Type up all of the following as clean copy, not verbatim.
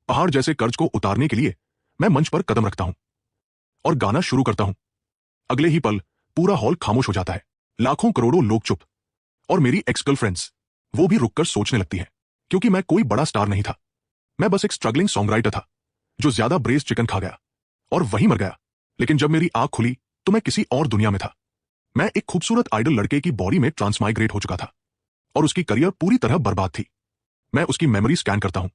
पहाड़ जैसे कर्ज को उतारने के लिए मैं मंच पर कदम रखता हूं और गाना शुरू करता हूं। अगले ही पल पूरा हॉल खामोश हो जाता है। लाखों करोड़ों लोग चुप, और मेरी एक्स गर्लफ्रेंड्स वो भी रुककर सोचने लगती है, क्योंकि मैं कोई बड़ा स्टार नहीं था। मैं बस एक स्ट्रगलिंग सॉन्ग राइटर था जो ज्यादा ब्रेज चिकन खा गया और वहीं मर गया। लेकिन जब मेरी आंख खुली तो मैं किसी और दुनिया में था। मैं एक खूबसूरत आइडल लड़के की बॉडी में ट्रांसमाइग्रेट हो चुका था और उसकी करियर पूरी तरह बर्बाद थी। मैं उसकी मेमोरी स्कैन करता हूं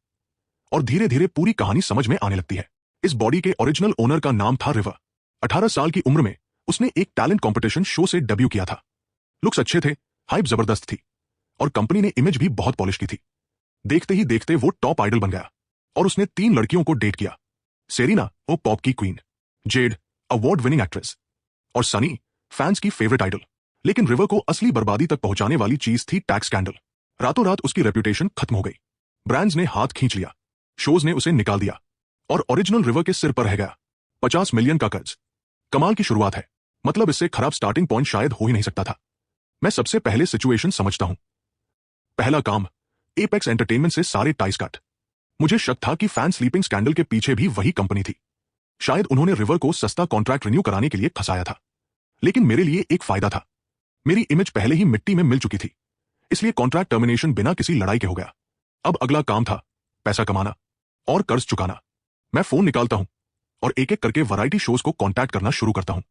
और धीरे धीरे पूरी कहानी समझ में आने लगती है। इस बॉडी के ओरिजिनल ओनर का नाम था रिवर। 18 साल की उम्र में उसने एक टैलेंट कंपटीशन शो से डेब्यू किया था। लुक्स अच्छे थे, हाइप जबरदस्त थी और कंपनी ने इमेज भी बहुत पॉलिश की थी। देखते ही देखते वो टॉप आइडल बन गया और उसने 3 लड़कियों को डेट किया। सेरिना, वो पॉप की queen, Z, award winning actress, और सनी, फैंस की फेवरेट आइडल। लेकिन रिवर को असली बर्बादी तक पहुंचाने वाली चीज थी टैक्स स्कैंडल। रातों रात उसकी रेपुटेशन खत्म हो गई। ब्रांड्स ने हाथ खींच लिया, शोज ने उसे निकाल दिया और ओरिजिनल रिवर के सिर पर रह गया 50 मिलियन का कर्ज। कमाल की शुरुआत है, मतलब इससे खराब स्टार्टिंग पॉइंट शायद हो ही नहीं सकता था। मैं सबसे पहले सिचुएशन समझता हूं। पहला काम, एपेक्स एंटरटेनमेंट से सारे टाइज कट। मुझे शक था कि फैन स्लीपिंग स्कैंडल के पीछे भी वही कंपनी थी। शायद उन्होंने रिवर को सस्ता कॉन्ट्रैक्ट रिन्यू कराने के लिए फंसाया था। लेकिन मेरे लिए एक फायदा था, मेरी इमेज पहले ही मिट्टी में मिल चुकी थी, इसलिए कॉन्ट्रैक्ट टर्मिनेशन बिना किसी लड़ाई के हो गया। अब अगला काम था पैसा कमाना और कर्ज चुकाना। मैं फोन निकालता हूं और एक एक करके वैरायटी शोज को कांटेक्ट करना शुरू करता हूं।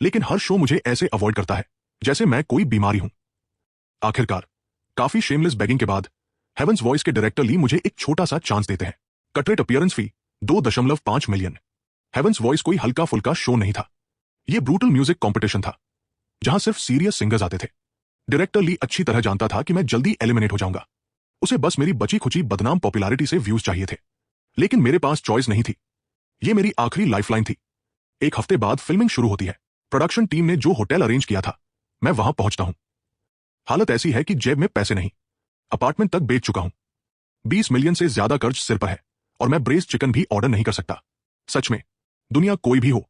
लेकिन हर शो मुझे ऐसे अवॉइड करता है जैसे मैं कोई बीमारी हूं। आखिरकार काफी शेमलेस बेगिंग के बाद हेवंस वॉइस के डायरेक्टर ली मुझे एक छोटा सा चांस देते हैं। कटरेट अपीयरेंस फी 2.5 मिलियन। हेवंस वॉइस कोई हल्का फुल्का शो नहीं था, यह ब्रूटल म्यूजिक कंपटीशन था जहां सिर्फ सीरियस सिंगर्स आते थे। डायरेक्टर ली अच्छी तरह जानता था कि मैं जल्दी एलिमिनेट हो जाऊंगा। उसे बस मेरी बची खुची बदनाम पॉपुलैरिटी से व्यूज चाहिए थे। लेकिन मेरे पास चॉइस नहीं थी, यह मेरी आखिरी लाइफलाइन थी। एक हफ्ते बाद फिल्मिंग शुरू होती है। प्रोडक्शन टीम ने जो होटल अरेंज किया था, मैं वहां पहुंचता हूं। हालत ऐसी है कि जेब में पैसे नहीं, अपार्टमेंट तक बेच चुका हूं, 20 मिलियन से ज्यादा कर्ज सिर पर है और मैं ब्रेस्ड चिकन भी ऑर्डर नहीं कर सकता। सच में, दुनिया कोई भी हो,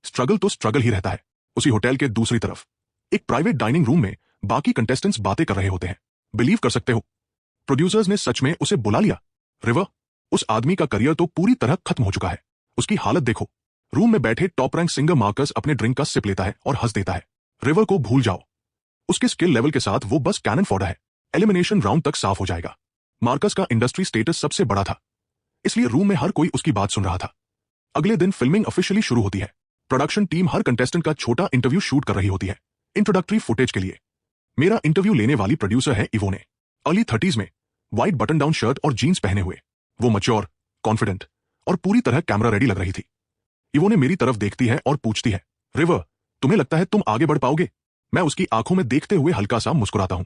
स्ट्रगल तो स्ट्रगल ही रहता है। उसी होटल के दूसरी तरफ एक प्राइवेट डाइनिंग रूम में बाकी कंटेस्टेंट्स बातें कर रहे होते हैं। बिलीव कर सकते हो, प्रोड्यूसर्स ने सच में उसे बुला लिया। रिवर, उस आदमी का करियर तो पूरी तरह खत्म हो चुका है। उसकी हालत देखो। रूम में बैठे टॉप रैंक सिंगर मार्कस अपने ड्रिंक का सिप लेता है और हंस देता है। रिवर को भूल जाओ, उसके स्किल लेवल के साथ वो बस कैनन फॉडर है। एलिमिनेशन राउंड तक साफ हो जाएगा। मार्कस का इंडस्ट्री स्टेटस सबसे बड़ा था, इसलिए रूम में हर कोई उसकी बात सुन रहा था। अगले दिन फिल्मिंग ऑफिशियली शुरू होती है। प्रोडक्शन टीम हर कंटेस्टेंट का छोटा इंटरव्यू शूट कर रही होती है इंट्रोडक्टरी फुटेज के लिए। मेरा इंटरव्यू लेने वाली प्रोड्यूसर है इवोने, अर्ली 30s में, व्हाइट बटन डाउन शर्ट और जीन्स पहने हुए। वो मैच्योर, कॉन्फिडेंट और पूरी तरह कैमरा रेडी लग रही थी। इवोने मेरी तरफ देखती है और पूछती है, रिवर, तुम्हें लगता है तुम आगे बढ़ पाओगे? मैं उसकी आंखों में देखते हुए हल्का सा मुस्कुराता हूं।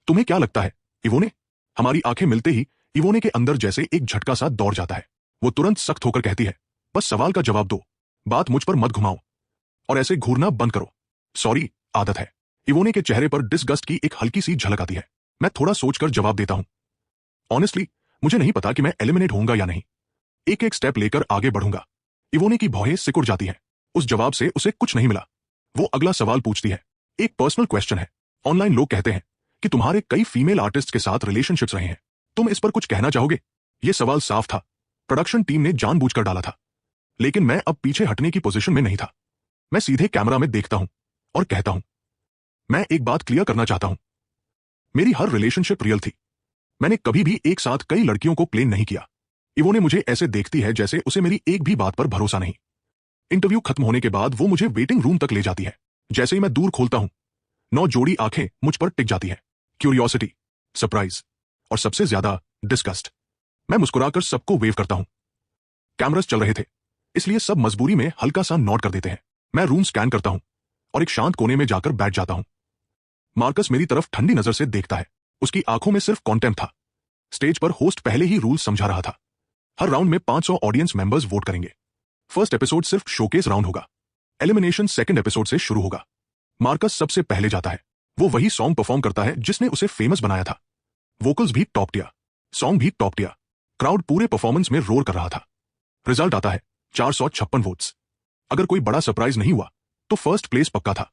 तुम्हें क्या लगता है, इवोने? हमारी आंखें मिलते ही इवोने के अंदर जैसे एक झटका सा दौड़ जाता है। वो तुरंत सख्त होकर कहती है, बस सवाल का जवाब दो, बात मुझ पर मत घुमाओ और ऐसे घूरना बंद करो। सॉरी, आदत है। इवोने के चेहरे पर डिसगस्ट की एक हल्की सी झलक आती है। मैं थोड़ा सोचकर जवाब देता हूं, ऑनेस्टली मुझे नहीं पता कि मैं एलिमिनेट होऊंगा या नहीं। एक एक स्टेप लेकर आगे बढ़ूंगा। इवोने की भौहें सिकुड़ जाती हैं। उस जवाब से उसे कुछ नहीं मिला। वो अगला सवाल पूछती है, एक पर्सनल क्वेश्चन है। ऑनलाइन लोग कहते हैं कि तुम्हारे कई फीमेल आर्टिस्ट के साथ रिलेशनशिप्स रहे हैं, तुम इस पर कुछ कहना चाहोगे? यह सवाल साफ था, प्रोडक्शन टीम ने जानबूझकर डाला था। लेकिन मैं अब पीछे हटने की पोजीशन में नहीं था। मैं सीधे कैमरा में देखता हूं और कहता हूं, मैं एक बात क्लियर करना चाहता हूं। मेरी हर रिलेशनशिप रियल थी। मैंने कभी भी एक साथ कई लड़कियों को प्लेन नहीं किया। इवोने मुझे ऐसे देखती है जैसे उसे मेरी एक भी बात पर भरोसा नहीं। इंटरव्यू खत्म होने के बाद वो मुझे वेटिंग रूम तक ले जाती है। जैसे ही मैं दूर खोलता हूं, 9 जोड़ी आंखें मुझ पर टिक जाती है। क्यूरियोसिटी, सरप्राइज और सबसे ज्यादा डिस्गस्ट। मैं मुस्कुराकर सबको वेव करता हूं। कैमरास चल रहे थे, इसलिए सब मजबूरी में हल्का सा नॉट कर देते हैं। मैं रूम स्कैन करता हूं और एक शांत कोने में जाकर बैठ जाता हूं। मार्कस मेरी तरफ ठंडी नजर से देखता है। उसकी आंखों में सिर्फ कॉन्टेम्प्ट था। स्टेज पर होस्ट पहले ही रूल समझा रहा था। हर राउंड में 500 ऑडियंस मेंबर्स वोट करेंगे। फर्स्ट एपिसोड सिर्फ शोकेस राउंड होगा। एलिमिनेशन सेकंड एपिसोड से शुरू होगा। मार्कस सबसे पहले जाता है। वो वही सॉन्ग परफॉर्म करता है जिसने उसे फेमस बनाया था। वोकल्स भी टॉप टियर, सॉन्ग भी टॉप टियर। क्राउड पूरे परफॉर्मेंस में रोर कर रहा था। रिजल्ट आता है 456 वोट्स। अगर कोई बड़ा सरप्राइज नहीं हुआ तो फर्स्ट प्लेस पक्का था।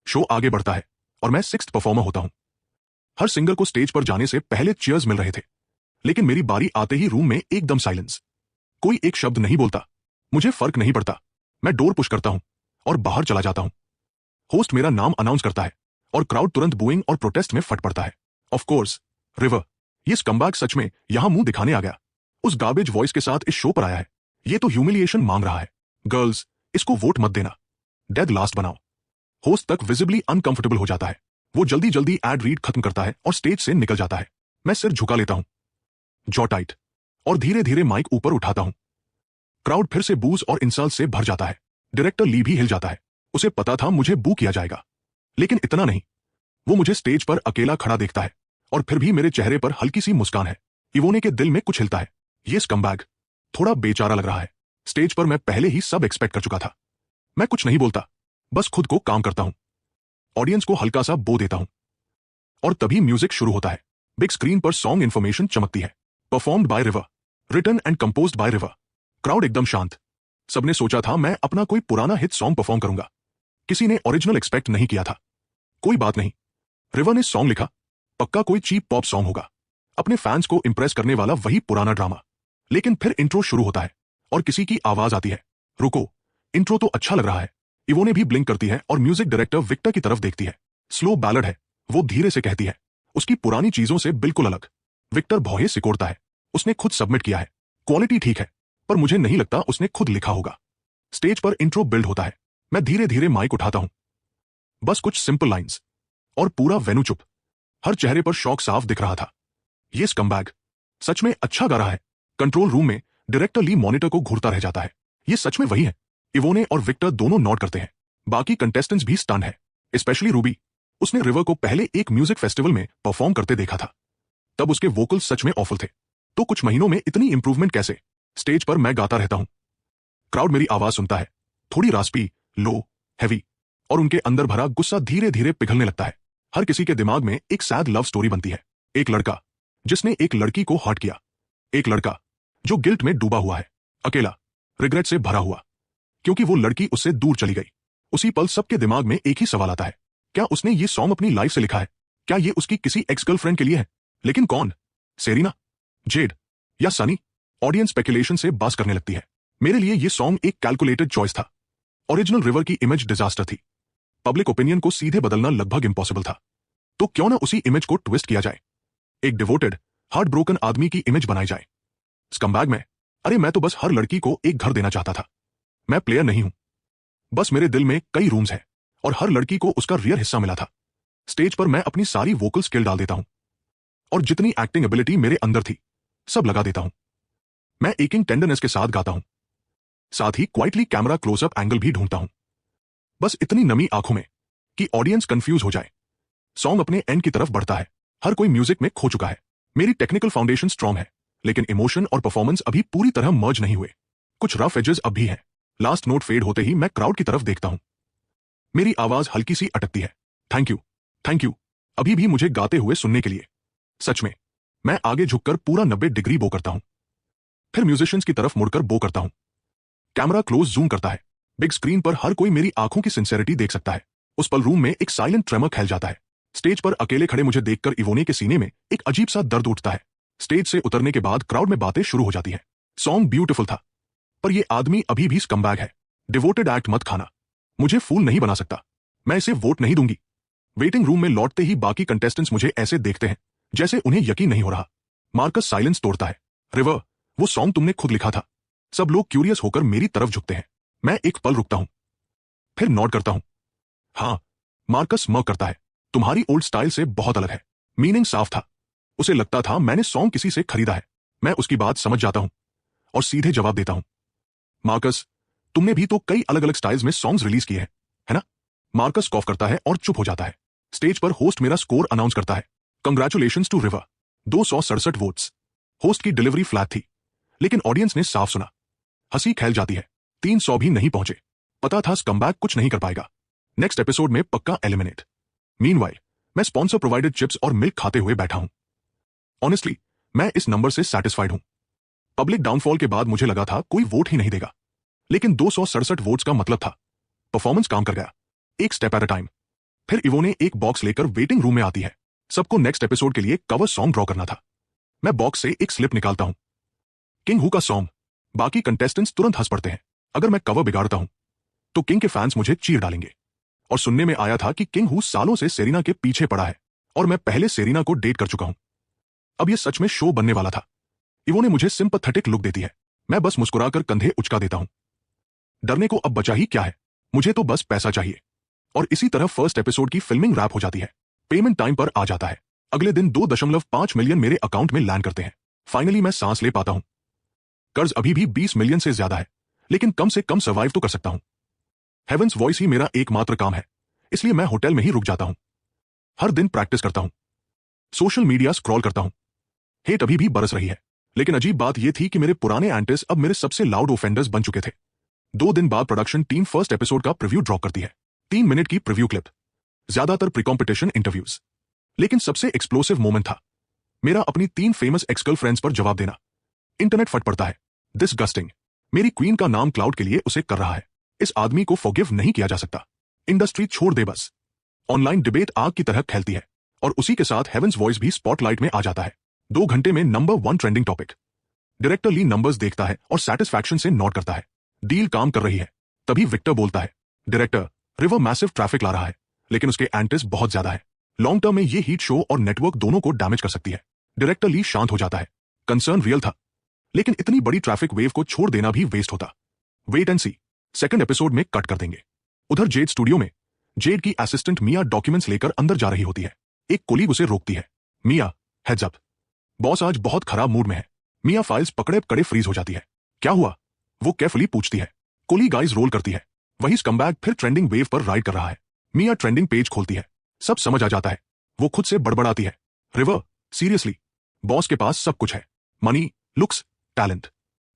शो आगे बढ़ता है और मैं 6th परफॉर्मर होता हूं। हर सिंगर को स्टेज पर जाने से पहले चीयर्स मिल रहे थे। लेकिन मेरी बारी आते ही रूम में एकदम साइलेंस। कोई एक शब्द नहीं बोलता। मुझे फर्क नहीं पड़ता। मैं डोर पुश करता हूं और बाहर चला जाता हूं। होस्ट मेरा नाम अनाउंस करता है और क्राउड तुरंत बूइंग और प्रोटेस्ट में फट पड़ता है। Of course, river. ये स्कम्बैग सच में यहां मुंह दिखाने आ गया। उस गार्बेज वॉइस के साथ इस शो पर आया है। ये तो ह्यूमिलिएशन मांग रहा है। गर्ल्स, इसको वोट मत देना। डेड लास्ट बनाओ। होस्ट तक विजिबली अनकंफर्टेबल हो जाता है। वो जल्दी जल्दी एड रीड खत्म करता है और स्टेज से निकल जाता है। मैं सिर झुका लेता हूं, जॉ टाइट, और धीरे धीरे माइक ऊपर उठाता हूं। क्राउड फिर से बूज और इंसल्ट से भर जाता है। डायरेक्टर ली भी हिल जाता है। उसे पता था मुझे बू किया जाएगा, लेकिन इतना नहीं। वो मुझे स्टेज पर अकेला खड़ा देखता है और फिर भी मेरे चेहरे पर हल्की सी मुस्कान है। इवोने के दिल में कुछ हिलता है। ये स्कम्बैग थोड़ा बेचारा लग रहा है। स्टेज पर मैं पहले ही सब एक्सपेक्ट कर चुका था। मैं कुछ नहीं बोलता, बस खुद को काम करता हूं। ऑडियंस को हल्का सा बो देता हूं और तभी म्यूजिक शुरू होता है। बिग स्क्रीन पर सॉन्ग इन्फॉर्मेशन चमकती है। Performed by River, written and composed by River. Crowd एकदम शांत। सबने सोचा था मैं अपना कोई पुराना हिट सॉन्ग परफॉर्म करूंगा। किसी ने ओरिजिनल एक्सपेक्ट नहीं किया था। कोई बात नहीं, रिवर ने सॉन्ग लिखा, पक्का कोई चीप पॉप सॉन्ग होगा। अपने फैंस को इंप्रेस करने वाला वही पुराना ड्रामा। लेकिन फिर इंट्रो शुरू होता है और किसी की आवाज आती है, रुको, इंट्रो तो अच्छा लग रहा है। इवोने भी ब्लिंक करती है और म्यूजिक डायरेक्टर विक्टर की तरफ देखती है। स्लो बैलड है, वो धीरे से कहती है, उसकी पुरानी चीजों से बिल्कुल अलग। विक्टर भौहे सिकोड़ता है। उसने खुद सबमिट किया है, क्वालिटी ठीक है, पर मुझे नहीं लगता उसने खुद लिखा होगा। स्टेज पर इंट्रो बिल्ड होता है। मैं धीरे धीरे माइक उठाता हूं, बस कुछ सिंपल लाइंस, और पूरा वेन्यू चुप। हर चेहरे पर शौक साफ दिख रहा था। ये स्कम्बैग सच में अच्छा गा रहा है। कंट्रोल रूम में डायरेक्टर ली मॉनिटर को घूरता रह जाता है। ये सच में वही है। इवोने और विक्टर दोनों नॉट करते हैं। बाकी कंटेस्टेंट्स भी स्टन है, स्पेशली रूबी। उसने रिवर को पहले एक म्यूजिक फेस्टिवल में परफॉर्म करते देखा था। तब उसके वोकल्स सच में ऑफुल थे। तो कुछ महीनों में इतनी इंप्रूवमेंट कैसे? स्टेज पर मैं गाता रहता हूं। क्राउड मेरी आवाज सुनता है, थोड़ी रास्पी, लो, हैवी, और उनके अंदर भरा गुस्सा धीरे धीरे पिघलने लगता है। हर किसी के दिमाग में एक सैड लव स्टोरी बनती है। एक लड़का जिसने एक लड़की को हर्ट किया, एक लड़का जो गिल्ट में डूबा हुआ है, अकेला, रिग्रेट से भरा हुआ, क्योंकि वो लड़की उससे दूर चली गई। उसी पल सबके दिमाग में एक ही सवाल आता है, क्या उसने ये सॉन्ग अपनी लाइफ से लिखा है? क्या ये उसकी किसी एक्स गर्लफ्रेंड के लिए है? लेकिन कौन? सेरिना, जेड या सनी? ऑडियंस स्पेकुलेशन से बास करने लगती है। मेरे लिए ये सॉन्ग एक कैलकुलेटेड चॉइस था। ओरिजिनल रिवर की इमेज डिजास्टर थी। पब्लिक ओपिनियन को सीधे बदलना लगभग इंपॉसिबल था। तो क्यों ना उसी इमेज को ट्विस्ट किया जाए, एक डिवोटेड, हार्ट ब्रोकन आदमी की इमेज बनाई जाए। स्कम्बैग में, अरे मैं तो बस हर लड़की को एक घर देना चाहता था। मैं प्लेयर नहीं हूं। बस मेरे दिल में कई रूम्स हैं और हर लड़की को उसका रियल हिस्सा मिला था। स्टेज पर मैं अपनी सारी वोकल स्किल डाल देता हूं और जितनी एक्टिंग एबिलिटी मेरे अंदर थी सब लगा देता हूं। मैं एकिंग टेंडरनेस के साथ गाता हूं, साथ ही क्वाइटली कैमरा क्लोजअप एंगल भी ढूंढता हूं। बस इतनी नमी आंखों में कि ऑडियंस कंफ्यूज हो जाए। सॉन्ग अपने एंड की तरफ बढ़ता है। हर कोई म्यूजिक में खो चुका है। मेरी टेक्निकल फाउंडेशन स्ट्रांग है, लेकिन इमोशन और परफॉर्मेंस अभी पूरी तरह मर्ज नहीं हुए। कुछ रफ एजेस अब भी हैं। लास्ट नोट फेड होते ही मैं क्राउड की तरफ देखता हूं। मेरी आवाज हल्की सी अटकती है। थैंक यू अभी भी मुझे गाते हुए सुनने के लिए। सच में, मैं आगे झुककर पूरा 90 डिग्री बो करता हूं, फिर म्यूजिशियंस की तरफ मुड़कर बो करता हूं। कैमरा क्लोज जूम करता है। बिग स्क्रीन पर हर कोई मेरी आंखों की सिंसेरिटी देख सकता है। उस पल रूम में एक साइलेंट ट्रेमर फैल जाता है। स्टेज पर अकेले खड़े मुझे देखकर इवोने के सीने में एक अजीब सा दर्द उठता है। स्टेज से उतरने के बाद क्राउड में बातें शुरू हो जाती है। सॉन्ग ब्यूटीफुल था, पर ये आदमी अभी भी स्कम्बैग है। डिवोटेड एक्ट मत खाना। मुझे फूल नहीं बना सकता। मैं इसे वोट नहीं दूंगी। वेटिंग रूम में लौटते ही बाकी कंटेस्टेंट्स मुझे ऐसे देखते हैं जैसे उन्हें यकीन नहीं हो रहा। मार्कस साइलेंस तोड़ता है। रिवर, वो सॉन्ग तुमने खुद लिखा था। सब लोग क्यूरियस होकर मेरी तरफ झुकते हैं। मैं एक पल रुकता हूं, फिर नॉड करता हूं। हां। मार्कस स्मर्क करता है। तुम्हारी ओल्ड स्टाइल से बहुत अलग है। मीनिंग साफ था। उसे लगता था मैंने सॉन्ग किसी से खरीदा है। मैं उसकी बात समझ जाता हूं और सीधे जवाब देता हूं, मार्कस, तुमने भी तो कई अलग अलग स्टाइल्स में सॉन्ग्स रिलीज किए हैं, है ना? मार्कस कॉफ करता है और चुप हो जाता है। स्टेज पर होस्ट मेरा स्कोर अनाउंस करता है। Congratulations to River, 267 votes. Host की डिलीवरी फ्लैट थी, लेकिन ऑडियंस ने साफ सुना। हंसी खैल जाती है। 300 भी नहीं पहुंचे। पता था स्कम्बैग कुछ नहीं कर पाएगा। नेक्स्ट एपिसोड में पक्का एलिमिनेट। मीनवाइल, मैं स्पॉन्सर प्रोवाइडेड चिप्स और मिल्क खाते हुए बैठा हूं। ऑनेस्टली, मैं इस नंबर से सैटिस्फाइड हूं। पब्लिक डाउनफॉल के बाद मुझे लगा था कोई वोट ही नहीं देगा, लेकिन 267 वोट्स का मतलब था परफॉर्मेंस काम कर गया। एक स्टेप एट अ टाइम। फिर इवोने एक बॉक्स लेकर वेटिंग रूम में आती है। सबको नेक्स्ट एपिसोड के लिए कवर सॉन्ग ड्रॉ करना था। मैं बॉक्स से एक स्लिप निकालता हूं, किंग हू का सॉन्ग। बाकी कंटेस्टेंट्स तुरंत हंस पड़ते हैं। अगर मैं कवर बिगाड़ता हूं तो किंग के फैंस मुझे चीर डालेंगे। और सुनने में आया था कि किंग हू सालों से सेरेना के पीछे पड़ा है और मैं पहले सेरेना को डेट कर चुका हूं। अब यह सच में शो बनने वाला था। इवो ने मुझे सिंपैथेटिक लुक देती है। मैं बस मुस्कुराकर कंधे उचका देता हूं। डरने को अब बचा ही क्या है, मुझे तो बस पैसा चाहिए। और इसी तरह फर्स्ट एपिसोड की फिल्मिंग रैप हो जाती है। पेमेंट टाइम पर आ जाता है। अगले दिन 2.5 मिलियन मेरे अकाउंट में लैंड करते हैं। फाइनली मैं सांस ले पाता हूं। कर्ज अभी भी 20 मिलियन से ज्यादा है, लेकिन कम से कम सर्वाइव तो कर सकता हूं। हेवंस वॉइस ही मेरा एकमात्र काम है, इसलिए मैं होटल में ही रुक जाता हूं। हर दिन प्रैक्टिस करता हूं, सोशल मीडिया स्क्रॉल करता हूं। हेट अभी भी बरस रही है, लेकिन अजीब बात यह थी कि मेरे पुराने एंटिस अब मेरे सबसे लाउड ओफेंडर्स बन चुके थे। 2 दिन बाद प्रोडक्शन टीम फर्स्ट एपिसोड का प्रीव्यू ड्रॉप करती है। 3 मिनट की प्रीव्यू क्लिप, ज्यादातर प्री कॉम्पिटिशन इंटरव्यूज। लेकिन सबसे एक्सप्लोसिव मोमेंट था मेरा अपनी 3 फेमस एक्स गर्लफ्रेंड्स पर जवाब देना। इंटरनेट फट पड़ता है। डिसगस्टिंग। मेरी क्वीन का नाम क्लाउड के लिए उसे कर रहा है। इस आदमी को फॉरगिव नहीं किया जा सकता। इंडस्ट्री छोड़ दे बस। ऑनलाइन डिबेट आग की तरह फैलती है और उसी के साथ हेवंस वॉइस भी स्पॉटलाइट में आ जाता है। 2 घंटे में नंबर 1 ट्रेंडिंग टॉपिक। डायरेक्टर ली नंबर्स देखता है और सैटिस्फैक्शन से नोट करता है। डील काम कर रही है। तभी विक्टर बोलता है, डायरेक्टर, रिवर मैसिव ट्रैफिक ला रहा है, लेकिन उसके एंटिस बहुत ज्यादा है। लॉन्ग टर्म में ये हीट शो और नेटवर्क दोनों को डैमेज कर सकती है। डायरेक्टर ली शांत हो जाता है। कंसर्न रियल था, लेकिन इतनी बड़ी ट्रैफिक वेव को छोड़ देना भी वेस्ट होता। Wait and see, second episode में कट कर देंगे। उधर जेड स्टूडियो में जेड की असिस्टेंट मिया डॉक्यूमेंट्स लेकर अंदर जा रही होती है। एक कोलीग उसे रोकती है। मिया, हेड्स अप, बॉस आज बहुत खराब मूड में है। मिया फाइल्स पकड़े पकड़े फ्रीज हो जाती है। क्या हुआ, वो केयरफुली पूछती है। कोलीग आइज रोल करती है। वही स्कमबैग फिर ट्रेंडिंग वेव पर राइड कर रहा है। मिया ट्रेंडिंग पेज खोलती है। सब समझ आ जाता है। वो खुद से बड़बड़ाती है, रिवर, सीरियसली, बॉस के पास सब कुछ है, मनी, लुक्स, टैलेंट।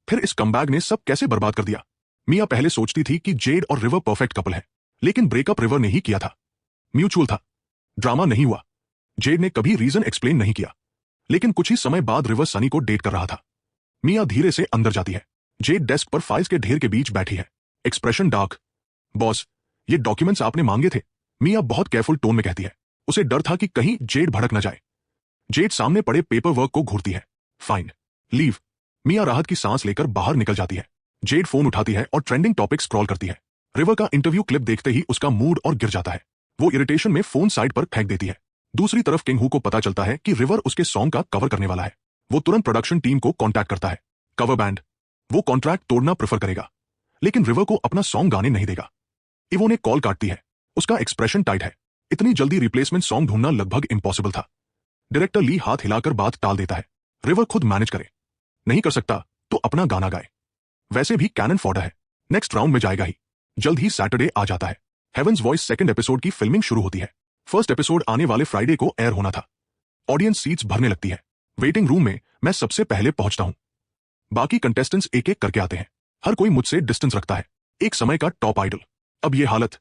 फिर इस कमबैग ने सब कैसे बर्बाद कर दिया। मिया पहले सोचती थी कि जेड और रिवर परफेक्ट कपल है, लेकिन ब्रेकअप रिवर ने ही किया था। म्यूचुअल था, ड्रामा नहीं हुआ। जेड ने कभी रीजन एक्सप्लेन नहीं किया, लेकिन कुछ ही समय बाद रिवर सनी को डेट कर रहा था। मिया धीरे से अंदर जाती है। जेड डेस्क पर फाइल्स के ढेर के बीच बैठी है, एक्सप्रेशन डार्क। बॉस, ये डॉक्यूमेंट्स आपने मांगे थे, मिया बहुत केयरफुल टोन में कहती है। उसे डर था कि कहीं जेड भड़क न जाए। जेड सामने पड़े पेपर वर्क को घूरती है। Fine, leave. मिया राहत की सांस लेकर बाहर निकल जाती है। जेड फोन उठाती है और ट्रेंडिंग टॉपिक स्क्रॉल करती है। रिवर का इंटरव्यू क्लिप देखते ही उसका मूड और गिर जाता है। वो इरिटेशन में फोन साइड पर फेंक देती है। दूसरी तरफ किंग हू को पता चलता है कि रिवर उसके सॉन्ग का कवर करने वाला है। वो तुरंत प्रोडक्शन टीम को कांटेक्ट करता है। कवर बैंड, वो कॉन्ट्रैक्ट तोड़ना प्रेफर करेगा, लेकिन रिवर को अपना सॉन्ग गाने नहीं देगा। इवो ने कॉल काटती है। उसका एक्सप्रेशन टाइट है। इतनी जल्दी रिप्लेसमेंट सॉन्ग ढूंढना लगभग इम्पॉसिबल था। डायरेक्टर ली हाथ हिलाकर बात टाल देता है। रिवर खुद मैनेज करे, नहीं कर सकता तो अपना गाना गाए। वैसे भी कैनन फॉडर है, नेक्स्ट राउंड में जाएगा ही। जल्द ही सैटरडे आ जाता है। हेवंस वॉइस सेकंड एपिसोड की फिल्मिंग शुरू होती है। फर्स्ट एपिसोड आने वाले फ्राइडे को एयर होना था। ऑडियंस सीट्स भरने लगती है। वेटिंग रूम में मैं सबसे पहले पहुंचता हूं। बाकी कंटेस्टेंट्स एक एक करके आते हैं। हर कोई मुझसे डिस्टेंस रखता है। एक समय का टॉप आइडल, अब ये हालत।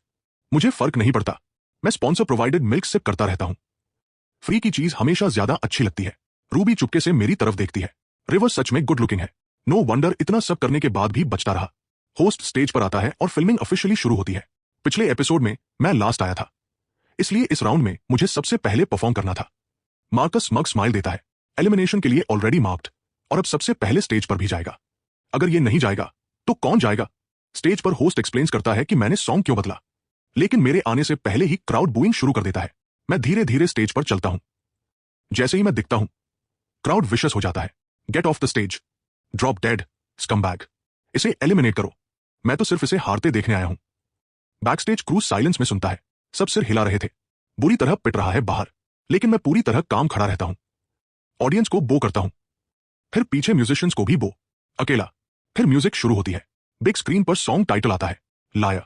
मुझे फर्क नहीं पड़ता, मैं स्पॉन्सर प्रोवाइडेड मिल्क सिप करता रहता हूं। फ्री की चीज हमेशा ज्यादा अच्छी लगती है। रूबी चुपके से मेरी तरफ देखती है। रिवर सच में गुड लुकिंग है। नो वंडर इतना सब करने के बाद भी बचता रहा। होस्ट स्टेज पर आता है और फिल्मिंग ऑफिशियली शुरू होती है। पिछले एपिसोड में मैं लास्ट आया था, इसलिए इस राउंड में मुझे सबसे पहले परफॉर्म करना था। मार्कस मग स्माइल देता है। एलिमिनेशन के लिए ऑलरेडी मार्क्ड, और अब सबसे पहले स्टेज पर भी जाएगा। अगर ये नहीं जाएगा तो कौन जाएगा। स्टेज पर होस्ट एक्सप्लेन्स करता है कि मैंने सॉन्ग क्यों बदला, लेकिन मेरे आने से पहले ही क्राउड बूइंग शुरू कर देता है। मैं धीरे धीरे स्टेज पर चलता हूं। जैसे ही मैं दिखता हूं, क्राउड विशस हो जाता है। Get off the stage, drop dead, scumbag, इसे एलिमिनेट करो। मैं तो सिर्फ इसे हारते देखने आया हूं। बैकस्टेज क्रूज साइलेंस में सुनता है। सब सिर हिला रहे थे। बुरी तरह पिट रहा है बाहर, लेकिन मैं पूरी तरह काम खड़ा रहता हूं। ऑडियंस को बो करता हूं, फिर पीछे म्यूजिशियंस को भी बो, अकेला। फिर म्यूजिक शुरू होती है। बिग स्क्रीन पर सॉन्ग टाइटल आता है, liar,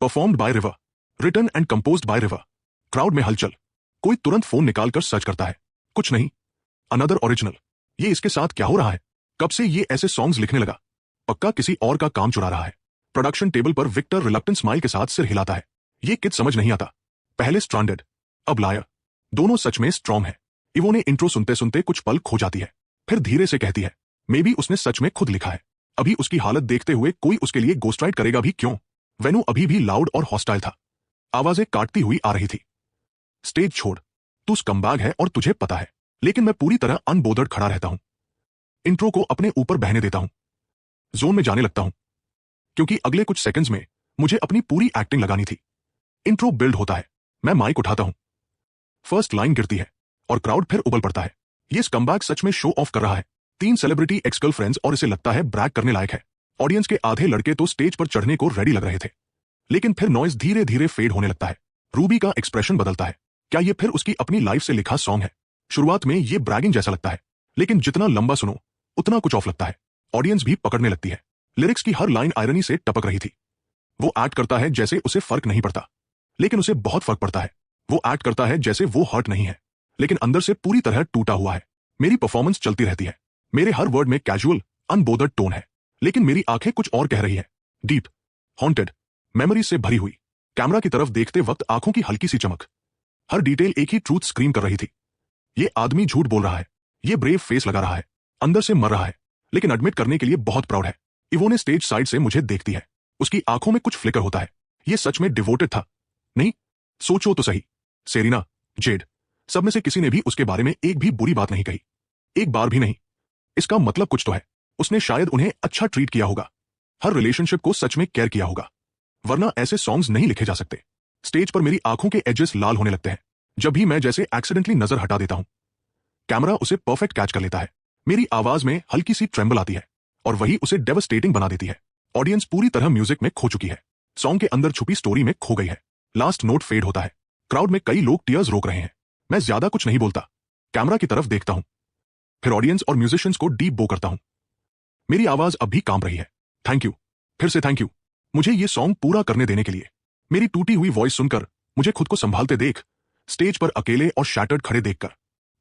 performed by River, written and composed by River. Crowd में हलचल। कोई तुरंत फोन निकालकर सर्च करता है, कुछ नहीं, अनदर ओरिजिनल। ये इसके साथ क्या हो रहा है। कब से ये ऐसे सॉन्ग्स लिखने लगा। पक्का किसी और का काम चुरा रहा है। प्रोडक्शन टेबल पर विक्टर रिलक्टेंट स्माइल के साथ सिर हिलाता है। ये किड समझ नहीं आता। पहले स्ट्रांडेड, अब लायर। दोनों सच में स्ट्रॉन्ग है। इवो ने इंट्रो सुनते सुनते कुछ पल खो जाती है, फिर धीरे से कहती है, मे बी उसने सच में खुद लिखा है। अभी उसकी हालत देखते हुए कोई उसके लिए गोस्टराइट करेगा भी क्यों। वेनु अभी भी लाउड और हॉस्टाइल था। आवाजें काटती हुई आ रही थी। स्टेज छोड़, तू स्कमबैग है और तुझे पता है। लेकिन मैं पूरी तरह अनबोदर्ड खड़ा रहता हूं। इंट्रो को अपने ऊपर बहने देता हूं, जोन में जाने लगता हूं, क्योंकि अगले कुछ सेकंड्स में मुझे अपनी पूरी एक्टिंग लगानी थी। इंट्रो बिल्ड होता है, मैं माइक उठाता हूं, फर्स्ट लाइन गिरती है और क्राउड फिर उबल पड़ता है। ये स्कमबैक सच में शो ऑफ कर रहा है। 3 सेलिब्रिटी एक्स गर्लफ्रेंड्स और इसे लगता है ब्रैग करने लायक है। ऑडियंस के आधे लड़के तो स्टेज पर चढ़ने को रेडी लग रहे थे, लेकिन फिर नॉइज धीरे धीरे फेड होने लगता है। रूबी का एक्सप्रेशन बदलता है। क्या ये फिर उसकी अपनी लाइफ से लिखा सॉन्ग है? शुरुआत में ये ब्रैगिंग जैसा लगता है, लेकिन जितना लंबा सुनो उतना कुछ ऑफ लगता है। ऑडियंस भी पकड़ने लगती है। लिरिक्स की हर लाइन आयरनी से टपक रही थी। वो एक्ट करता है जैसे उसे फर्क नहीं पड़ता, लेकिन उसे बहुत फर्क पड़ता है। वो एक्ट करता है जैसे वो हर्ट नहीं है, लेकिन अंदर से पूरी तरह टूटा हुआ है। मेरी परफॉर्मेंस चलती रहती है। मेरे हर वर्ड में कैजुअल, अनबोदर्ड टोन है, लेकिन मेरी आंखें कुछ और कह रही है। डीप, हॉन्टेड, मेमोरीज से भरी हुई। कैमरा की तरफ देखते वक्त आंखों की हल्की सी चमक, हर डिटेल एक ही ट्रूथ स्क्रीम कर रही थी। ये आदमी झूठ बोल रहा है, ये ब्रेव फेस लगा रहा है, अंदर से मर रहा है, लेकिन एडमिट करने के लिए बहुत प्राउड है। इवोने स्टेज साइड से मुझे देखती है। उसकी आंखों में कुछ फ्लिकर होता है। ये सच में डिवोटेड था? नहीं, सोचो तो सही। सेरिना, जेड, सब में से किसी ने भी उसके बारे में एक भी बुरी बात नहीं कही, एक बार भी नहीं। इसका मतलब कुछ तो है। उसने शायद उन्हें अच्छा ट्रीट किया होगा, हर रिलेशनशिप को सच में केयर किया होगा, वरना ऐसे सॉन्ग्स नहीं लिखे जा सकते। स्टेज पर मेरी आंखों के एजेस लाल होने लगते हैं जब भी मैं जैसे एक्सीडेंटली नजर हटा देता हूं। कैमरा उसे परफेक्ट कैच कर लेता है। मेरी आवाज में हल्की सी ट्रेंबल आती है और वही उसे डेवस्टेटिंग बना देती है। ऑडियंस पूरी तरह म्यूजिक में खो चुकी है, सॉन्ग के अंदर छुपी स्टोरी में खो गई है। लास्ट नोट फेड होता है। क्राउड में कई लोग टीयर्स रोक रहे हैं। मैं ज्यादा कुछ नहीं बोलता, कैमरा की तरफ देखता हूं, फिर ऑडियंस और म्यूजिशियंस को डीप बो करता हूं। मेरी आवाज अब भी कांप रही है। थैंक यू, फिर से थैंक यू, मुझे ये सॉन्ग पूरा करने देने के लिए। मेरी टूटी हुई वॉइस सुनकर, मुझे खुद को संभालते देख, स्टेज पर अकेले और शैटर्ड खड़े देखकर,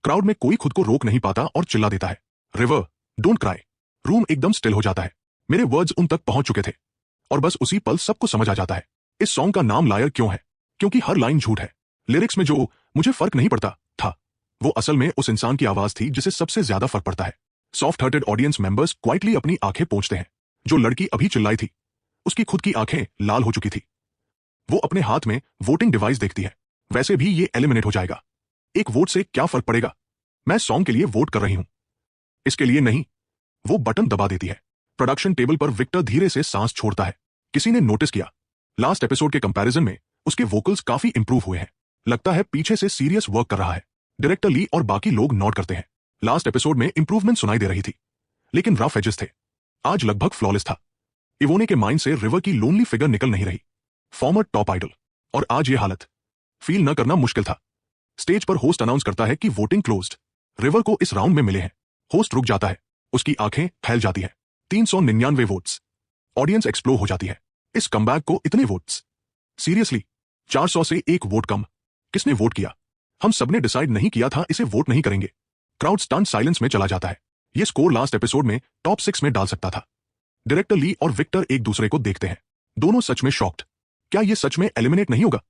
क्राउड में कोई खुद को रोक नहीं पाता और चिल्ला देता है, रिवर, डोंट क्राई। रूम एकदम स्टिल हो जाता है। मेरे वर्ड्स उन तक पहुंच चुके थे और बस उसी पल सबको समझ आ जाता है इस सॉन्ग का नाम लायर क्यों है। क्योंकि हर लाइन झूठ है। लिरिक्स में जो मुझे फर्क नहीं पड़ता था, वो असल में उस इंसान की आवाज थी जिसे सबसे ज्यादा फर्क पड़ता है। Soft hearted audience members quietly अपनी आंखें पोंछते हैं। जो लड़की अभी चिल्लाई थी, उसकी खुद की आंखें लाल हो चुकी थी। वो अपने हाथ में वोटिंग डिवाइस देखती है। वैसे भी ये एलिमिनेट हो जाएगा, एक वोट से क्या फर्क पड़ेगा, मैं सॉन्ग के लिए वोट कर रही हूं, इसके लिए नहीं। वो बटन दबा देती है। प्रोडक्शन टेबल पर विक्टर धीरे से सांस छोड़ता है। किसी ने नोटिस किया, लास्ट एपिसोड के कंपैरिजन में उसके वोकल्स काफी इंप्रूव हुए हैं। लगता है पीछे से सीरियस वर्क कर रहा है। डायरेक्टर ली और बाकी लोग नोट करते हैं। लास्ट एपिसोड में इंप्रूवमेंट सुनाई दे रही थी, लेकिन रफ एजेस थे। आज लगभग फ्लॉलेस था। इवोने के माइंड से रिवर की लोनली फिगर निकल नहीं रही। फॉर्मर टॉप आइडल, और आज ये हालत। फील न करना मुश्किल था। स्टेज पर होस्ट अनाउंस करता है कि वोटिंग क्लोज्ड। रिवर को इस राउंड में मिले हैं। होस्ट रुक जाता है, उसकी आंखें फैल जाती है। 399 वोट्स। ऑडियंस एक्सप्लोर हो जाती है। इस कमबैक को इतने वोट्स, सीरियसली 400 से एक वोट कम। किसने वोट किया? हम सबने डिसाइड नहीं किया था इसे वोट नहीं करेंगे। क्राउड स्टन साइलेंस में चला जाता है। ये स्कोर लास्ट एपिसोड में टॉप 6 में डाल सकता था। डायरेक्टर ली और विक्टर एक दूसरे को देखते हैं। दोनों सच में शॉक्ड। क्या ये सच में एलिमिनेट नहीं होगा?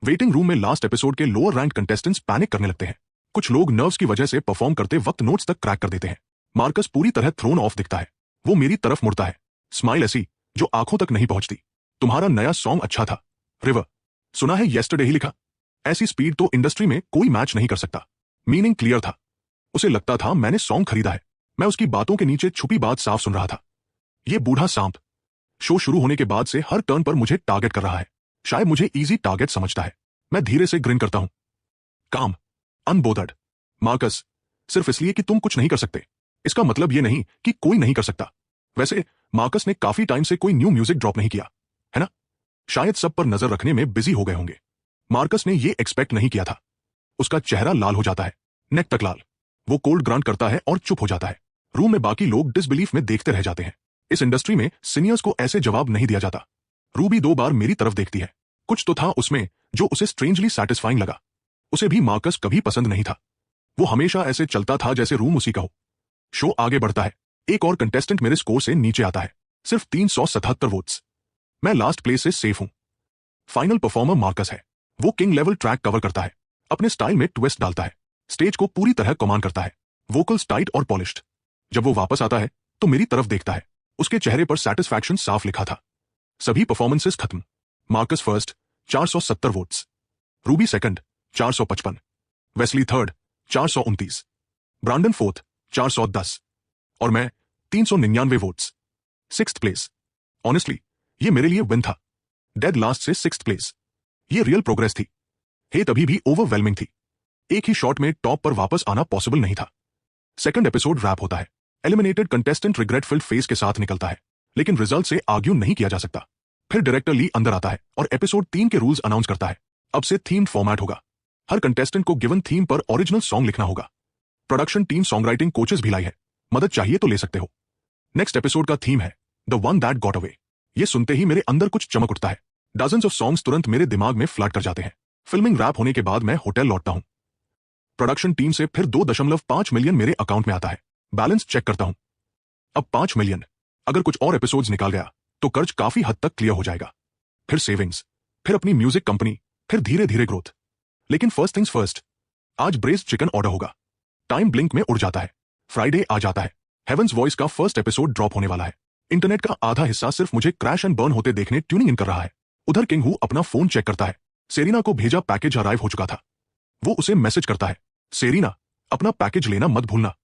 वेटिंग रूम में लास्ट एपिसोड के लोअर रैंक कंटेस्टेंट्स पैनिक करने लगते हैं। कुछ लोग नर्व्स की वजह से परफॉर्म करते वक्त नोट्स तक क्रैक कर देते हैं। मार्कस पूरी तरह थ्रोन ऑफ दिखता है। वो मेरी तरफ मुड़ता है, स्माइल ऐसी जो आंखों तक नहीं पहुंचती। तुम्हारा नया सॉन्ग अच्छा था रिवर, सुना है येस्टरडे ही लिखा। ऐसी स्पीड तो इंडस्ट्री में कोई मैच नहीं कर सकता। मीनिंग क्लियर था। उसे लगता था मैंने सॉन्ग खरीदा है। मैं उसकी बातों के नीचे छुपी बात साफ सुन रहा था। ये बूढ़ा सांप शो शुरू होने के बाद से हर टर्न पर मुझे टारगेट कर रहा है। शायद मुझे इजी टारगेट समझता है। मैं धीरे से ग्रिन करता हूं। काम, अनबोदर्ड। मार्कस, सिर्फ इसलिए कि तुम कुछ नहीं कर सकते, इसका मतलब ये नहीं कि कोई नहीं कर सकता। वैसे मार्कस ने काफी टाइम से कोई न्यू म्यूजिक ड्रॉप नहीं किया है ना? शायद सब पर नजर रखने में बिजी हो गए होंगे। मार्कस ने ये एक्सपेक्ट नहीं किया था। उसका चेहरा लाल हो जाता है, नेक तक लाल। वो कोल्ड ग्रांट करता है और चुप हो जाता है। रूम में बाकी लोग डिसबिलीफ में देखते रह जाते हैं। इस इंडस्ट्री में सीनियर्स को ऐसे जवाब नहीं दिया जाता। रूबी 2 बार मेरी तरफ देखती है। कुछ तो था उसमें जो उसे स्ट्रेंजली सैटिस्फाइंग लगा। उसे भी मार्कस कभी पसंद नहीं था। वो हमेशा ऐसे चलता था जैसे रूम उसी का हो। शो आगे बढ़ता है। एक और कंटेस्टेंट मेरे स्कोर से नीचे आता है, सिर्फ 377 वोट्स। मैं लास्ट प्लेस से सेफ हूं। फाइनल परफॉर्मर मार्कस है। वो किंग लेवल ट्रैक कवर करता है, अपने स्टाइल में ट्विस्ट डालता है, स्टेज को पूरी तरह कमांड करता है, वोकल्स टाइट और पॉलिश्ड। जब वो वापस आता है तो मेरी तरफ देखता है। उसके चेहरे पर सैटिस्फैक्शन साफ लिखा था। सभी परफॉर्मेंसेस खत्म। Marcus first, 470 votes. Ruby second, 455। Wesley third, 429। Brandon fourth 410 और मैं 399 वोट्स। Sixth place. ऑनेस्टली ये मेरे लिए विन था। डेड लास्ट से सिक्स्थ प्लेस, ये रियल प्रोग्रेस थी। हेट अभी भी ओवरवेलमिंग थी। एक ही शॉट में टॉप पर वापस आना पॉसिबल नहीं था। सेकंड एपिसोड रैप होता है। Eliminated contestant regret field face के साथ निकलता है, लेकिन रिजल्ट से आर्ग्यू नहीं किया जा सकता। फिर डायरेक्टर ली अंदर आता है और एपिसोड 3 के रूल्स अनाउंस करता है। अब से थीम्ड फॉर्मेट होगा। हर कंटेस्टेंट को गिवन थीम पर ओरिजिनल सॉन्ग लिखना होगा। Production team song writing coaches भी लाई है, मदद चाहिए तो ले सकते हो। नेक्स्ट एपिसोड का थीम है the one that got away. ये सुनते ही मेरे अंदर कुछ चमक उठता है। डजन्स ऑफ सॉन्ग्स तुरंत मेरे दिमाग में फ्लड कर जाते हैं। फिल्मिंग रैप होने के बाद मैं होटल लौटता हूं। प्रोडक्शन टीम से फिर 2.5 मिलियन मेरे अकाउंट में आता है। बैलेंस चेक करता हूं, अब 5 मिलियन। अगर कुछ और एपिसोड्स निकाल गया तो कर्ज काफी हद तक क्लियर हो जाएगा। फिर सेविंग्स, फिर अपनी म्यूजिक कंपनी, फिर धीरे धीरे ग्रोथ। लेकिन फर्स्ट थिंग्स फर्स्ट, आज ब्रेस्ड चिकन ऑर्डर होगा। टाइम ब्लिंक में उड़ जाता है। फ्राइडे आ जाता है। हेवंस वॉइस का फर्स्ट एपिसोड ड्रॉप होने वाला है। इंटरनेट का आधा हिस्सा सिर्फ मुझे क्रैश एंड बर्न होते देखने ट्यूनिंग इन कर रहा है। उधर किंग हू अपना फोन चेक करता है। सेरिना को भेजा पैकेज अराइव हो चुका था। वो उसे मैसेज करता है, सेरिना अपना पैकेज लेना मत भूलना।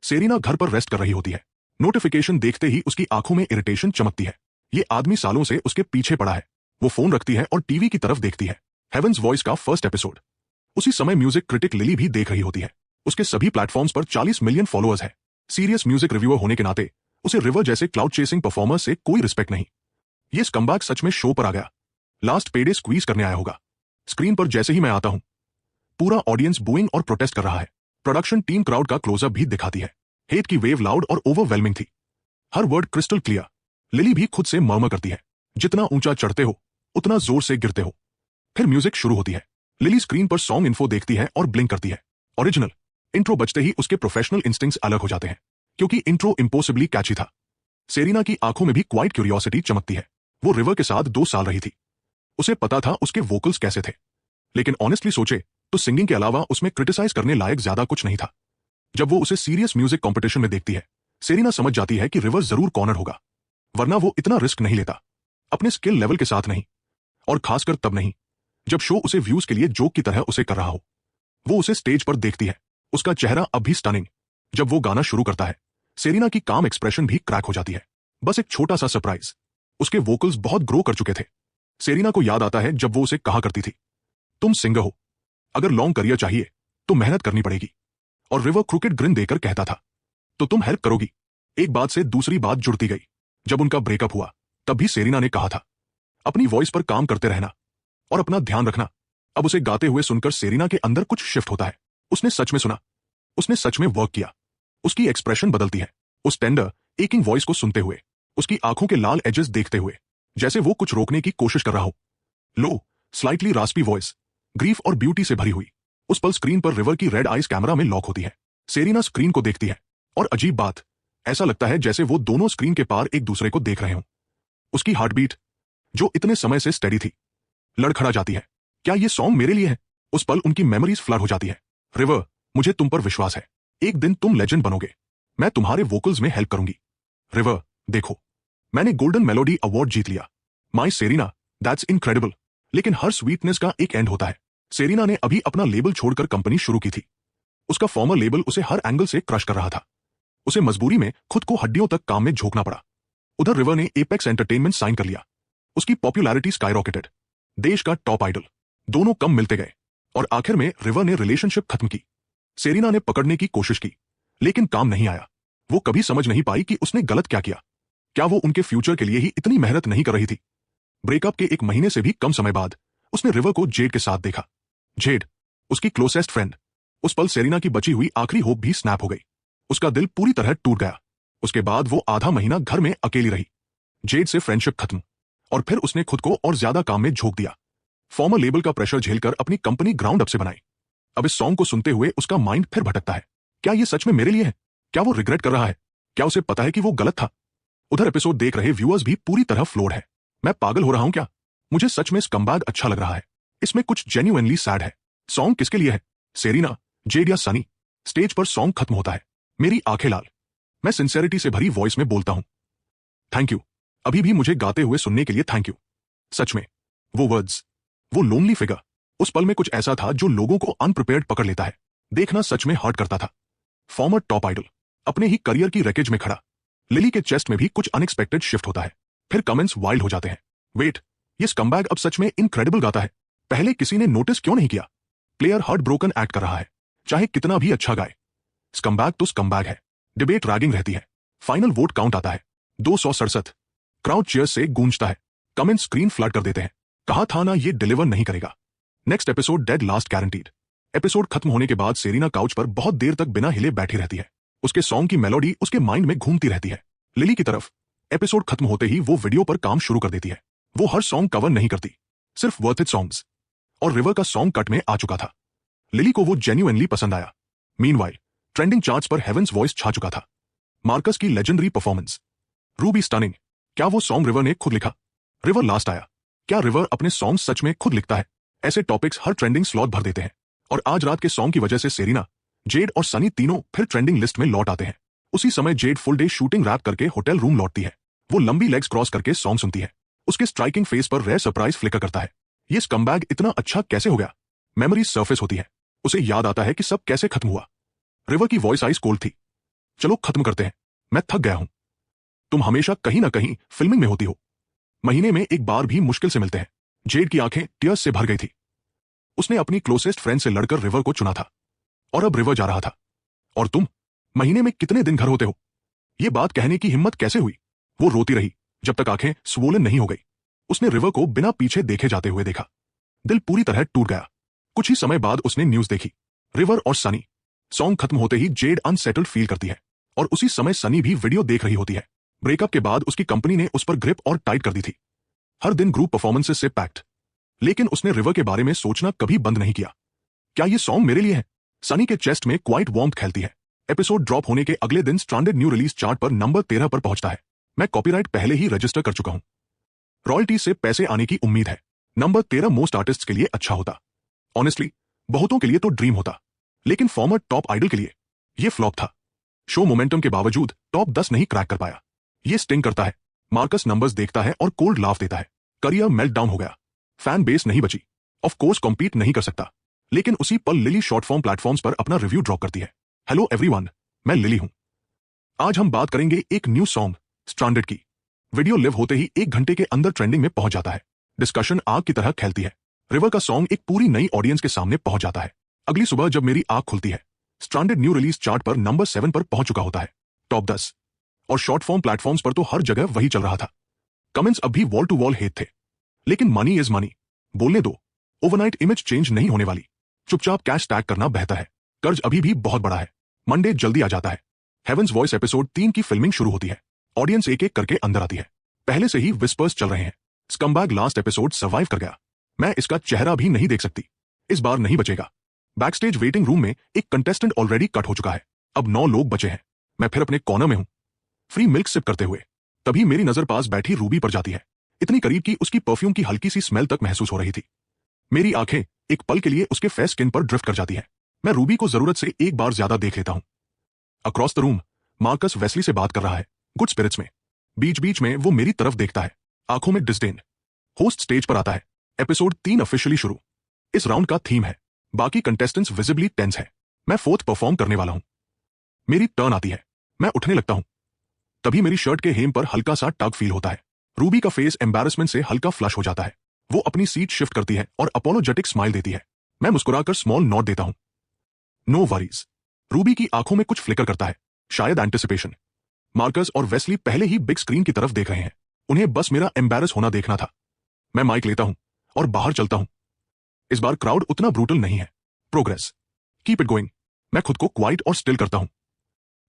सेरिना घर पर रेस्ट कर रही होती है। नोटिफिकेशन देखते ही उसकी आंखों में इरिटेशन चमकती है। ये आदमी सालों से उसके पीछे पड़ा है। वो फोन रखती है और टीवी की तरफ देखती है। हेवंस वॉइस का फर्स्ट एपिसोड। उसी समय म्यूजिक क्रिटिक लिली भी देख रही होती है। उसके सभी प्लेटफॉर्म्स पर 40 मिलियन फॉलोअर्स है। सीरियस म्यूजिक रिव्यूअर होने के नाते उसे रिवर जैसे क्लाउड चेसिंग परफॉर्मर से कोई रिस्पेक्ट नहीं। ये स्कम्बैक सच में शो पर आ गया। लास्ट पेडे स्क्वीज करने आया होगा। स्क्रीन पर जैसे ही मैं आता हूं, पूरा ऑडियंस बूइंग और प्रोटेस्ट कर रहा है। प्रोडक्शन टीम क्राउड का क्लोजअप भी दिखाती है। हेट की वेव लाउड और ओवरवेलमिंग थी। हर वर्ड क्रिस्टल क्लियर। लिली भी खुद से मर्मर करती है, जितना ऊंचा चढ़ते हो उतना जोर से गिरते हो। फिर म्यूजिक शुरू होती है। लिली स्क्रीन पर सॉन्ग इन्फो देखती है और ब्लिंक करती है। ओरिजिनल। इंट्रो बजते ही उसके प्रोफेशनल इंस्टिंक्ट्स अलग हो जाते हैं, क्योंकि इंट्रो इम्पोसिबली कैची था। सेरिना की आंखों में भी क्वाइट क्यूरियोसिटी चमकती है। वो रिवर के साथ 2 साल रही थी। उसे पता था उसके वोकल्स कैसे थे। लेकिन ऑनेस्टली सोचे तो सिंगिंग के अलावा उसमें क्रिटिसाइज करने लायक ज्यादा कुछ नहीं था। जब वो उसे सीरियस म्यूजिक कंपटीशन में देखती है, सेरिना समझ जाती है कि रिवर जरूर कॉर्नर होगा, वरना वो इतना रिस्क नहीं लेता। अपने स्किल लेवल के साथ नहीं, और खासकर तब नहीं जब शो उसे व्यूज के लिए जोक की तरह उसे कर रहा हो। वो उसे स्टेज पर देखती है। उसका चेहरा अब भी स्टनिंग। जब वो गाना शुरू करता है, सेरिना की काम एक्सप्रेशन भी क्रैक हो जाती है। बस एक छोटा सा सरप्राइज, उसके वोकल्स बहुत ग्रो कर चुके थे। सेरिना को याद आता है जब वो उसे कहा करती थी, तुम सिंगर हो, अगर लॉन्ग करियर चाहिए तो मेहनत करनी पड़ेगी। और रिवर क्रिकेट ग्रिन देकर कहता था, तो तुम हेल्प करोगी। एक बात से दूसरी बात जुड़ती गई। जब उनका ब्रेकअप हुआ तब भी सेरिना ने कहा था, अपनी वॉइस पर काम करते रहना और अपना ध्यान रखना। अब उसे गाते हुए सुनकर सेरिना के अंदर कुछ शिफ्ट होता है। उसने सच में सुना, उसने सच में वर्क किया। उसकी एक्सप्रेशन बदलती है। उस टेंडर एकिंग वॉइस को सुनते हुए, उसकी आंखों के लाल एजेस देखते हुए, जैसे वो कुछ रोकने की कोशिश कर रहा हो। लो, स्लाइटली रास्पी वॉइस, ग्रीफ और ब्यूटी से भरी हुई। उस पल स्क्रीन पर रिवर की रेड आइज कैमरा में लॉक होती है। सेरिना स्क्रीन को देखती है और अजीब बात, ऐसा लगता है जैसे वो दोनों स्क्रीन के पार एक दूसरे को देख रहे हों। उसकी हार्टबीट, जो इतने समय से स्टेडी थी, लड़खड़ा जाती है। क्या ये सॉन्ग मेरे लिए है? उस पल उनकी मेमोरीज फ्लड हो जाती है। रिवर, मुझे तुम पर विश्वास है। एक दिन तुम लेजेंड बनोगे। मैं तुम्हारे वोकल्स में हेल्प करूंगी। रिवर, देखो, मैंने गोल्डन मेलोडी अवार्ड जीत लिया। माई सेरिना, दैट्स इनक्रेडिबल। लेकिन हर स्वीटनेस का एक एंड होता है। सेरिना ने अभी अपना लेबल छोड़कर कंपनी शुरू की थी। उसका फॉर्मर लेबल उसे हर एंगल से क्रश कर रहा था। उसे मजबूरी में खुद को हड्डियों तक काम में झोंकना पड़ा। उधर रिवर ने एपेक्स एंटरटेनमेंट साइन कर लिया। उसकी पॉपुलैरिटी स्काईरॉकेटेड। देश का टॉप आइडल। दोनों कम मिलते गए और आखिर में रिवर ने रिलेशनशिप खत्म की। सेरिना ने पकड़ने की कोशिश की, लेकिन काम नहीं आया। वो कभी समझ नहीं पाई कि उसने गलत क्या किया। क्या वो उनके फ्यूचर के लिए ही इतनी मेहनत नहीं कर रही थी? ब्रेकअप के 1 महीने से भी कम समय बाद उसने रिवर को जेड के साथ देखा। जेड, उसकी क्लोजेस्ट फ्रेंड। उस पल सेरिना की बची हुई आखिरी होप भी स्नैप हो गई। उसका दिल पूरी तरह टूट गया। उसके बाद वो आधा महीना घर में अकेली रही। जेड से फ्रेंडशिप खत्म और फिर उसने खुद को और ज्यादा काम में झोंक दिया। फॉर्मर लेबल का प्रेशर झेलकर अपनी कंपनी ग्राउंड अप से बनाई। अब इस सॉन्ग को सुनते हुए उसका माइंड फिर भटकता है। क्या ये सच में मेरे लिए है? क्या वो रिग्रेट कर रहा है? क्या उसे पता है कि वो गलत था? उधर एपिसोड देख रहे व्यूअर्स भी पूरी तरह फ्लोर्ड है। मैं पागल हो रहा हूं क्या? मुझे सच में स्कम्बैग अच्छा लग रहा है। इसमें कुछ जेन्युइनली सैड है। सॉन्ग किसके लिए है? सेरिना, जेड या सनी? स्टेज पर सॉन्ग खत्म होता है। मेरी आंखें लाल। मैं सिंसेरिटी से भरी वॉइस में बोलता हूं, थैंक यू। अभी भी मुझे गाते हुए सुनने के लिए थैंक यू। सच में, वो वर्ड्स, वो लोनली फिगर। उस पल में कुछ ऐसा था जो लोगों को अनप्रिपेयर्ड पकड़ लेता है। देखना सच में हर्ट करता था। फॉर्मर टॉप आइडल अपने ही करियर की रैकेज में खड़ा। लिली के चेस्ट में भी कुछ अनएक्सपेक्टेड शिफ्ट होता है। फिर कमेंट्स वाइल्ड हो जाते हैं। वेट, ये स्कम्बैग अब सच में इनक्रेडिबल गाता है। पहले किसी ने नोटिस क्यों नहीं किया? प्लेयर हार्ट ब्रोकन एक्ट कर रहा है, चाहे कितना भी अच्छा गाए। स्कम्बैग तो स्कम्बैग है। डिबेट रैगिंग रहती है। फाइनल वोट काउंट आता है 267। क्राउड चीयर्स से गूंजता है। कमेंट स्क्रीन फ्लड कर देते हैं। कहा था ना ये डिलीवर नहीं करेगा। Next episode dead last guaranteed. Episode खत्म होने के बाद सेरिना काउच पर बहुत देर तक बिना हिले बैठी रहती है। उसके सॉन्ग की मेलोडी उसके माइंड में घूमती रहती है। लिली की तरफ एपिसोड खत्म होते ही वो वीडियो पर काम शुरू कर देती है। वो हर सॉन्ग कवर नहीं करती, सिर्फ वर्थ इट सॉन्ग्स। और रिवर का सॉन्ग कट में आ चुका था। लिली को वो जेन्युइनली पसंद आया। मीनवाइल ट्रेंडिंग चार्ट्स पर हेवंस वॉइस छा चुका था। मार्कस की लेजेंडरी परफॉर्मेंस, रूबी स्टनिंग। क्या वो सॉन्ग रिवर ने खुद लिखा? रिवर लास्ट आया। क्या रिवर अपने सॉन्ग सच में खुद लिखता है? ऐसे टॉपिक्स हर ट्रेंडिंग स्लॉट भर देते हैं। और आज रात के सॉन्ग की वजह से सेरिना, जेड और सनी तीनों फिर ट्रेंडिंग लिस्ट में लौट आते हैं। उसी समय Jade full day shooting wrap करके होटल रूम लौटती है। वो लंबी लेग्स क्रॉस करके सॉन्ग सुनती है। उसके स्ट्राइकिंग फेस पर रेयर सरप्राइज फ्लिकर करता है। ये स्कम्बैग इतना अच्छा कैसे हो गया? मेमोरी सरफेस होती है। उसे याद आता है कि सब कैसे खत्म हुआ। रिवर की वॉइस आइस कोल्ड थी। चलो खत्म करते हैं, मैं थक गया हूं। तुम हमेशा कहीं ना कहीं फिल्मिंग में होती हो। महीने में एक बार भी मुश्किल से मिलते हैं। जेड की आंखें टीयर्स से भर गई थी। उसने अपनी क्लोजेस्ट फ्रेंड से लड़कर रिवर को चुना था और अब रिवर जा रहा था। और तुम महीने में कितने दिन घर होते हो? ये बात कहने की हिम्मत कैसे हुई? वो रोती रही जब तक आंखें स्वोलन नहीं हो गई। उसने रिवर को बिना पीछे देखे जाते हुए देखा। दिल पूरी तरह टूट गया। कुछ ही समय बाद उसने न्यूज देखी, रिवर और सनी। सॉन्ग खत्म होते ही जेड अनसेटल्ड फील करती है और उसी समय सनी भी वीडियो देख रही होती है। ब्रेकअप के बाद उसकी कंपनी ने उस पर ग्रिप और टाइट कर दी थी। हर दिन ग्रुप परफॉर्मेंसेस से पैक्ड। लेकिन उसने रिवर के बारे में सोचना कभी बंद नहीं किया। क्या ये सॉन्ग मेरे लिए है? सनी के चेस्ट में क्वाइट वार्मथ खेलती है। एपिसोड ड्रॉप होने के अगले दिन स्ट्रैंडेड न्यू रिलीज चार्ट पर नंबर 13 पर पहुंचता है। मैं कॉपीराइट पहले ही रजिस्टर कर चुका हूं। रॉयल्टी से पैसे आने की उम्मीद है। नंबर 13 मोस्ट आर्टिस्ट के लिए अच्छा होता। ऑनेस्टली बहुतों के लिए तो ड्रीम होता, लेकिन फॉर्मर टॉप आइडल के लिए यह फ्लॉप था। शो मोमेंटम के बावजूद टॉप 10 नहीं क्रैक कर पाया। ये स्टिंग करता है। मार्कस नंबर्स देखता है और कोल्ड लाफ देता है। करियर मेल्ट डाउन हो गया। फैन बेस नहीं बची। ऑफ कोर्स कॉम्पीट नहीं कर सकता। लेकिन उसी पल लिली शॉर्ट फॉर्म प्लेटफॉर्म्स पर अपना रिव्यू ड्रॉप करती है। हेलो एवरीवन, मैं लिली हूं। आज हम बात करेंगे एक न्यू सॉन्ग स्ट्रैंडेड की। वीडियो लिव होते ही 1 घंटे के अंदर ट्रेंडिंग में पहुंच जाता है। डिस्कशन आग की तरह खेलती है। रिवर का सॉन्ग एक पूरी नई ऑडियंस के सामने पहुंच जाता है। अगली सुबह जब मेरी आंख खुलती है, स्ट्रैंडेड न्यू रिलीज चार्ट पर नंबर 7 पर पहुंच चुका होता है। टॉप 10 और शॉर्ट फॉर्म प्लेटफॉर्म्स पर तो हर जगह वही चल रहा था। कमेंट्स अब भी वॉल टू वॉल हेट थे। लेकिन मनी इज मनी। बोलने दो। ओवरनाइट इमेज चेंज नहीं होने वाली। चुपचाप कैश टैग करना बेहतर है। कर्ज अभी भी बहुत बड़ा है। मंडे जल्दी आ जाता है। हेवंस वॉइस एपिसोड 3 की फिल्मिंग शुरू होती है। ऑडियंस एक एक करके अंदर आती है। पहले से ही विस्पर्स चल रहे हैं। स्कम्बैग लास्ट एपिसोड सर्वाइव कर गया। मैं इसका चेहरा भी नहीं देख सकती। इस बार नहीं बचेगा। बैकस्टेज वेटिंग रूम में एक कंटेस्टेंट ऑलरेडी कट हो चुका है। अब 9 लोग बचे हैं। मैं फिर अपने कॉर्नर में हूं, फ्री मिल्क सिप करते हुए। तभी मेरी नजर पास बैठी रूबी पर जाती है। इतनी करीब कि उसकी परफ्यूम की हल्की सी स्मेल तक महसूस हो रही थी। मेरी आंखें एक पल के लिए उसके फेस स्किन पर ड्रिफ्ट कर जाती है। मैं रूबी को जरूरत से एक बार ज्यादा देख लेता हूं। Across the room Marcus Wesley से बात कर रहा है, गुड स्पिरिट्स में। बीच बीच में वो मेरी तरफ देखता है, आंखों में डिस्डेन। होस्ट स्टेज पर आता है। एपिसोड 3 ऑफिशियली शुरू। इस राउंड का थीम है, बाकी कंटेस्टेंट्स विजिबली टेंस है। मैं 4th परफॉर्म करने वाला हूं। मेरी टर्न आती है। मैं उठने लगता हूं। तभी मेरी शर्ट के हेम पर हल्का सा टग फील होता है। रूबी का फेस एम्बैरेसमेंट से हल्का फ्लश हो जाता है। वो अपनी सीट शिफ्ट करती है और अपोलोजेटिक स्माइल देती है। मैं मुस्कुराकर स्मॉल नॉट देता हूं। No worries. रूबी की आंखों में कुछ फ्लिकर करता है, शायद एंटिसिपेशन। मार्कस और वेस्ली पहले ही बिग स्क्रीन की तरफ देख रहे हैं। उन्हें बस मेरा एम्बैरस होना देखना था। मैं माइक लेता हूं और बाहर चलता हूं। इस बार क्राउड उतना ब्रूटल नहीं है। Progress, keep it going. मैं खुद को क्वाइट और स्टिल करता हूं।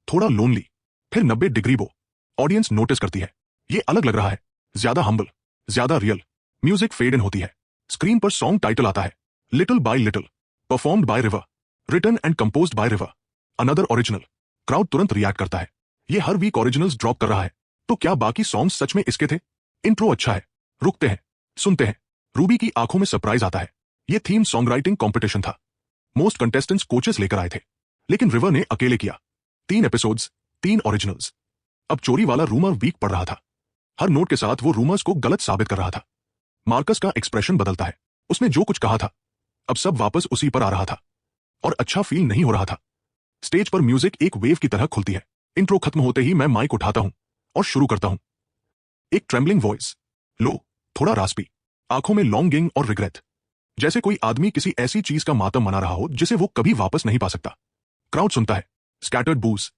थोड़ा लोनली। फिर 90 डिग्री बो। ऑडियंस नोटिस करती है। ये अलग लग रहा है, ज्यादा हम्बल, ज्यादा रियल। म्यूजिक फेड इन होती है। स्क्रीन पर सॉन्ग टाइटल आता है, little by little, performed by River, written and composed by River, another original. Crowd तुरंत रिएक्ट करता है। ये हर वीक ओरिजिनल्स ड्रॉप कर रहा है, तो क्या बाकी सॉन्ग्स सच में इसके थे? इंट्रो अच्छा है। रुकते हैं, सुनते हैं। रूबी की आंखों में सरप्राइज आता है। ये थीम सॉन्ग राइटिंग कॉम्पिटिशन था। मोस्ट कंटेस्टेंट्स कोचेस लेकर आए थे, लेकिन रिवर ने अकेले किया। 3 एपिसोड्स, 3 ओरिजिनल्स। अब चोरी वाला रूमर वीक पड़ रहा था। हर नोट के साथ वो रूमर्स को गलत साबित कर रहा था। मार्कस का एक्सप्रेशन बदलता है। उसने जो कुछ कहा था, अब सब वापस उसी पर आ रहा था और अच्छा फील नहीं हो रहा था। स्टेज पर म्यूजिक एक वेव की तरह खुलती है। इंट्रो खत्म होते ही मैं माइक उठाता हूं और शुरू करता हूं। एक ट्रेम्बलिंग वॉइस, लो, थोड़ा रास्पी, आंखों में लॉन्गिंग और रिग्रेट, जैसे कोई आदमी किसी ऐसी चीज का मातम मना रहा हो जिसे वो कभी वापस नहीं पा सकता। क्राउड सुनता है, स्कैटर्ड बूज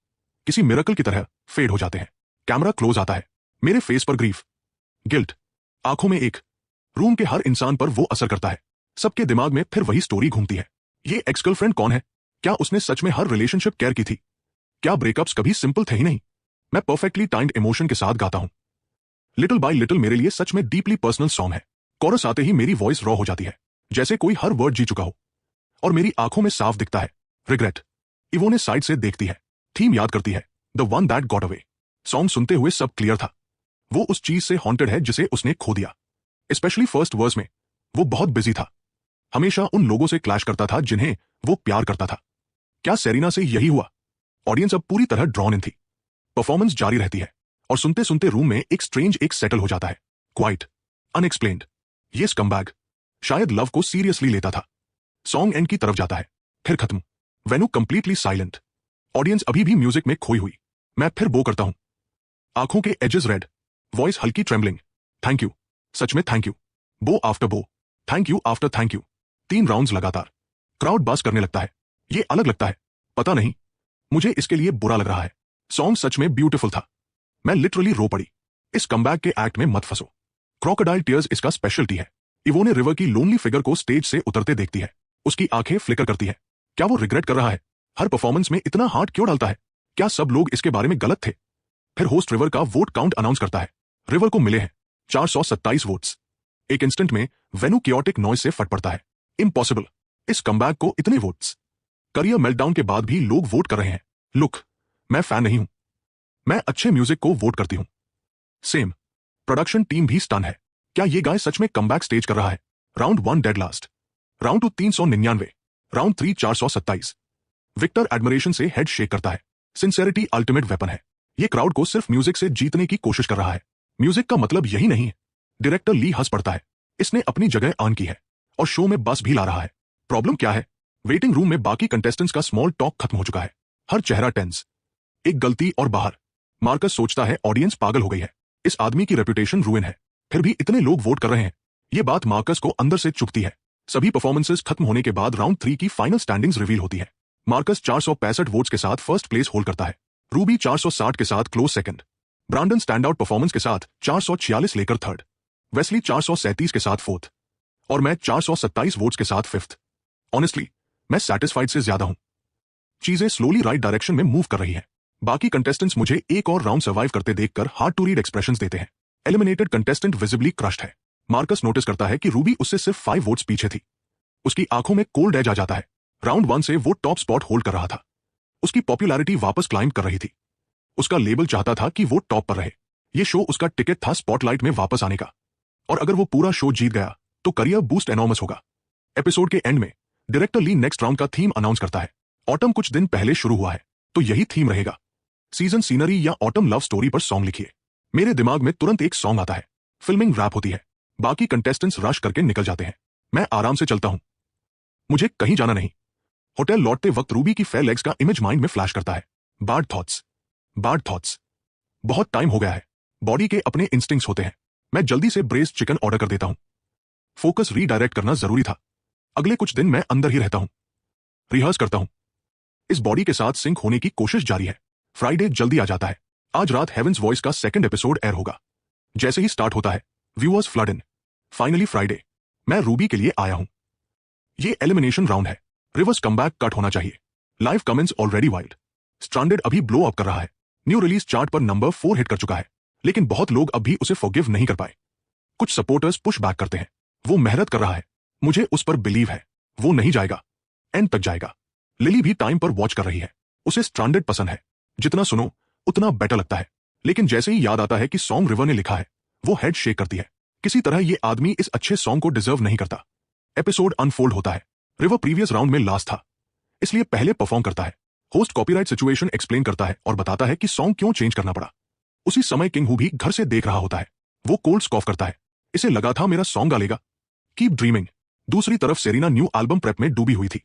किसी मिरेकल की तरह फेड हो जाते हैं। कैमरा क्लोज आता है, मेरे फेस पर ग्रीफ, गिल्ट, आंखों में एक। रूम के हर इंसान पर वो असर करता है। सबके दिमाग में फिर वही स्टोरी घूमती है। ये एक्स गर्लफ्रेंड कौन है? क्या उसने सच में हर रिलेशनशिप केयर की थी? क्या ब्रेकअप्स कभी सिंपल थे ही नहीं? मैं परफेक्टली टाइम्ड इमोशन के साथ गाता हूं। लिटिल बाय लिटिल मेरे लिए सच में डीपली पर्सनल सॉन्ग है। कोरस आते ही मेरी वॉइस रॉ हो जाती है, जैसे कोई हर वर्ड जी चुका हो, और मेरी आंखों में साफ दिखता है रिग्रेट। इवोने साइड से देखती है, थीम याद करती है, the one that got away. Song सुनते हुए सब क्लियर था, वो उस चीज से हॉन्टेड है जिसे उसने खो दिया। स्पेशली फर्स्ट वर्स में वो बहुत बिजी था, हमेशा उन लोगों से क्लैश करता था जिन्हें वो प्यार करता था। क्या सेरिना से यही हुआ? ऑडियंस अब पूरी तरह ड्रॉन इन थी। परफॉर्मेंस जारी रहती है और सुनते सुनते रूम में एक स्ट्रेंज एक सेटल हो जाता है, क्वाइट, अनएक्सप्लेन्ड। ये स्कम्बैग शायद लव को सीरियसली लेता था। सॉन्ग एंड की तरफ जाता है, फिर खत्म। वेन्यू कंप्लीटली साइलेंट, ऑडियंस अभी भी म्यूजिक में खोई हुई। मैं फिर बो करता हूं, आंखों के एजेस रेड, वॉइस हल्की ट्रेम्बलिंग। थैंक यू, सच में थैंक यू। बो आफ्टर बो, thank you after thank you. 3 rounds लगातार। क्राउड बास करने लगता है। ये अलग लगता है, पता नहीं, मुझे इसके लिए बुरा लग रहा है। सॉन्ग सच में ब्यूटीफुल था। मैं लिटरली रो पड़ी। इस कमबैक के एक्ट में मत फंसो। क्रोकोडाइल टीयर्स इसका स्पेशलिटी है। इवोने रिवर की लोनली फिगर को स्टेज से उतरते देखती है, उसकी आंखें फ्लिकर करती है। क्या वो रिग्रेट कर रहा है? हर परफॉर्मेंस में इतना हार्ट क्यों डालता है? क्या सब लोग इसके बारे में गलत थे? फिर होस्ट रिवर का वोट काउंट अनाउंस करता है। रिवर को मिले हैं 427 वोट्स। एक इंस्टेंट में वेन्यू कियोटिक नॉइज से फट पड़ता है। इम्पॉसिबल, इस कमबैक को इतने वोट्स। करियर मेल्टडाउन के बाद भी लोग वोट कर रहे हैं। लुक, मैं फैन नहीं हूं, मैं अच्छे म्यूजिक को वोट करती हूं। सेम, प्रोडक्शन टीम भी स्टन है। क्या ये गाय सच में कमबैक स्टेज कर रहा है? Round 1 dead last, round 2 399, round 3 427। Victor admiration से हेड शेक करता है। सिंसेरिटी अल्टीमेट वेपन है। ये क्राउड को सिर्फ म्यूजिक से जीतने की कोशिश कर रहा है। म्यूजिक का मतलब यही नहीं है। डायरेक्टर ली हंस पड़ता है, इसने अपनी जगह ऑन की है और शो में बस भी ला रहा है। प्रॉब्लम क्या है? वेटिंग रूम में बाकी कंटेस्टेंट्स का स्मॉल टॉक खत्म हो चुका है। हर चेहरा टेंस, एक गलती और बाहर। मार्कस सोचता है ऑडियंस पागल हो गई है, इस आदमी की रेपुटेशन रुइन है, फिर भी इतने लोग वोट कर रहे हैं। ये बात मार्कस को अंदर से चुभती है। सभी परफॉर्मेंसेस खत्म होने के बाद राउंड 3 की फाइनल स्टैंडिंग्स रिवील होती है। मार्कस 465 वोट्स के साथ फर्स्ट प्लेस होल्ड करता है। रूबी 460 के साथ close second. Brandon stand out performance के साथ 446 लेकर थर्ड। वेस्ली 437 के साथ फोर्थ और मैं 427 वोट्स के साथ फिफ्थ। ऑनेस्टली मैं सैटिस्फाइड से ज्यादा हूं। चीजें स्लोली राइट डायरेक्शन में मूव कर रही हैं। बाकी कंटेस्टेंट्स मुझे एक और राउंड सर्वाइव करते देखकर हार्ड टू रीड एक्सप्रेशंस देते हैं। एलिमिनेटेड कंटेस्टेंट विजिबली क्रश्ड है। मार्कस नोटिस करता है कि रूबी उससे सिर्फ 5 वोट्स पीछे थी। उसकी आंखों में कोल्ड एज आ जाता है। राउंड 1 से वो टॉप स्पॉट होल्ड कर रहा था। उसकी पॉपुलैरिटी वापस क्लाइंब कर रही थी। उसका लेबल चाहता था कि वो टॉप पर रहे। ये शो उसका टिकट था स्पॉटलाइट में वापस आने का। और अगर वो पूरा शो जीत गया तो करियर बूस्ट एनॉर्मस होगा। एपिसोड के एंड में डायरेक्टर ली नेक्स्ट राउंड का थीम अनाउंस करता है। ऑटम कुछ दिन पहले शुरू हुआ है, तो यही थीम रहेगा। सीजन सीनरी या ऑटम लव स्टोरी पर सॉन्ग लिखिए। मेरे दिमाग में तुरंत एक सॉन्ग आता है। फिल्मिंग रैप होती है। बाकी कंटेस्टेंट्स रश करके निकल जाते हैं। मैं आराम से चलता हूं, मुझे कहीं जाना नहीं। होटल लौटते वक्त रूबी की फेयर लेग्स का इमेज माइंड में फ्लैश करता है। Bad thoughts, bad thoughts. बहुत टाइम हो गया है। बॉडी के अपने इंस्टिंक्ट्स होते हैं। मैं जल्दी से ब्रेस्ड चिकन ऑर्डर कर देता हूं। फोकस रीडायरेक्ट करना जरूरी था। अगले कुछ दिन मैं अंदर ही रहता हूं, रिहर्स करता हूं। इस बॉडी के साथ सिंक होने की कोशिश जारी है। फ्राइडे जल्दी आ जाता है। आज रात हेवेंस वॉइस का सेकंड एपिसोड एयर होगा। जैसे ही स्टार्ट होता है व्यूअर्स फ्लड इन। फाइनली फ्राइडे, मैं रूबी के लिए आया हूं। ये एलिमिनेशन राउंड है। रिवर्स कमबैक कट होना चाहिए। Live comments already wild. Stranded अभी ब्लो अप कर रहा है। न्यू रिलीज चार्ट पर नंबर 4 हिट कर चुका है, लेकिन बहुत लोग अब भी उसे फॉरगिव नहीं कर पाए। कुछ सपोर्टर्स पुश बैक करते हैं। वो मेहनत कर रहा है, मुझे उस पर बिलीव है। वो नहीं जाएगा, एंड तक जाएगा। लिली भी टाइम पर वॉच कर रही है। उसे स्ट्रैंडेड पसंद है। जितना सुनो उतना बेटर लगता है, लेकिन जैसे ही याद आता है कि सॉन्ग रिवर ने लिखा है, वो हेड शेक करती है। किसी तरह ये आदमी इस अच्छे सॉन्ग को डिजर्व नहीं करता। एपिसोड अनफोल्ड होता है। रिवर प्रीवियस राउंड में लास्ट था, इसलिए पहले परफॉर्म करता है। होस्ट कॉपीराइट सिचुएशन एक्सप्लेन करता है और बताता है कि सॉन्ग क्यों चेंज करना पड़ा। उसी समय किंग हु भी घर से देख रहा होता है। वो कोल्ड स्कॉफ करता है। इसे लगा था मेरा सॉन्ग गालेगा। Keep dreaming. दूसरी तरफ सेरिना न्यू एल्बम प्रेप में डूबी हुई थी।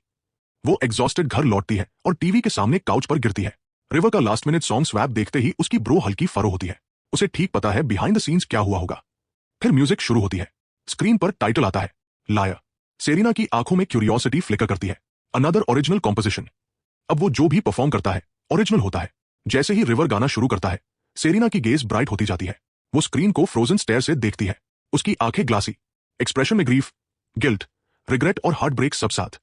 वो एग्जॉस्टेड घर लौटती है और टीवी के सामने काउच पर गिरती है। रिवर का लास्ट मिनट सॉन्ग स्वैप देखते ही उसकी ब्रो हल्की फरो होती है। उसे ठीक पता है बिहाइंड द सीन्स क्या हुआ होगा। फिर म्यूजिक शुरू होती है। स्क्रीन पर टाइटल आता है, लायर। सेरेना की आंखों में क्यूरियोसिटी फ्लिकर करती है। Another original composition. अब वो जो भी परफॉर्म करता है ओरिजिनल होता है। जैसे ही रिवर गाना शुरू करता है, सेरेना की गेज ब्राइट होती जाती है। वो स्क्रीन को फ्रोजन स्टेयर से देखती है। उसकी आंखें ग्लासी, एक्सप्रेशन में ग्रीफ, गिल्ट, रिग्रेट और हार्ट ब्रेक सब साथ।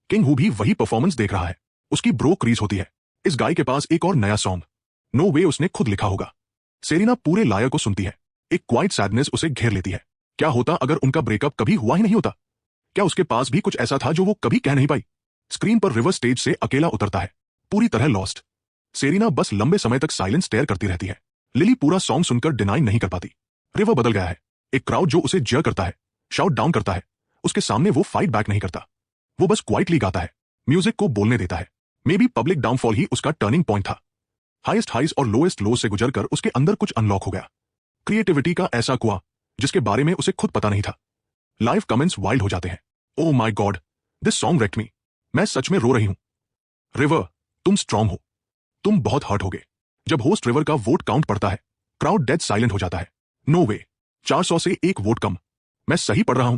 किंग हु भी वही परफॉर्मेंस देख रहा है। उसकी ब्रो क्रीज होती है। इस गाय के पास एक और नया सॉन्ग, नो वे उसने खुद लिखा होगा। सेरेना पूरे लायर को सुनती है। एक क्वाइट सैडनेस उसे घेर लेती है। क्या होता अगर उनका ब्रेकअप कभी हुआ ही नहीं होता? क्या उसके पास भी कुछ ऐसा था जो वो कभी कह नहीं पाई? स्क्रीन पर रिवर स्टेज से अकेला उतरता है, पूरी तरह लॉस्ट। सेरेना बस लंबे समय तक साइलेंट स्टेयर करती रहती है। लिली पूरा सॉन्ग सुनकर डिनाई नहीं कर पाती। रिवर बदल गया है। एक क्राउड जो उसे जय करता है, शाउट डाउन करता है, उसके सामने वो फाइट बैक नहीं करता। वो बस क्वाइटली गाता है, म्यूजिक को बोलने देता है। मे बी पब्लिक डाउनफॉल ही उसका टर्निंग पॉइंट था। हाईएस्ट हाइज और लोएस्ट लो से गुजरकर उसके अंदर कुछ अनलॉक हो गया। क्रिएटिविटी का ऐसा कुआं जिसके बारे में उसे खुद पता नहीं था। लाइव कमेंट्स वाइल्ड हो जाते हैं। Oh my god, this song wrecked me. मैं सच में रो रही हूं। रिवर, तुम स्ट्रांग हो। तुम बहुत हर्ट होगे। जब होस्ट रिवर का वोट काउंट पड़ता है, क्राउड डेड साइलेंट हो जाता है। नो वे, 400 से एक वोट कम। मैं सही पढ़ रहा हूं।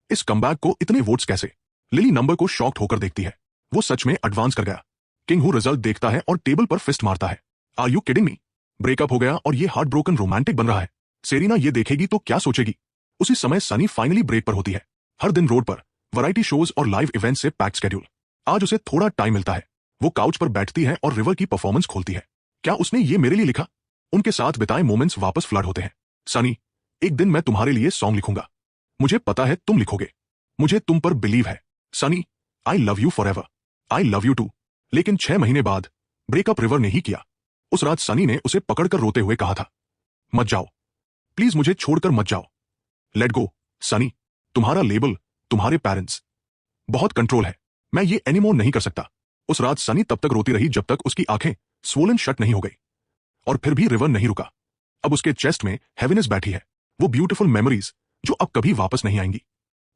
इस कमबैक को इतने वोट्स कैसे? लिली नंबर को शॉक्ड होकर देखती है। वो सच में एडवांस कर गया। किंग हु रिजल्ट देखता है और टेबल पर फिस्ट मारता है। Are you kidding me? Breakup हो गया और ये हार्ट ब्रोकन रोमांटिक बन रहा है। सेरेना ये देखेगी तो क्या सोचेगी? उसी समय सनी फाइनली ब्रेक पर होती है। हर दिन रोड पर वैरायटी शोज और लाइव इवेंट से पैक्ड शेड्यूल। आज उसे थोड़ा टाइम मिलता है। वो काउच पर बैठती है और रिवर की परफॉर्मेंस खोलती है। क्या उसने ये मेरे लिए लिखा? उनके साथ बिताए मोमेंट्स वापस फ्लड होते हैं। सनी, एक दिन मैं तुम्हारे लिए सॉन्ग लिखूंगा। मुझे पता है तुम लिखोगे। मुझे तुम पर बिलीव है। Sunny, I love you forever. I love you too. लेकिन 6 महीने बाद ब्रेकअप रिवर ने ही किया। उस रात सनी ने उसे पकड़कर रोते हुए कहा था, मत जाओ, प्लीज मुझे छोड़कर मत जाओ। Let go Sunny. तुम्हारा लेबल, तुम्हारे पेरेंट्स, बहुत कंट्रोल है। मैं ये एनीमोर नहीं कर सकता। उस रात सनी तब तक रोती रही जब तक उसकी आंखें स्वोलन शट नहीं हो गई। और फिर भी रिवर नहीं रुका। अब उसके चेस्ट में हैवीनेस बैठी है। वो ब्यूटीफुल मेमोरीज जो अब कभी वापस नहीं आएंगी।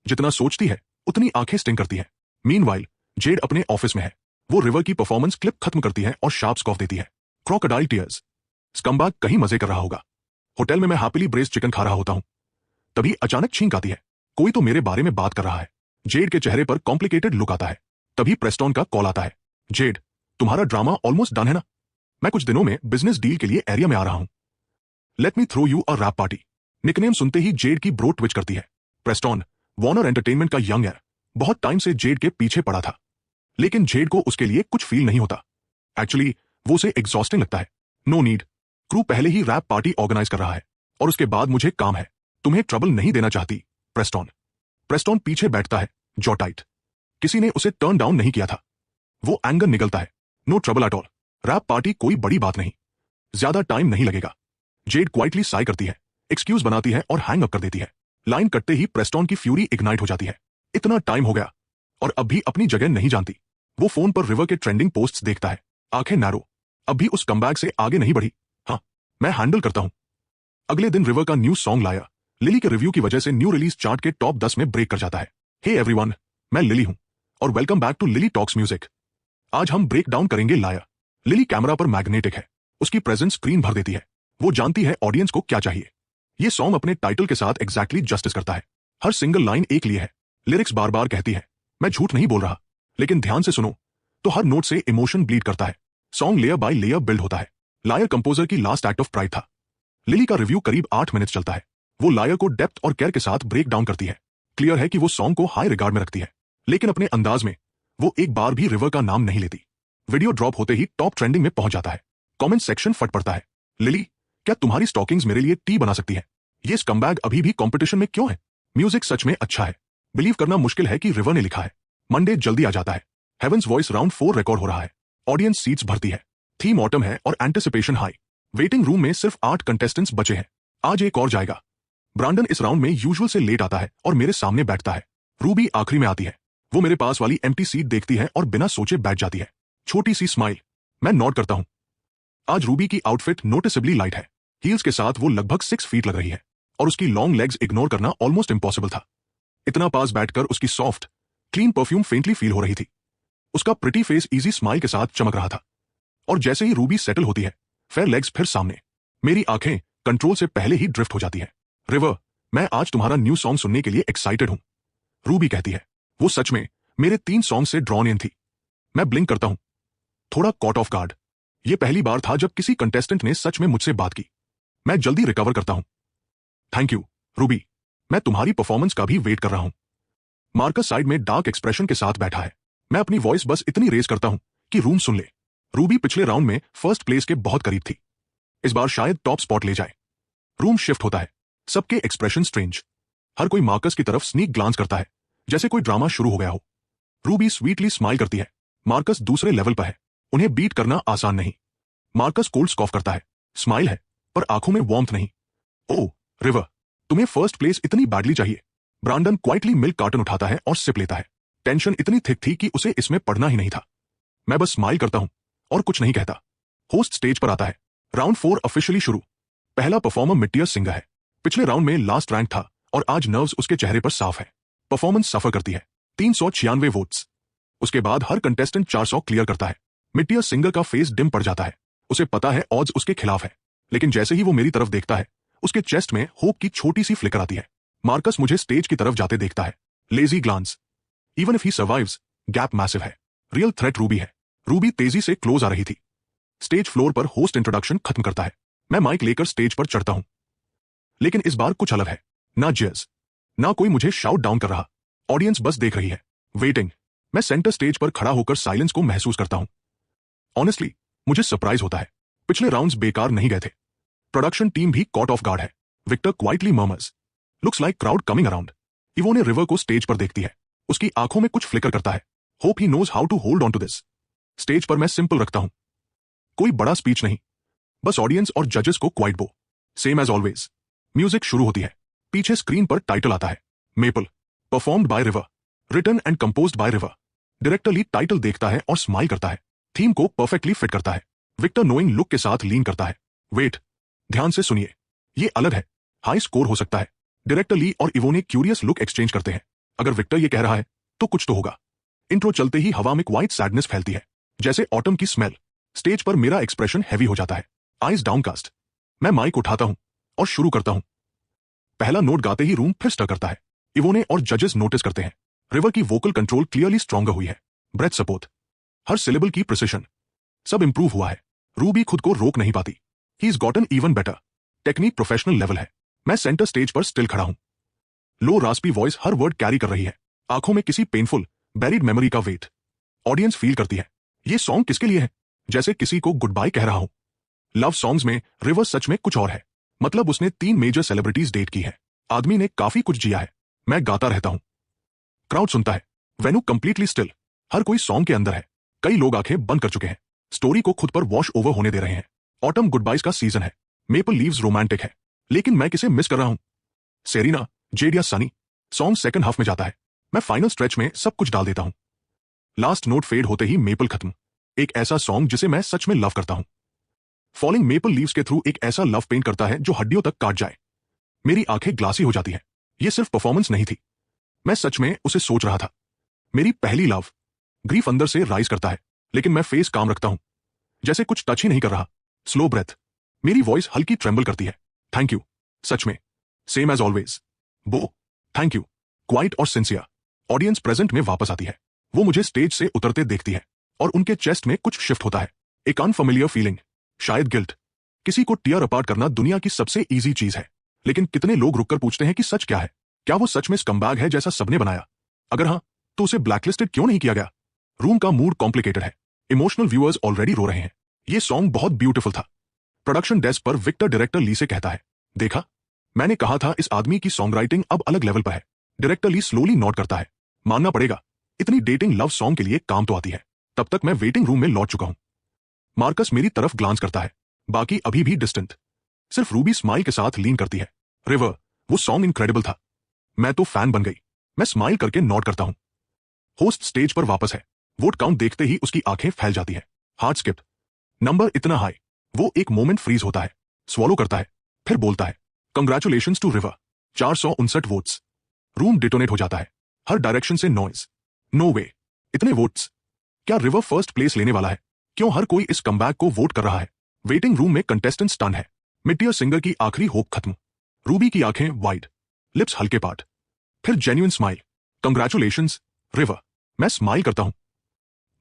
जितना सोचती है उतनी आंखें स्टिंग करती है। मीनवाइल जेड अपने ऑफिस में है। वो रिवर की परफॉर्मेंस क्लिप खत्म करती है और शार्प स्कॉफ देती है। Crocodile tears. स्कम्बैग कहीं मजे कर रहा होगा। होटल में मैं हैप्पीली ब्रेस्ड चिकन खा रहा होता हूं। तभी अचानक छींक आती है। कोई तो मेरे बारे में बात कर रहा है। जेड के चेहरे पर कॉम्प्लिकेटेड लुक आता है। तभी प्रेस्टॉन का कॉल आता है। जेड, तुम्हारा ड्रामा ऑलमोस्ट डन है ना? मैं कुछ दिनों में बिजनेस डील के लिए एरिया में आ रहा हूं। Let me throw you a wrap party. Nickname सुनते ही जेड की ब्रो ट्विच करती है। प्रेस्टॉन वार्नर एंटरटेनमेंट का यंग है। बहुत टाइम से जेड के पीछे पड़ा था, लेकिन जेड को उसके लिए कुछ फील नहीं होता। एक्चुअली वो उसे एग्जॉस्टिंग लगता है। नो नीड, क्रू पहले ही रैप पार्टी ऑर्गेनाइज कर रहा है और उसके बाद मुझे काम है। तुम्हें ट्रबल नहीं देना चाहती प्रेस्टॉन। प्रेस्टॉन पीछे बैठता है, जॉ टाइट। किसी ने उसे टर्न डाउन नहीं किया था। वो एंगर निकलता है। No trouble at all. Wrap party कोई बड़ी बात नहीं, ज्यादा टाइम नहीं लगेगा। जेड क्वाइटली साई करती है, एक्सक्यूज बनाती है और हैंग अप कर देती है। लाइन कटते ही प्रेस्टॉन की फ्यूरी इग्नाइट हो जाती है। इतना टाइम हो गया और अब भी अपनी जगह नहीं जानती। वो फोन पर रिवर के ट्रेंडिंग पोस्ट्स देखता है, आंखें नैरो। अब भी उस कमबैक से आगे नहीं बढ़ी। हाँ, मैं हैंडल करता हूं। अगले दिन रिवर का न्यू सॉन्ग लाया लिली के रिव्यू की वजह से न्यू रिलीज चार्ट के टॉप 10 में ब्रेक कर जाता है। हे एवरीवन, मैं लिली हूं और welcome back to Lily talks music. आज हम ब्रेक डाउन करेंगे लाया। लिली कैमरा पर मैग्नेटिक है। उसकी प्रेजेंस स्क्रीन भर देती है। वो जानती है ऑडियंस को क्या चाहिए। ये सॉन्ग अपने टाइटल के साथ एग्जैक्टली जस्टिस करता है। हर सिंगल लाइन एक लिए है। लिरिक्स बार बार कहती है, मैं झूठ नहीं बोल रहा, लेकिन ध्यान से सुनो तो हर नोट से इमोशन ब्लीड करता है। Song layer by layer build होता है। लायर कंपोजर की लास्ट एक्ट ऑफ प्राइड था। लिली का रिव्यू करीब 8 मिनट चलता है। वो लायर को डेप्थ और केयर के साथ ब्रेक डाउन करती है। क्लियर है कि वो सॉन्ग को हाई रिगार्ड में रखती है, लेकिन अपने अंदाज में वो एक बार भी रिवर का नाम नहीं लेती। वीडियो ड्रॉप होते ही टॉप ट्रेंडिंग में पहुंच जाता है। कमेंट सेक्शन फट पड़ता है। लिली, क्या तुम्हारी स्टॉकिंग्स मेरे लिए टी बना सकती है? ये स्कम्बैग अभी भी कंपटीशन में क्यों है? म्यूजिक सच में अच्छा है। बिलीव करना मुश्किल है कि रिवर ने लिखा है। मंडे जल्दी आ जाता है। हेवंस वॉइस राउंड 4 रिकॉर्ड हो रहा है। ऑडियंस सीट्स भरती है। थीम ऑटम है और एंटिसिपेशन हाई। वेटिंग रूम में सिर्फ 8 कंटेस्टेंट्स बचे हैं। आज एक और जाएगा। ब्रांडन इस राउंड में यूजुअल से लेट आता है और मेरे सामने बैठता है। रूबी आखिरी में आती है। वो मेरे पास वाली एम्प्टी सीट देखती है और बिना सोचे बैठ जाती है। छोटी सी स्माइल। मैं नॉट करता हूं। आज रूबी की आउटफिट नोटिसेबली लाइट है। हील्स के साथ वो लगभग 6 फीट लग रही है और उसकी लॉन्ग लेग्स इग्नोर करना ऑलमोस्ट इम्पॉसिबल था। इतना पास बैठकर उसकी soft clean perfume faintly feel हो रही थी। उसका प्रिटी फेस इजी स्माइल के साथ चमक रहा था। और जैसे ही रूबी सेटल होती है, फेयर लेग्स फिर सामने, मेरी आंखें कंट्रोल से पहले ही ड्रिफ्ट हो जाती है। रिवर, मैं आज तुम्हारा न्यू सॉन्ग सुनने के लिए एक्साइटेड हूं, रूबी कहती है। वो सच में मेरे 3 सॉन्ग से ड्रॉन इन थी। मैं ब्लिंक करता हूं, थोड़ा कॉट ऑफ गार्ड। ये पहली बार था जब किसी कंटेस्टेंट ने सच में मुझसे बात की। मैं जल्दी रिकवर करता हूं। Thank you, Ruby. मैं तुम्हारी परफॉर्मेंस का भी वेट कर रहा हूं। मार्कस साइड में डार्क एक्सप्रेशन के साथ बैठा है। मैं अपनी वॉइस बस इतनी रेज करता हूं कि रूम सुन ले। रूबी पिछले राउंड में फर्स्ट प्लेस के बहुत करीब थी। इस बार शायद टॉप स्पॉट ले जाए। रूम शिफ्ट होता है, सबके एक्सप्रेशन स्ट्रेंज। हर कोई मार्कस की तरफ स्नीक ग्लांस करता है, जैसे कोई ड्रामा शुरू हो गया हो। रूबी स्वीटली स्माइल करती है। मार्कस दूसरे लेवल पर है, उन्हें बीट करना आसान नहीं। मार्कस कोल्ड स्कॉफ करता है, स्माइल है पर आंखों में वार्मथ नहीं। ओह रिवर, तुम्हें फर्स्ट प्लेस इतनी बैडली चाहिए। ब्रांडन क्वाइटली मिल्क कार्टन उठाता है और सिप लेता है। टेंशन इतनी थिक थी कि उसे इसमें पढ़ना ही नहीं था। मैं बस स्माइल करता हूं और कुछ नहीं कहता। होस्ट स्टेज पर आता है। राउंड 4 ऑफिशियली शुरू। पहला परफॉर्मर मिट्टियस सिंगर है। पिछले राउंड में लास्ट रैंक था और आज नर्व्स उसके चेहरे पर साफ है। परफॉर्मेंस सफर करती है। 396 वोट्स। उसके बाद हर कंटेस्टेंट 400 क्लियर करता है। मिट्टियस सिंगर का फेस डिम पड़ जाता है। उसे पता है ऑड्स उसके खिलाफ है, लेकिन जैसे ही वो मेरी तरफ देखता है, उसके चेस्ट में होप की छोटी सी फ्लिकर आती है। मार्कस मुझे स्टेज की तरफ जाते देखता है। Lazy glance. Even if he survives, gap massive है। रियल थ्रेट रूबी है। रूबी तेजी से क्लोज आ रही थी। स्टेज फ्लोर पर होस्ट इंट्रोडक्शन खत्म करता है। मैं माइक लेकर स्टेज पर चढ़ता हूं। लेकिन इस बार कुछ अलग है। ना जज, ना कोई मुझे शाउट डाउन कर रहा। ऑडियंस बस देख रही है, वेटिंग। मैं सेंटर स्टेज पर खड़ा होकर साइलेंस को महसूस करता हूं। ऑनेस्टली मुझे सरप्राइज होता है। पिछले राउंड्स बेकार नहीं गए थे। प्रोडक्शन टीम भी कॉट ऑफ गार्ड है। Victor quietly murmurs, looks like crowd coming around. Yvonne River को स्टेज पर देखती है। उसकी आंखों में कुछ फ्लिकर करता है। Hope he knows how to hold on to this. Stage पर मैं सिंपल रखता हूं, कोई बड़ा स्पीच नहीं, बस ऑडियंस और जजेस को क्वाइट बो। Same as always. म्यूजिक शुरू होती है। पीछे स्क्रीन पर टाइटल आता है, maple, performed by River, written and composed by River. Director Lee title देखता है और स्माइल करता है। थीम को परफेक्टली फिट करता है। विक्टर नोइंग लुक के साथ लीन करता है। वेट, ध्यान से सुनिए, ये अलग है, हाई स्कोर हो सकता है। डायरेक्टर ली और इवोने क्यूरियस लुक एक्सचेंज करते हैं। अगर विक्टर ये कह रहा है तो कुछ तो होगा। इंट्रो चलते ही हवा में क्वाइट सैडनेस फैलती है, जैसे ऑटम की स्मेल। स्टेज पर मेरा एक्सप्रेशन हैवी हो जाता है, आईज डाउनकास्ट। मैं माइक उठाता हूं और शुरू करता हूं। पहला नोट गाते ही रूम फिर स्टर करता है। इवोने और जजेस नोटिस करते हैं, रिवर की वोकल कंट्रोल क्लियरली स्ट्रॉन्गर हुई है। ब्रेथ सपोर्ट, हर सिलेबल की प्रिसिशन, सब इंप्रूव हुआ है। रूबी खुद को रोक नहीं पाती। He is gotten even better. Technique professional level है। मैं सेंटर स्टेज पर स्टिल खड़ा हूं। लो रास्पी वॉइस हर वर्ड कैरी कर रही है। आंखों में किसी पेनफुल बैरिड मेमोरी का वेट। ऑडियंस फील करती है, ये सॉन्ग किसके लिए है, जैसे किसी को गुड बाय कह रहा हूं। लव सॉन्ग्स में रिवर सच में कुछ और है। मतलब उसने 3 मेजर सेलिब्रिटीज डेट की है। आदमी ने काफी कुछ जिया है। मैं गाता रहता हूं, क्राउड सुनता है। Venue completely still. हर कोई सॉन्ग के अंदर है। कई लोग आंखें बंद कर चुके हैं, स्टोरी को खुद पर वॉश ओवर होने दे रहे हैं। ऑटम गुड बाइज का सीजन है। मेपल लीव्स रोमांटिक है, लेकिन मैं किसे मिस कर रहा हूं? सेरिना, जेड या सनी। सॉन्ग सेकंड हाफ में जाता है। मैं फाइनल स्ट्रेच में सब कुछ डाल देता हूं। लास्ट नोट फेड होते ही मेपल खत्म। एक ऐसा सॉन्ग जिसे मैं सच में लव करता हूं। फॉलिंग मेपल लीव्स के थ्रू एक ऐसा लव पेंट करता है जो हड्डियों तक काट जाए। मेरी आंखें ग्लासी हो जाती है। यह सिर्फ परफॉर्मेंस नहीं थी, मैं सच में उसे सोच रहा था। मेरी पहली लव। ग्रीफ अंदर से राइज करता है, लेकिन मैं फेस काम रखता हूं, जैसे कुछ टच ही नहीं कर रहा। Slow breath. मेरी वॉइस हल्की ट्रेंबल करती है। थैंक यू, सच में। Same as always. Bow, thank you. Quiet और सिंसियर। ऑडियंस प्रेजेंट में वापस आती है। वो मुझे स्टेज से उतरते देखती है और उनके चेस्ट में कुछ शिफ्ट होता है। एक अनफेमिलियर फीलिंग, शायद गिल्ट। किसी को टीयर अपार्ट करना दुनिया की सबसे इजी चीज है, लेकिन कितने लोग रुककर पूछते हैं कि सच क्या है? क्या वो सच में स्कम्बैग है जैसा सबने बनाया? अगर हाँ, तो उसे ब्लैकलिस्टेड क्यों नहीं किया गया? रूम का मूड कॉम्प्लिकेटेड है। इमोशनल व्यूअर्स ऑलरेडी रो रहे हैं। ये सॉन्ग बहुत ब्यूटीफुल था। प्रोडक्शन डेस्क पर विक्टर डायरेक्टर ली से कहता है, देखा, मैंने कहा था इस आदमी की सॉन्ग राइटिंग अब अलग लेवल पर है। डायरेक्टर ली स्लोली नोट करता है। मानना पड़ेगा, इतनी डेटिंग लव सॉन्ग के लिए काम तो आती है। तब तक मैं वेटिंग रूम में लौट चुका हूं। मार्कस मेरी तरफ ग्लांस करता है, बाकी अभी भी डिस्टेंट। सिर्फ रूबी स्माइल के साथ लीन करती है। रिवर, वो सॉन्ग इनक्रेडिबल था। मैं तो फैन बन गई। मैं स्माइल करके नोट करता हूं। होस्ट स्टेज पर वापस है। वोट काउंट देखते ही उसकी आंखें फैल जाती है। Heart skipped. नंबर इतना हाई। वो एक मोमेंट फ्रीज होता है, स्वॉलो करता है, फिर बोलता है, congratulations to River. 459 votes. Room detonate हो जाता है। हर डायरेक्शन से नॉइज। नो वे, इतने वोट्स। क्या रिवर फर्स्ट प्लेस लेने वाला है? क्यों हर कोई इस कमबैक को वोट कर रहा है? वेटिंग रूम में कंटेस्टेंट स्टन है। मिड-टियर सिंगर की आखिरी होप खत्म। रूबी की आंखें वाइड, लिप्स हल्के पाट, फिर जेन्युइन स्माइल। Congratulations River. मैं स्माइल करता हूं।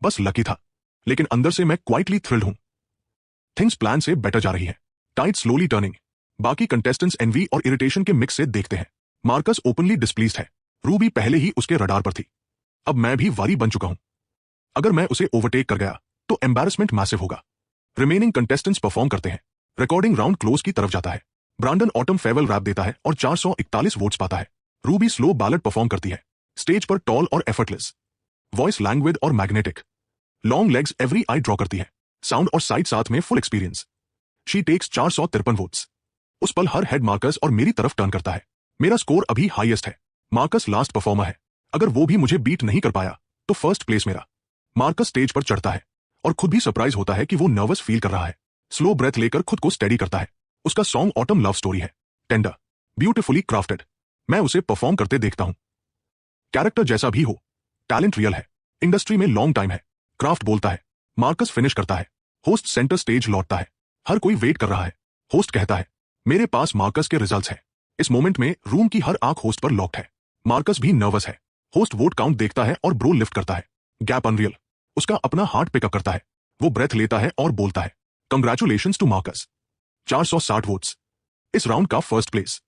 बस लकी था, लेकिन अंदर से मैं क्वाइटली थ्रिल्ड हूं। थिंग्स प्लान से बेटर जा रही है। Tide slowly turning. बाकी कंटेस्टेंट्स एनवी और इरिटेशन के मिक्स से देखते हैं। मार्कस ओपनली डिस्प्लीज्ड है। रूबी पहले ही उसके रडार पर थी। अब मैं भी वारी बन चुका हूं। अगर मैं उसे ओवरटेक कर गया तो एम्बैरेसमेंट मैसिव होगा। रिमेनिंग कंटेस्टेंट्स परफॉर्म करते हैं। रिकॉर्डिंग राउंड क्लोज की तरफ जाता है। ब्रांडन ऑटम फेयरवेल रैप देता है और 441 वोट्स पाता है। रूबी स्लो बैलेट परफॉर्म करती है। स्टेज पर टॉल और एफर्टलेस, वॉइस लैंग्विड और magnetic, long legs every eye draw करती है। साउंड और साइड साथ में full experience. She takes 453 votes. उस पल हर हेड मार्कस और मेरी तरफ टर्न करता है। मेरा स्कोर अभी हाईएस्ट है। मार्कस लास्ट परफॉर्मर है। अगर वो भी मुझे बीट नहीं कर पाया तो फर्स्ट प्लेस मेरा। मार्कस स्टेज पर चढ़ता है और खुद भी सरप्राइज होता है कि वो नर्वस फील कर रहा है। स्लो ब्रेथ लेकर खुद को स्टेडी करता है। उसका सॉन्ग ऑटम लव स्टोरी है। Tender, beautifully crafted. मैं उसे परफॉर्म करते देखता हूं। कैरेक्टर जैसा भी हो, टैलेंट रियल है। इंडस्ट्री में लॉन्ग टाइम है। क्राफ्ट बोलता है। मार्कस फिनिश करता है। होस्ट सेंटर स्टेज लौटता है। हर कोई वेट कर रहा है। होस्ट कहता है, मेरे पास मार्कस के रिजल्ट्स हैं। इस मोमेंट में रूम की हर आंख होस्ट पर लॉक्ड है। मार्कस भी नर्वस है। होस्ट वोट काउंट देखता है और ब्रो लिफ्ट करता है। Gap unreal. उसका अपना हार्ट पिकअप करता है। वो ब्रेथ लेता है और बोलता है, कंग्रेचुलेशंस टू मार्कस। 460 वोट्स। इस राउंड का फर्स्ट प्लेस।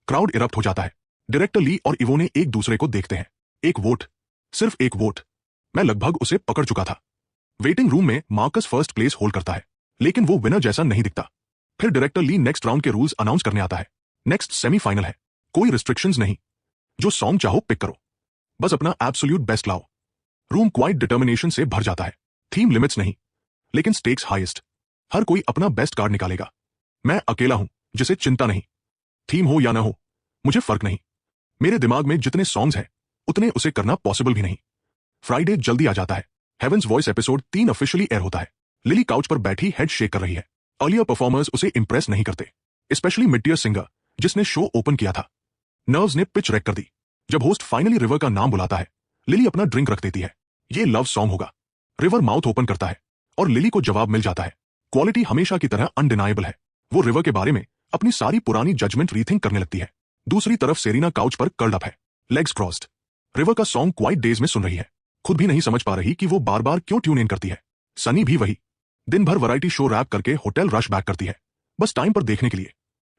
क्राउड इरप्ट हो जाता है। डायरेक्टर ली और इवोने एक दूसरे को देखते हैं। एक वोट, सिर्फ एक वोट। मैं लगभग उसे पकड़ चुका था। वेटिंग रूम में मार्कस फर्स्ट प्लेस होल्ड करता है, लेकिन वो विनर जैसा नहीं दिखता। फिर डायरेक्टर ली नेक्स्ट राउंड के रूल्स अनाउंस करने आता है। नेक्स्ट सेमीफाइनल है। कोई रिस्ट्रिक्शंस नहीं। जो सॉन्ग चाहो पिक करो। बस अपना एब्सोल्यूट बेस्ट लाओ। रूम क्वाइट डिटर्मिनेशन से भर जाता है। थीम लिमिट्स नहीं, लेकिन स्टेक्स हाईएस्ट। हर कोई अपना बेस्ट कार्ड निकालेगा। मैं अकेला हूं जिसे चिंता नहीं। थीम हो या ना हो, मुझे फर्क नहीं। मेरे दिमाग में जितने सॉन्ग्स हैं उतने उसे करना पॉसिबल भी नहीं। फ्राइडे जल्दी आ जाता है। Heaven's voice episode 3 officially air होता है। लिली काउच पर बैठी हेड शेक कर रही है। अर्लियर परफॉर्मर्स उसे इंप्रेस नहीं करते, स्पेशली मिड-टियर सिंगर जिसने शो ओपन किया था। नर्व्स ने पिच रेक कर दी। जब होस्ट फाइनली रिवर का नाम बुलाता है, लिली अपना ड्रिंक रख देती है। ये लव सॉन्ग होगा। रिवर माउथ ओपन करता है और लिली को जवाब मिल जाता है। क्वालिटी हमेशा की तरह अनडिनाइबल है। वो रिवर के बारे में अपनी सारी पुरानी जजमेंट रीथिंक करने लगती है। दूसरी तरफ सेरीना काउच पर कर्ल्ड अप है, लेग्स क्रॉस्ड। रिवर का सॉन्ग क्वाइट डेज में सुन रही है। खुद भी नहीं समझ पा रही कि वो बार बार क्यों ट्यून इन करती है। सनी भी वही, दिन भर वैरायटी शो रैप करके होटल रश बैक करती है, बस टाइम पर देखने के लिए।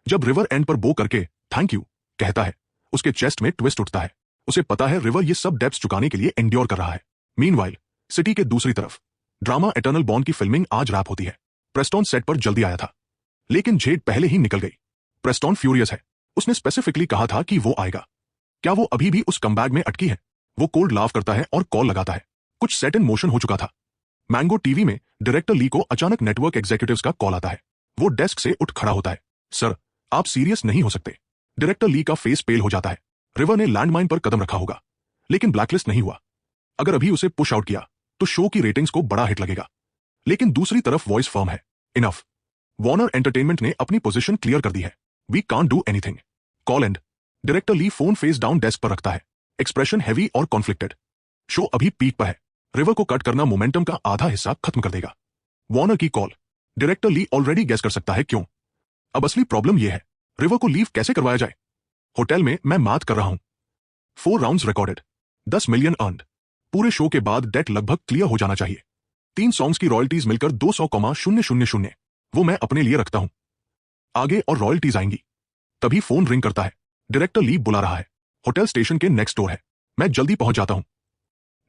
जब रिवर एंड पर बो करके थैंक यू कहता है, उसके चेस्ट में ट्विस्ट उठता है। उसे पता है रिवर ये सब डेप्स चुकाने के लिए एंड्योर कर रहा है। मीनवाइल सिटी के दूसरी तरफ ड्रामा एटर्नल बॉन्ड की फिल्मिंग आज रैप होती है। प्रेस्टॉन सेट पर जल्दी आया था, लेकिन जेड पहले ही निकल गई। प्रेस्टॉन फ्यूरियस है। उसने स्पेसिफिकली कहा था कि वो आएगा। क्या वो अभी भी उस कमबैग में अटकी है? वो कोल्ड लाफ करता है और कॉल लगाता है। कुछ सेट इन मोशन हो चुका था। मैंगो टीवी में डायरेक्टर ली को अचानक नेटवर्क एग्जीक्यूटिव्स का कॉल आता है। वो डेस्क से उठ खड़ा होता है। सर, आप सीरियस नहीं हो सकते। डायरेक्टर ली का फेस पेल हो जाता है। रिवर ने लैंडमाइन पर कदम रखा होगा, लेकिन ब्लैकलिस्ट नहीं हुआ। अगर अभी उसे पुश आउट किया तो शो की रेटिंग्स को बड़ा हिट लगेगा। लेकिन दूसरी तरफ वॉइस फर्म है। इनफ। वार्नर एंटरटेनमेंट ने अपनी पोजीशन क्लियर कर दी है। We can't do anything. Call end. Director Lee phone face down desk पर रखता है, एक्सप्रेशन हैवी और कॉन्फ्लिक्टेड। शो अभी पीक पर है। रिवर को कट करना मोमेंटम का आधा हिस्सा खत्म कर देगा। वार्नर की कॉल। डायरेक्टर ली ऑलरेडी गेस कर सकता है क्यों। अब असली प्रॉब्लम यह है, रिवर को लीव कैसे करवाया जाए। होटल में मैं मैथ कर रहा हूं। 4 राउंड्स रिकॉर्डेड, 10 मिलियन अर्नड। पूरे शो के बाद डेट लगभग क्लियर हो जाना चाहिए। 3 सॉन्ग्स की रॉयल्टीज मिलकर 200,000 वो मैं अपने लिए रखता हूं। आगे और रॉयल्टीज आएंगी। तभी फोन रिंग करता है। डायरेक्टर ली बुला रहा है। होटल स्टेशन के नेक्स्ट डोर है। मैं जल्दी पहुंच जाता हूं।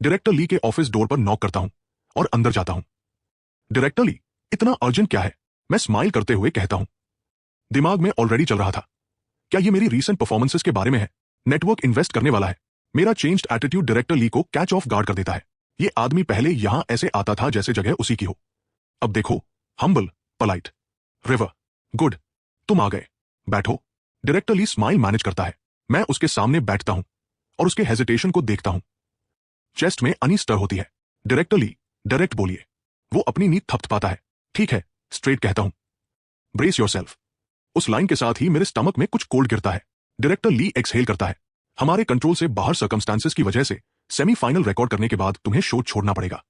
डायरेक्टर ली के ऑफिस डोर पर नॉक करता हूं और अंदर जाता हूं। डायरेक्टर ली, इतना अर्जेंट क्या है? मैं स्माइल करते हुए कहता हूं। दिमाग में ऑलरेडी चल रहा था, क्या ये मेरी रीसेंट परफॉर्मेंसेस के बारे में है? नेटवर्क इन्वेस्ट करने वाला है। मेरा चेंज्ड एटीट्यूड डायरेक्टर ली को कैच ऑफ गार्ड कर देता है। ये आदमी पहले यहां ऐसे आता था जैसे जगह उसी की हो। अब देखो, हम्बल, पोलाइट। रिवर, गुड, तुम आ गए, बैठो। डायरेक्टर ली स्माइल मैनेज करता है। मैं उसके सामने बैठता हूं और उसके हेजिटेशन को देखता हूं। चेस्ट में अनी स्टर होती है। डायरेक्टर ली, डायरेक्ट बोलिए। वो अपनी नींद थपथपाता है। ठीक है, स्ट्रेट कहता हूं। Brace yourself. उस लाइन के साथ ही मेरे स्टमक में कुछ कोल्ड गिरता है। डायरेक्टर ली एक्सहेल करता है। हमारे कंट्रोल से बाहर सर्कमस्टांसेस की वजह से सेमीफाइनल रिकॉर्ड करने के बाद तुम्हें शो छोड़ना पड़ेगा।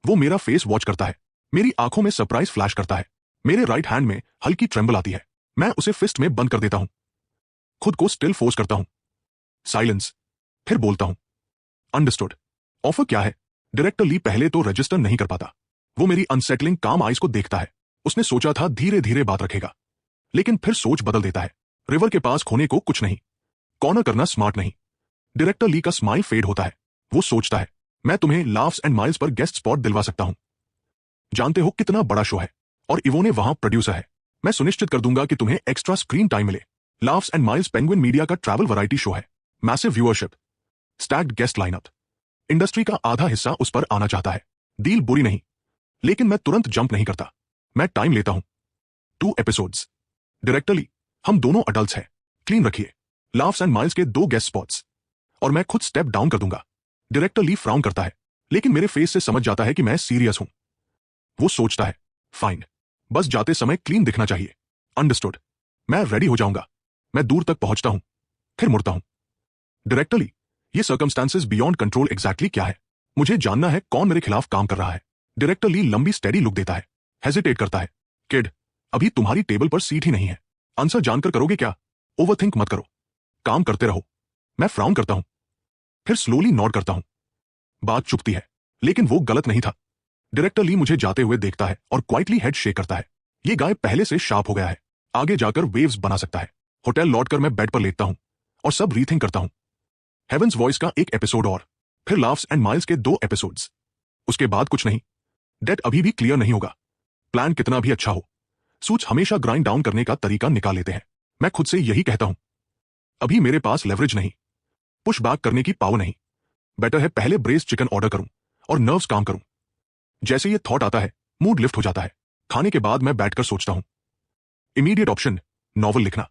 वो मेरा फेस वॉच करता है, मेरी आंखों में सरप्राइज फ्लैश करता है, मेरे राइट हैंड में हल्की ट्रेंबल आती है। मैं उसे फिस्ट में बंद कर देता हूं, खुद को स्टिल फोर्स करता हूं। साइलेंस। फिर बोलता हूं, अंडरस्टूड। ऑफर क्या है? डायरेक्टर ली पहले तो रजिस्टर नहीं कर पाता। वो मेरी अनसेटलिंग काम आइज को देखता है। उसने सोचा था धीरे धीरे बात रखेगा, लेकिन फिर सोच बदल देता है। रिवर के पास खोने को कुछ नहीं, कॉर्नर करना स्मार्ट नहीं। डायरेक्टर ली का स्माइल फेड होता है। वो सोचता है, मैं तुम्हें laughs and miles per guest spot दिलवा सकता हूं। जानते हो कितना बड़ा शो है, और इवोने वहां प्रोड्यूसर है। मैं सुनिश्चित कर दूंगा कि तुम्हें एक्स्ट्रा स्क्रीन टाइम मिले। Laughs and miles penguin media का ट्रैवल वैरायटी शो है। Massive viewership, stacked guest lineup, industry का आधा हिस्सा उस पर आना चाहता है। डील बुरी नहीं, लेकिन मैं तुरंत जंप नहीं करता। मैं टाइम लेता हूं। 2 एपिसोड्स। डायरेक्टर ली, हम दोनों अडल्ट्स हैं, क्लीन रखिए। लाफ्स एंड माइल्स के 2 गेस्ट स्पॉट्स, और मैं खुद स्टेप डाउन कर दूंगा। डायरेक्टर ली फ्राउन करता है, लेकिन मेरे फेस से समझ जाता है कि मैं सीरियस हूं। वो सोचता है, फाइन, बस जाते समय क्लीन दिखना चाहिए। अंडरस्टूड। मैं रेडी हो जाऊंगा। मैं दूर तक पहुंचता हूं, फिर मुड़ता हूं। डायरेक्टर ली, ये सर्कमस्टांसेस बियॉन्ड कंट्रोल एग्जैक्टली क्या है? मुझे जानना है कौन मेरे खिलाफ काम कर रहा है। डायरेक्टर ली लंबी स्टेडी लुक देता है, हेजिटेट करता है। किड, अभी तुम्हारी टेबल पर सीट ही नहीं है। आंसर जानकर करोगे क्या? ओवरथिंक मत करो, काम करते रहो। मैं फ्राउन करता हूं, फिर स्लोली नॉड करता हूं। बात चुपती है, लेकिन वो गलत नहीं था। डायरेक्टर ली मुझे जाते हुए देखता है और क्वाइटली हेड शेक करता है। ये गाय पहले से शार्प हो गया है, आगे जाकर वेव्स बना सकता है। होटल लौटकर मैं बेड पर लेटता हूं और सब रीथिंक करता हूं। हेवंस वॉइस का 1 एपिसोड और फिर लाफ्स एंड माइल्स के 2 एपिसोड्स। उसके बाद कुछ नहीं। डेट अभी भी क्लियर नहीं होगा। प्लान कितना भी अच्छा हो, सूच हमेशा ग्राइंड डाउन करने का तरीका निकाल लेते हैं। मैं खुद से यही कहता हूं, अभी मेरे पास लेवरेज नहीं, पुश बैक करने की पावर नहीं। बेटर है पहले ब्रेस चिकन ऑर्डर करूं और नर्व्स काम करूं। जैसे ये थॉट आता है, मूड लिफ्ट हो जाता है। खाने के बाद मैं बैठकर सोचता हूं, इमीडिएट ऑप्शन, नॉवल लिखना।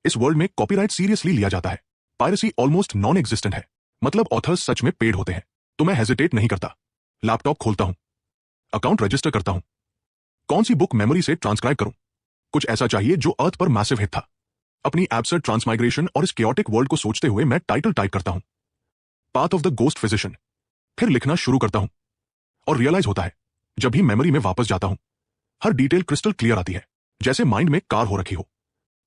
इस वर्ल्ड में कॉपीराइट सीरियसली लिया जाता है। पायरेसी ऑलमोस्ट नॉन एग्जिस्टेंट है, मतलब ऑथर्स सच में पेड होते हैं। तो मैं हेजिटेट नहीं करता। लैपटॉप खोलता हूं, अकाउंट रजिस्टर करता हूं। कौन सी बुक मेमोरी से ट्रांसक्राइब करूं? कुछ ऐसा चाहिए जो अर्थ पर मैसिव हिट था। अपनी एब्सर्ड ट्रांसमाइग्रेशन और इस केओटिक वर्ल्ड को सोचते हुए मैं टाइटल टाइप करता हूं, path of the ghost physician. फिर लिखना शुरू करता हूं, और रियलाइज होता है, जब भी मेमोरी में वापस जाता हूं, हर डिटेल क्रिस्टल क्लियर आती है, जैसे माइंड में कार हो रखी हो।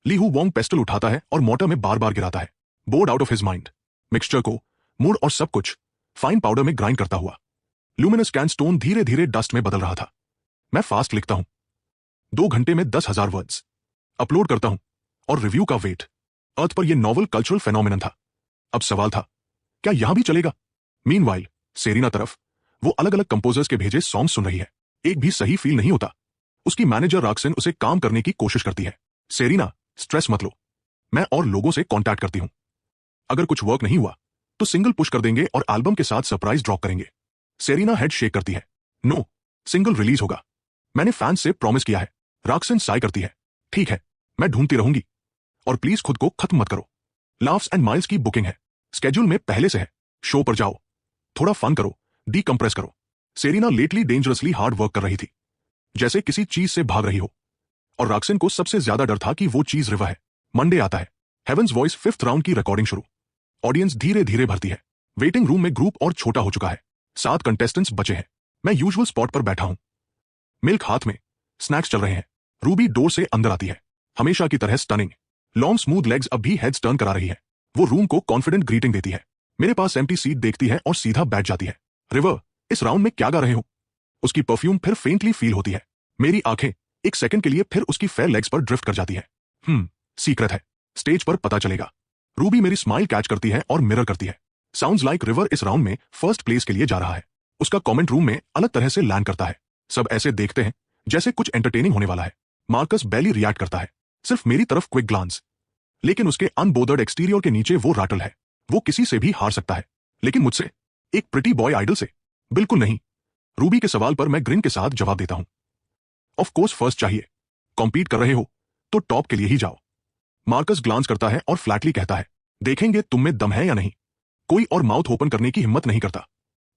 ली हू वोंग पेस्टल उठाता है और मोटर में बार बार गिराता है, board out of his mind. Mixture को, मूड और सब कुछ फाइन पाउडर में ग्राइंड करता हुआ। ल्यूमिनस कैन स्टोन धीरे धीरे डस्ट में बदल रहा था। मैं फास्ट लिखता हूं, 2 घंटे में 10,000 वर्ड्स अपलोड करता हूं, और रिव्यू का वेट। अर्थ पर यह नॉवल कल्चरल फेनोमिनन था। अब सवाल था, क्या यहां भी चलेगा? मीनवाइल सेरिना तरफ, वो अलग अलग कंपोजर्स के भेजे सॉन्ग सुन रही है। एक भी सही फील नहीं होता। उसकी मैनेजर राक्सिन उसे काम करने की कोशिश करती है। सेरिना, स्ट्रेस मत लो, मैं और लोगों से कांटेक्ट करती हूं। अगर कुछ वर्क नहीं हुआ तो सिंगल पुश कर देंगे और एल्बम के साथ सरप्राइज ड्रॉप करेंगे। सेरिना हेड शेक करती है, नो, सिंगल रिलीज होगा, मैंने फैंस से प्रॉमिस किया है। राक्सिन साई करती है, ठीक है, मैं ढूंढती रहूंगी, और प्लीज खुद को खत्म मत करो। लाफ्स एंड माइल्स की बुकिंग है, स्केड्यूल में पहले से है। शो पर जाओ, थोड़ा फन करो, डीकंप्रेस करो। Serena lately dangerously hard work कर रही थी, जैसे किसी चीज से भाग रही हो, और राक्सिन को सबसे ज्यादा डर था कि वो चीज रिवर है। मंडे आता है, हेवंस वॉइस 5th राउंड की रिकॉर्डिंग शुरू। ऑडियंस धीरे धीरे भरती है। वेटिंग रूम में ग्रुप और छोटा हो चुका है। 7 कंटेस्टेंट्स बचे हैं। मैं यूजुअल स्पॉट पर बैठा हूं, मिल्क हाथ में, स्नैक्स चल रहे हैं। रूबी डोर से अंदर आती है, हमेशा की तरह स्टनिंग। लॉन्ग स्मूथ लेग्स अब भी हेड्स टर्न करा रही है। वो रूम को कॉन्फिडेंट ग्रीटिंग देती है। मेरे पास एम्प्टी सीट देखती है और सीधा बैठ जाती है। रिवर, इस राउंड में क्या गा रहे हो? उसकी परफ्यूम फिर फेंटली फील होती है। मेरी आंखें एक सेकंड के लिए फिर उसकी फेयर लेग्स पर ड्रिफ्ट कर जाती है। सीक्रेट है, स्टेज पर पता चलेगा। रूबी मेरी स्माइल कैच करती है और मिरर करती है। साउंड्स लाइक रिवर इस राउंड में फर्स्ट प्लेस के लिए जा रहा है। उसका कमेंट रूम में अलग तरह से लैंड करता है। सब ऐसे देखते हैं जैसे कुछ एंटरटेनिंग होने वाला है। मार्कस बैली रिएक्ट करता है, सिर्फ मेरी तरफ क्विक ग्लांस। लेकिन उसके अनबोदर्ड एक्सटीरियर के नीचे वो राटल है। वो किसी से भी हार सकता है, लेकिन मुझसे, एक प्रिटी बॉय आइडल से, बिल्कुल नहीं। रूबी के सवाल पर मैं ग्रिन के साथ जवाब देता हूं, ऑफ कोर्स फर्स्ट चाहिए। कॉम्पीट कर रहे हो तो टॉप के लिए ही जाओ। मार्कस ग्लांस करता है और फ्लैटली कहता है, देखेंगे तुम में दम है या नहीं। कोई और माउथ ओपन करने की हिम्मत नहीं करता।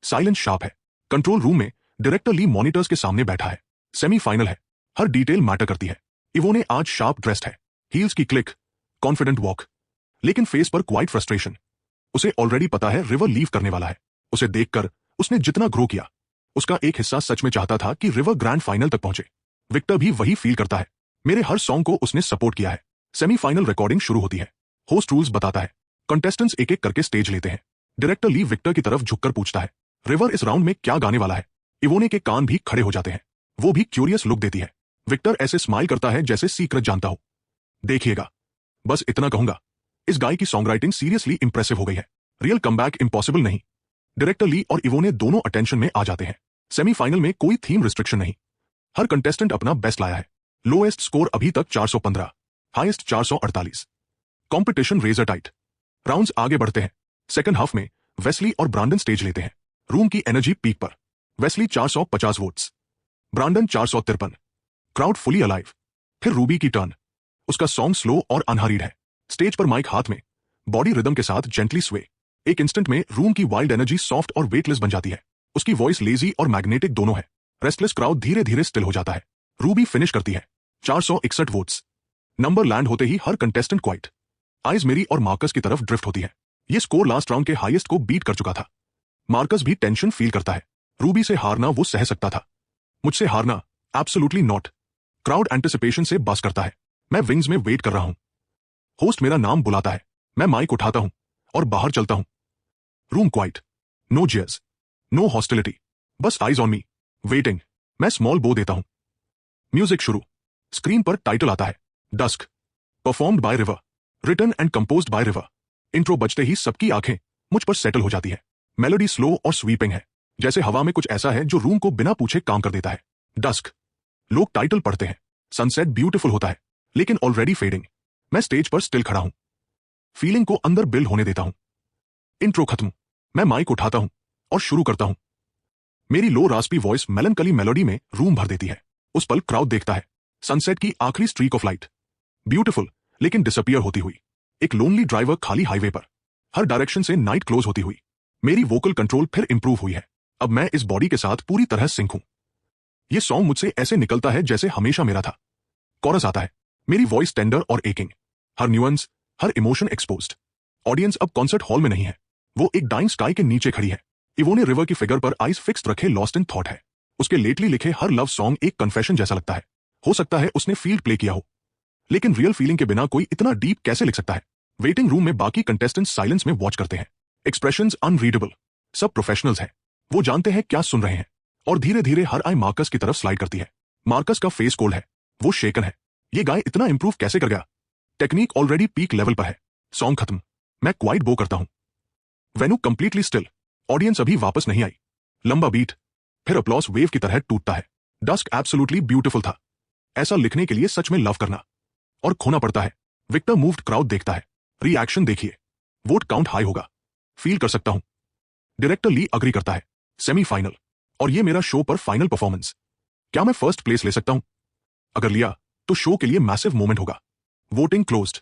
साइलेंस शार्प है। कंट्रोल रूम में डायरेक्टर ली मॉनिटर्स के सामने बैठा है। सेमीफाइनल है, हर डिटेल मैटर करती है। इवोने आज शार्प ड्रेस्ड है, हील्स की क्लिक, कॉन्फिडेंट वॉक, लेकिन फेस पर क्वाइट फ्रस्ट्रेशन। उसे ऑलरेडी पता है रिवर लीव करने वाला है। उसे देखकर उसने जितना ग्रो किया उसका एक हिस्सा सच में चाहता था कि रिवर ग्रैंड फाइनल तक पहुंचे। विक्टर भी वही फील करता है। मेरे हर सॉन्ग को उसने सपोर्ट किया है। सेमीफाइनल रिकॉर्डिंग शुरू होती है। होस्ट रूल्स बताता है। कंटेस्टेंट्स एक एक करके स्टेज लेते हैं। डायरेक्टर ली विक्टर की तरफ झुककर पूछता है, रिवर इस राउंड में क्या गाने वाला है? इवोने के कान भी खड़े हो जाते हैं। वो भी क्यूरियस लुक देती है। विक्टर ऐसे स्माइल करता है जैसे सीक्रेट जानता हो। देखिएगा, बस इतना कहूंगा, इस गाय की सॉन्ग राइटिंग सीरियसली इंप्रेसिव हो गई है। रियल कमबैक इम्पॉसिबल नहीं। डायरेक्टर ली और इवोने दोनों अटेंशन में आ जाते हैं। सेमीफाइनल में कोई थीम रिस्ट्रिक्शन नहीं। हर कंटेस्टेंट अपना बेस्ट लाया है। लोएस्ट स्कोर अभी तक 415, highest 448। Competition razor tight. Rounds आगे बढ़ते हैं। सेकंड हाफ में वेस्ली और ब्रांडन स्टेज लेते हैं। रूम की एनर्जी पीक पर। Wesley 450 votes, Brandon 453। Crowd fully alive. फिर रूबी की टर्न। उसका सॉन्ग स्लो और अनहरीड है। स्टेज पर माइक हाथ में, बॉडी रिदम के साथ जेंटली स्वे। एक इंस्टेंट में रूम की वाइल्ड एनर्जी सॉफ्ट और वेटलेस बन जाती है। उसकी वॉइस लेजी और मैग्नेटिक दोनों है। रेस्टलेस क्राउड धीरे धीरे स्टिल हो जाता है। रूबी फिनिश करती है 461 वोट्स। नंबर लैंड होते ही हर कंटेस्टेंट क्वाइट। आइज मेरी और मार्कस की तरफ ड्रिफ्ट होती है। ये स्कोर लास्ट राउंड के हाईएस्ट को बीट कर चुका था। मार्कस भी टेंशन फील करता है। रूबी से हारना वो सह सकता था, मुझसे हारना एब्सोल्युटली नॉट। क्राउड एंटिसिपेशन से बस करता है। मैं विंग्स में वेट कर रहा हूं। होस्ट मेरा नाम बुलाता है। मैं माइक उठाता हूं और बाहर चलता हूं। Room quiet. No jeers, no hostility, बस आइज ऑन मी, वेटिंग। मैं स्मॉल बो देता हूं। म्यूजिक शुरू। स्क्रीन पर टाइटल आता है, dusk, performed by River, written and composed by River. Intro बजते ही सबकी आंखें मुझ पर सेटल हो जाती है। मेलोडी स्लो और स्वीपिंग है, जैसे हवा में कुछ ऐसा है जो रूम को बिना पूछे काम कर देता है। डस्क। लोग टाइटल पढ़ते हैं। सनसेट ब्यूटीफुल होता है, लेकिन ऑलरेडी फेडिंग। मैं स्टेज पर स्टिल खड़ा हूं, फीलिंग को अंदर बिल्ड होने देता हूं। इंट्रो खत्म। मैं माइक उठाता हूं और शुरू करता हूं। मेरी लो रास्पी वॉइस मेलनकली मेलोडी में रूम भर देती है। उस पल क्राउड देखता है सनसेट की आखिरी स्ट्रीक ऑफ लाइट, ब्यूटीफुल लेकिन डिसअपियर होती हुई। एक लोनली ड्राइवर खाली हाईवे पर, हर डायरेक्शन से नाइट क्लोज होती हुई। मेरी वोकल कंट्रोल फिर इंप्रूव हुई है। अब मैं इस बॉडी के साथ पूरी तरह सिंक हूं। ये सॉन्ग मुझसे ऐसे निकलता है जैसे हमेशा मेरा था। कोरस आता है। मेरी वॉइस टेंडर और एकिंग, हर न्यूएंस, हर इमोशन एक्सपोज्ड। ऑडियंस अब कॉन्सर्ट हॉल में नहीं है, वो एक डाइंग स्काई के नीचे खड़ी है। इवोने रिवर की फिगर पर आइज फिक्स्ड रखे लॉस्ट इन थॉट है। उसके लेटली लिखे हर लव सॉन्ग एक कन्फेशन जैसा लगता है। हो सकता है उसने फील्ड प्ले किया हो, लेकिन रियल फीलिंग के बिना कोई इतना डीप कैसे लिख सकता है? वेटिंग रूम में बाकी कंटेस्टेंट्स साइलेंस में वॉच करते हैं। Expressions unreadable. सब प्रोफेशनल्स हैं, वो जानते हैं क्या सुन रहे हैं। और धीरे धीरे हर आई मार्कस की तरफ स्लाइड करती है। मार्कस का फेस कोल्ड है, वो शेकन है। ये गाय इतना इंप्रूव कैसे कर गया? टेक्निक ऑलरेडी पीक लेवल पर है। सॉन्ग खत्म। मैं क्वाइट बो करता हूं। Venue completely still. ऑडियंस अभी वापस नहीं आई। लंबा बीट, फिर अप्लॉस वेव की तरह टूटता है। डस्क एब्सोल्युटली ब्यूटीफुल था। ऐसा लिखने के लिए सच में लव करना और खोना पड़ता है। विक्टर मूव्ड क्राउड देखता है। रिएक्शन देखिए, वोट काउंट हाई होगा, फील कर सकता हूं। डायरेक्टर ली अग्री करता है। सेमीफाइनल, और ये मेरा शो पर फाइनल परफॉर्मेंस। क्या मैं फर्स्ट प्लेस ले सकता हूं? अगर लिया तो शो के लिए मैसिव मोमेंट होगा। Voting closed.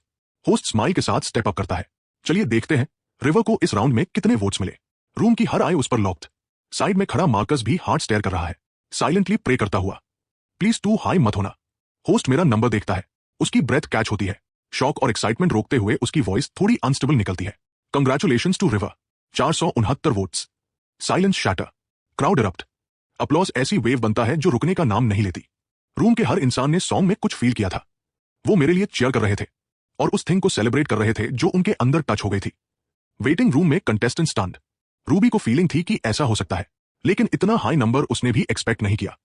होस्ट स्माइल के साथ स्टेप अप करता है। चलिए देखते हैं रिवर को इस राउंड में कितने वोट्स मिले। रूम की हर आई उस पर लॉक्ड। साइड में खड़ा मार्कस भी हार्ट स्टेयर कर रहा है, साइलेंटली प्रे करता हुआ। प्लीज टू हाई मत होना। होस्ट मेरा नंबर देखता है। उसकी ब्रेथ कैच होती है। शॉक और एक्साइटमेंट रोकते हुए उसकी वॉइस थोड़ी अनस्टेबल निकलती है। Congratulations to River, 469 votes. Silence shatter. Crowd erupt. Applause ऐसी वेव बनता है जो रुकने का नाम नहीं लेती। रूम के हर इंसान ने सॉन्ग में कुछ फील किया था। वो मेरे लिए चीयर कर रहे थे और उस थिंग को सेलिब्रेट कर रहे थे जो उनके अंदर टच हो गई थी। वेटिंग रूम में कंटेस्टेंट स्टन्ड। रूबी को फीलिंग थी कि ऐसा हो सकता है, लेकिन इतना हाई नंबर उसने भी एक्सपेक्ट नहीं किया।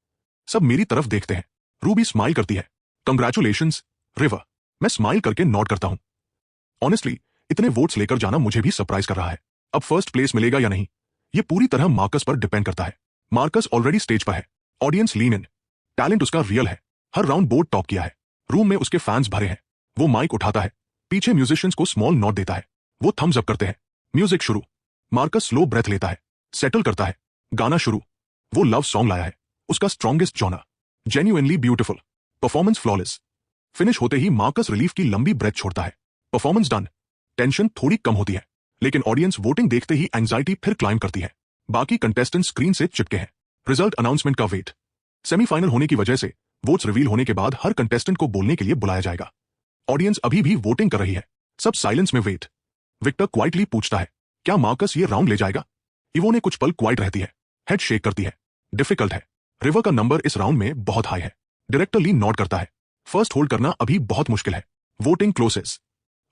सब मेरी तरफ देखते हैं। रूबी स्माइल करती है। Congratulations River. मैं स्माइल करके नॉट करता हूं। ऑनेस्टली इतने वोट्स लेकर जाना मुझे भी सरप्राइज कर रहा है। अब फर्स्ट प्लेस मिलेगा या नहीं, ये पूरी तरह मार्कस पर डिपेंड करता है। मार्कस ऑलरेडी स्टेज पर है। ऑडियंस लीन इन। टैलेंट उसका रियल है। हर राउंड बोर्ड टॉप किया है। रूम में उसके फैंस भरे हैं। वो माइक उठाता है, पीछे म्यूजिशियंस को स्मॉल नोट देता है। वो थम्स अप करते हैं। म्यूजिक शुरू। मार्कस स्लो ब्रेथ लेता है, सेटल करता है। गाना शुरू। वो लव सॉन्ग लाया है, उसका strongest genre. Genuinely beautiful. Performance flawless. Finish होते ही मार्कस रिलीफ की लंबी ब्रेथ छोड़ता है। Performance done. टेंशन थोड़ी कम होती है, लेकिन ऑडियंस वोटिंग देखते ही एंजाइटी फिर क्लाइम करती है। बाकी कंटेस्टेंट स्क्रीन से चिपके हैं। रिजल्ट अनाउंसमेंट का वेट। सेमीफाइनल होने की वजह से वोट्स रिवील होने के बाद हर कंटेस्टेंट को बोलने के लिए बुलाया जाएगा। ऑडियंस अभी भी वोटिंग कर रही है। सब साइलेंस में वेट। विक्टर क्वाइटली पूछता है, क्या मार्कस ये राउंड ले जाएगा? इवोने कुछ पल क्वाइट रहती है, हेड शेक करती है। डिफिकल्ट है। रिवर का नंबर इस राउंड में बहुत हाई है। डायरेक्टर ली नॉट करता है। फर्स्ट होल्ड करना अभी बहुत मुश्किल है। Voting closes.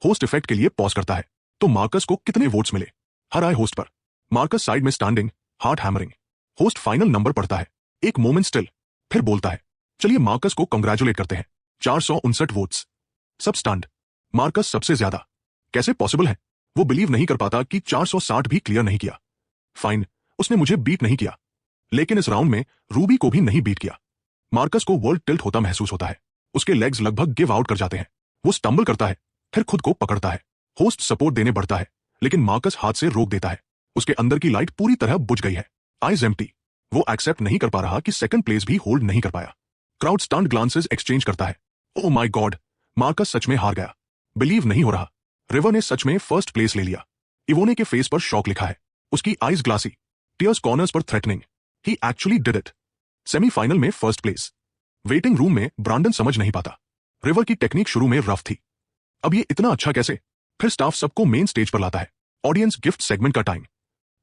होस्ट इफेक्ट के लिए पॉज करता है। तो मार्कस को कितने वोट्स मिले? हर आए होस्ट पर। मार्कस साइड में standing, heart hammering. Host final number पढ़ता है। एक मोमेंट स्टिल, फिर बोलता है, चलिए मार्कस को कंग्रेचुलेट करते हैं। 459 वोट्स। सब स्टंड। मार्कस सबसे ज्यादा। कैसे पॉसिबल है? वो बिलीव नहीं कर पाता कि 460 भी क्लियर नहीं किया। फाइन, उसने मुझे बीट नहीं किया, लेकिन इस राउंड में रूबी को भी नहीं बीट किया। मार्कस को वर्ल्ड टिल्ट होता महसूस होता है। उसके लेग्स लगभग गिव आउट कर जाते हैं। वो स्टंबल करता है, फिर खुद को पकड़ता है। होस्ट सपोर्ट देने बढ़ता है, लेकिन मार्कस हाथ से रोक देता है। उसके अंदर की लाइट पूरी तरह बुझ गई है। Eyes empty. वो एक्सेप्ट नहीं कर पा रहा कि सेकंड प्लेस भी होल्ड नहीं कर पाया। क्राउड स्टंड ग्लांसेस एक्सचेंज करता है। ओह माय गॉड, मार्कस सच में हार गया। बिलीव नहीं हो रहा, रिवर ने सच में फर्स्ट प्लेस ले लिया। इवोने के फेस पर शॉक लिखा है। उसकी आईज ग्लासी, टीयर्स कॉर्नर्स पर threatening. He actually did it. Semifinal में फर्स्ट प्लेस। वेटिंग रूम में ब्रांडन समझ नहीं पाता। रिवर की टेक्निक शुरू में रफ थी, अब ये इतना अच्छा कैसे? फिर स्टाफ सबको मेन स्टेज पर लाता है। ऑडियंस गिफ्ट सेगमेंट का टाइम।